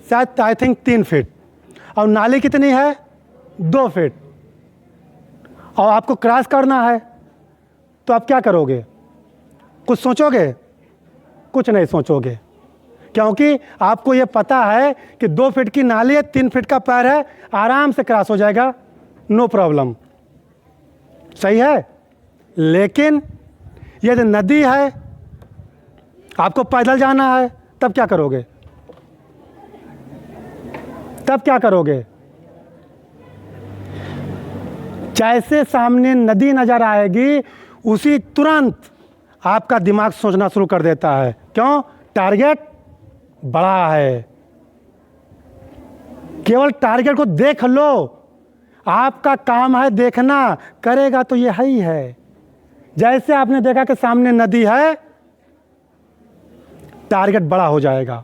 शायद आई थिंक 3 फीट। और नाली कितनी है? 2 फीट। और आपको क्रॉस करना है तो आप क्या करोगे? कुछ सोचोगे? कुछ नहीं सोचोगे, क्योंकि आपको ये पता है कि 2 फीट की नाली है, 3 फीट का पैर है, आराम से क्रॉस हो जाएगा, नो प्रॉब्लम। सही है। लेकिन यदि नदी है, आपको पैदल जाना है, तब क्या करोगे? तब क्या करोगे? जैसे सामने नदी नजर आएगी, उसी तुरंत आपका दिमाग सोचना शुरू कर देता है। क्यों? टारगेट बड़ा है। केवल टारगेट को देख लो, आपका काम है देखना, करेगा तो ये है ही है। जैसे आपने देखा कि सामने नदी है, टारगेट बड़ा हो जाएगा,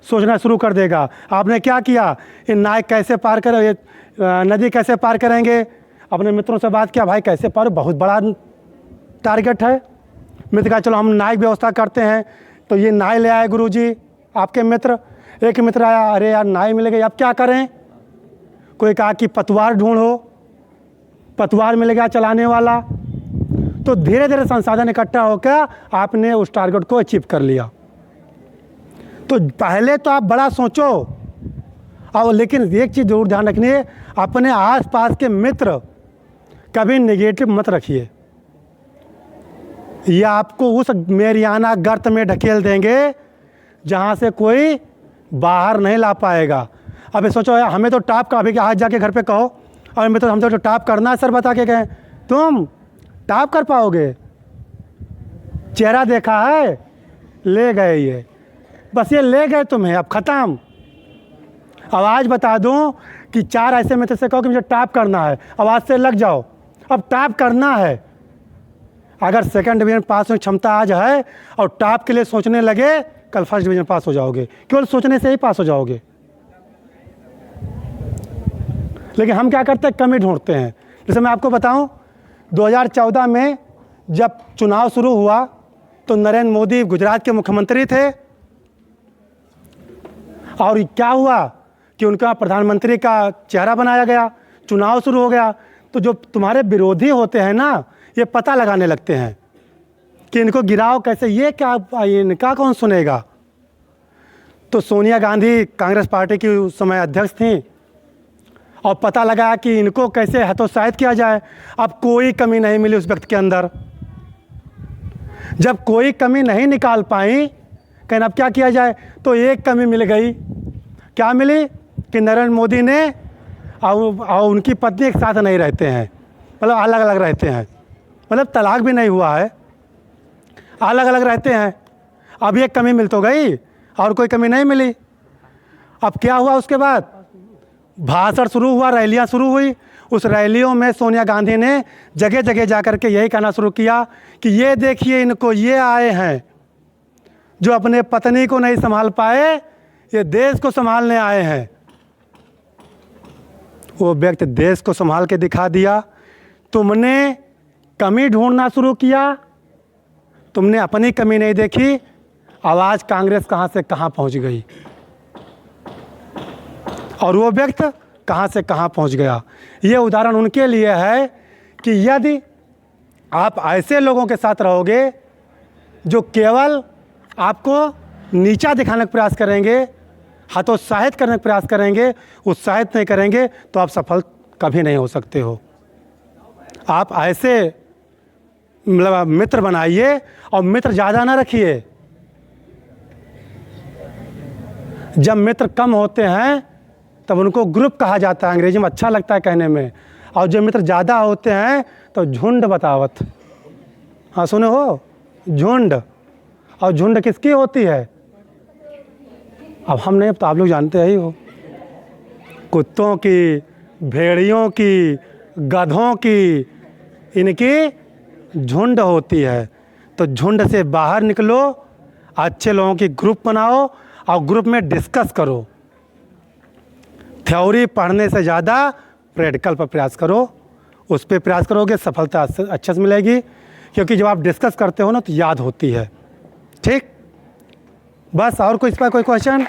सोचना शुरू कर देगा। आपने क्या किया? ये नाव कैसे पार करें, ये नदी कैसे पार करेंगे? अपने मित्रों से बात किया, भाई कैसे पार, बहुत बड़ा टारगेट है। मित्र कहा चलो हम नाव की व्यवस्था करते हैं। तो ये नाव ले आए गुरुजी, आपके मित्र। एक मित्र आया, अरे यार नाव मिल गई, अब क्या करें? कोई कहा कि पतवार ढूंढो, पतवार मिल गया चलाने वाला। तो धीरे धीरे संसाधन इकट्ठा होकर आपने उस टारगेट को अचीव कर लिया। तो पहले तो आप बड़ा सोचो, और लेकिन एक चीज़ जरूर ध्यान रखनी है, अपने आसपास के मित्र कभी नेगेटिव मत रखिए। ये आपको उस मेरियाना गर्त में ढकेल देंगे जहाँ से कोई बाहर नहीं ला पाएगा। अभी सोचो यार, हमें तो टॉप का, अभी आज जाके घर पे कहो, और मित्र हम तो टॉप करना है सर बता के गए, तुम टॉप कर पाओगे? चेहरा देखा है, ले गए ये, बस ये ले गए तुम्हें, अब ख़त्म। अब आज बता दूं कि 4 ऐसे मित्र से कहो कि मुझे टॉप करना है, अब आज से लग जाओ, अब टॉप करना है। अगर सेकंड डिवीजन पास होने की क्षमता आज है और टॉप के लिए सोचने लगे, कल फर्स्ट डिवीज़न पास हो जाओगे, केवल सोचने से ही पास हो जाओगे। लेकिन हम क्या करते हैं, कमी ढूंढते हैं। जैसे मैं आपको बताऊं, 2014 में जब चुनाव शुरू हुआ तो नरेंद्र मोदी गुजरात के मुख्यमंत्री थे, और क्या हुआ कि उनका प्रधानमंत्री का चेहरा बनाया गया, चुनाव शुरू हो गया। तो जो तुम्हारे विरोधी होते हैं ना, ये पता लगाने लगते हैं कि इनको गिराओ कैसे, ये क्या, इनका कौन सुनेगा। तो सोनिया गांधी कांग्रेस पार्टी की उस समय अध्यक्ष थी, और पता लगा कि इनको कैसे हतोत्साहित किया जाए। अब कोई कमी नहीं मिली उस व्यक्ति के अंदर। जब कोई कमी नहीं निकाल पाई, कहना अब क्या किया जाए, तो एक कमी मिल गई। क्या मिली कि नरेंद्र मोदी ने और उनकी पत्नी एक साथ नहीं रहते हैं, मतलब अलग अलग रहते हैं, मतलब तलाक भी नहीं हुआ है, अलग अलग रहते हैं। अब एक कमी मिल तो गई और कोई कमी नहीं मिली। अब क्या हुआ, उसके बाद भाषण शुरू हुआ, रैलियां शुरू हुई। उस रैलियों में सोनिया गांधी ने जगह जगह जा कर के यही कहना शुरू किया कि ये देखिए इनको, ये आए हैं जो अपने पत्नी को नहीं संभाल पाए, ये देश को संभालने आए हैं। वो व्यक्ति देश को संभाल के दिखा दिया। तुमने कमी ढूंढना शुरू किया, तुमने अपनी कमी नहीं देखी। आवाज़ कांग्रेस कहाँ से कहाँ पहुँच गई, और वो व्यक्ति कहाँ से कहाँ पहुँच गया। ये उदाहरण उनके लिए है कि यदि आप ऐसे लोगों के साथ रहोगे जो केवल आपको नीचा दिखाने का प्रयास करेंगे, हतोत्साहित करने का प्रयास करेंगे, उत्साहित नहीं करेंगे, तो आप सफल कभी नहीं हो सकते हो। आप ऐसे मतलब मित्र बनाइए, और मित्र ज़्यादा ना रखिए। जब मित्र कम होते हैं तब उनको ग्रुप कहा जाता है, अंग्रेजी में अच्छा लगता है कहने में। और जब मित्र ज़्यादा होते हैं तो झुंड बतावत। हाँ सुने हो, झुंड। और झुंड किसकी होती है, अब हम नहीं, तो आप लोग जानते ही हो। कुत्तों की, भेड़ियों की, गधों की, इनकी झुंड होती है। तो झुंड से बाहर निकलो, अच्छे लोगों की ग्रुप बनाओ, और ग्रुप में डिस्कस करो। थ्योरी पढ़ने से ज़्यादा प्रैक्टिकल पर प्रयास करो। उस पर प्रयास करोगे, सफलता अच्छे से मिलेगी, क्योंकि जब आप डिस्कस करते हो ना तो याद होती है। ठीक, बस। और कोई इस पर कोई क्वेश्चन?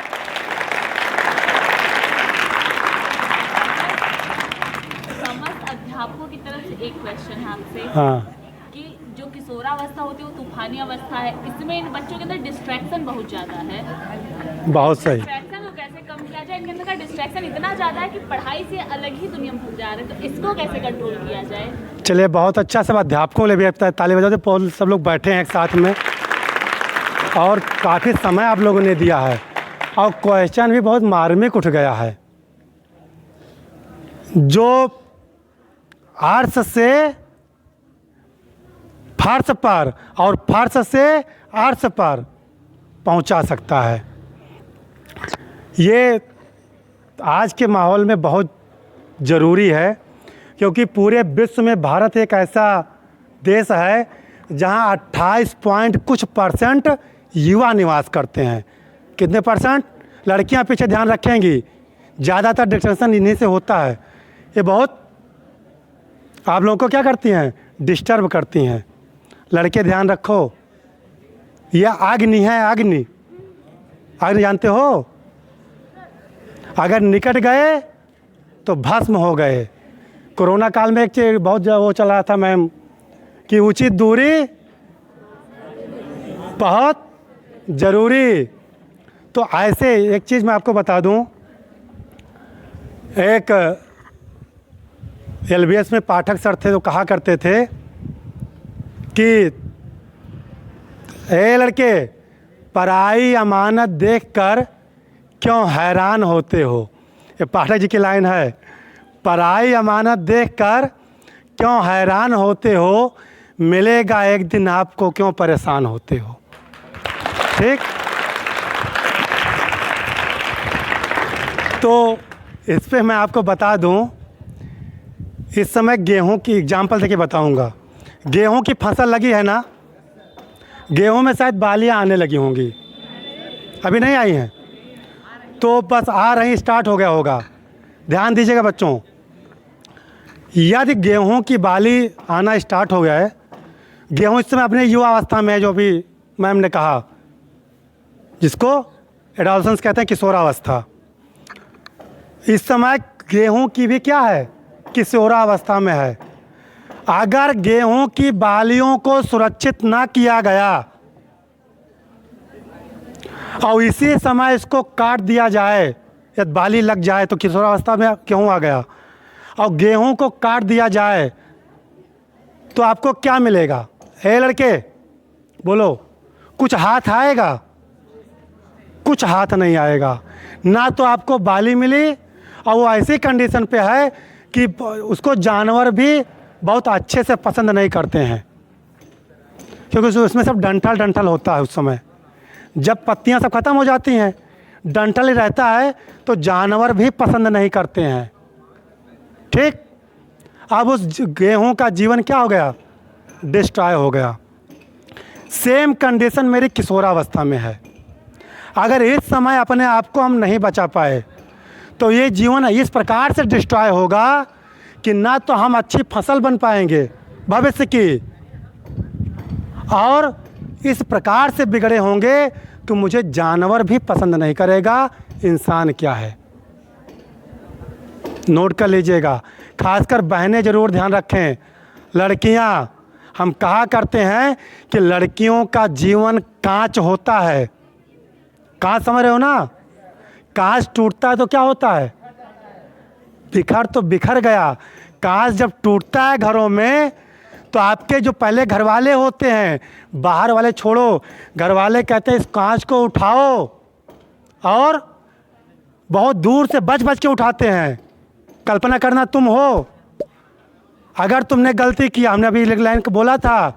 समस्त अध्यापकों की तरफ से एक क्वेश्चन है आपसे। हाँ, कि जो किशोरावस्था होती है वो तूफानी अवस्था है, इसमें इन बच्चों के अंदर डिस्ट्रैक्शन बहुत ज़्यादा है। बहुत सही। डिस्ट्रैक्शन को कैसे कम किया जाए? इनके अंदर का डिस्ट्रैक्शन इतना ज़्यादा है कि पढ़ाई से अलग ही दुनिया में घुस जा रहे हैं, तो इसको कैसे कंट्रोल किया जाए? चलिए, बहुत अच्छा। सब अध्यापकों ने भी ताली बजाते, सब लोग बैठे हैं एक साथ में, और काफ़ी समय आप लोगों ने दिया है, और क्वेश्चन भी बहुत मार्मिक उठ गया है। जो आर्ट्स से फार्स पर और फार्स से आर्ट्स पर पहुंचा सकता है, ये आज के माहौल में बहुत ज़रूरी है। क्योंकि पूरे विश्व में भारत एक ऐसा देश है जहां 28 पॉइंट कुछ % युवा निवास करते हैं। कितने %? लड़कियां पीछे ध्यान रखेंगी, ज़्यादातर डिस्ट्रैक्शन इन्हीं से होता है। ये बहुत आप लोगों को क्या करती हैं, डिस्टर्ब करती हैं। लड़के ध्यान रखो, यह अग्नि है, अग्नि। अग्नि जानते हो, अगर निकट गए तो भस्म हो गए। कोरोना काल में एक चीज़ बहुत वो चल रहा था मैम, कि उचित दूरी बहुत ज़रूरी। तो ऐसे एक चीज़ मैं आपको बता दूं, एक LBS में पाठक सर थे, तो कहा करते थे कि ए लड़के, पराई अमानत देखकर क्यों हैरान होते हो। ये पाठक जी की लाइन है, पराई अमानत देखकर क्यों हैरान होते हो, मिलेगा एक दिन आपको क्यों परेशान होते हो। ठीक, तो इस पे मैं आपको बता दूं, इस समय गेहूं की एग्जांपल देके बताऊंगा। गेहूं की फसल लगी है ना, गेहूं में शायद बालियां आने लगी होंगी, अभी नहीं आई हैं? तो बस आ रही, स्टार्ट हो गया होगा। ध्यान दीजिएगा बच्चों, यदि गेहूं की बाली आना स्टार्ट हो गया है, गेहूं इस समय अपने युवा अवस्था में है, जो अभी मैम ने कहा, जिसको एडोलसेंस कहते हैं, किशोरावस्था। इस समय गेहूं की भी क्या है, किशोरावस्था में है। अगर गेहूं की बालियों को सुरक्षित ना किया गया और इसी समय इसको काट दिया जाए, यदि बाली लग जाए तो किशोरावस्था में गेहूं आ गया, और गेहूं को काट दिया जाए तो आपको क्या मिलेगा? हे लड़के बोलो, कुछ हाथ आएगा? कुछ हाथ नहीं आएगा। ना तो आपको बाली मिली, और वो ऐसी कंडीशन पे है कि उसको जानवर भी बहुत अच्छे से पसंद नहीं करते हैं, क्योंकि उसमें सब डंठल डंठल होता है। उस समय जब पत्तियां सब ख़त्म हो जाती हैं, डंठल ही रहता है, तो जानवर भी पसंद नहीं करते हैं। ठीक, अब उस गेहूं का जीवन क्या हो गया? डिस्ट्रॉय हो गया। सेम कंडीशन मेरी किशोरावस्था में है। अगर इस समय अपने आप को हम नहीं बचा पाए तो ये जीवन इस प्रकार से डिस्ट्रॉय होगा कि ना तो हम अच्छी फसल बन पाएंगे भविष्य की, और इस प्रकार से बिगड़े होंगे कि मुझे जानवर भी पसंद नहीं करेगा, इंसान क्या है। नोट कर लीजिएगा, खासकर बहनें ज़रूर ध्यान रखें। लड़कियां, हम कहा करते हैं कि लड़कियों का जीवन कांच होता है। कांच समझ रहे हो ना? कांच टूटता है तो क्या होता है? बिखर तो बिखर गया। कांच जब टूटता है घरों में, तो आपके जो पहले घर वाले होते हैं, बाहर वाले छोड़ो, घर वाले कहते हैं इस कांच को उठाओ, और बहुत दूर से बच बच के उठाते हैं। कल्पना करना तुम हो, अगर तुमने गलती किया, हमने अभी एक लाइन को बोला था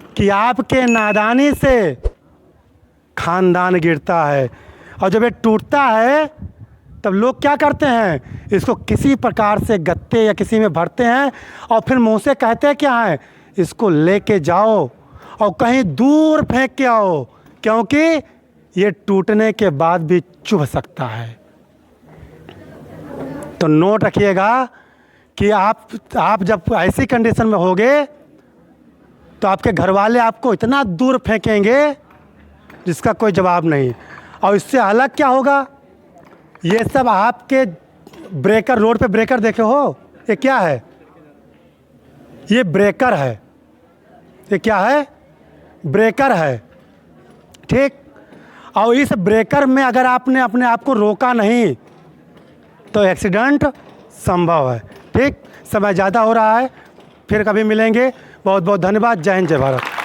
कि आपके नादानी से खानदान गिरता है, और जब ये टूटता है तब लोग क्या करते हैं, इसको किसी प्रकार से गत्ते या किसी में भरते हैं, और फिर मुंह से कहते हैं क्या है, इसको लेके जाओ और कहीं दूर फेंक के आओ, क्योंकि ये टूटने के बाद भी चुभ सकता है। तो नोट रखिएगा कि आप जब ऐसी कंडीशन में होगे तो आपके घर वाले आपको इतना दूर फेंकेंगे जिसका कोई जवाब नहीं। और इससे अलग क्या होगा, ये सब आपके ब्रेकर, रोड पे ब्रेकर देखे हो, ये क्या है? ये ब्रेकर है। ये क्या है? ब्रेकर है। ठीक, और इस ब्रेकर में अगर आपने अपने आप को रोका नहीं तो एक्सीडेंट संभव है। ठीक, समय ज़्यादा हो रहा है, फिर कभी मिलेंगे। बहुत बहुत धन्यवाद। जय हिंद, जय भारत।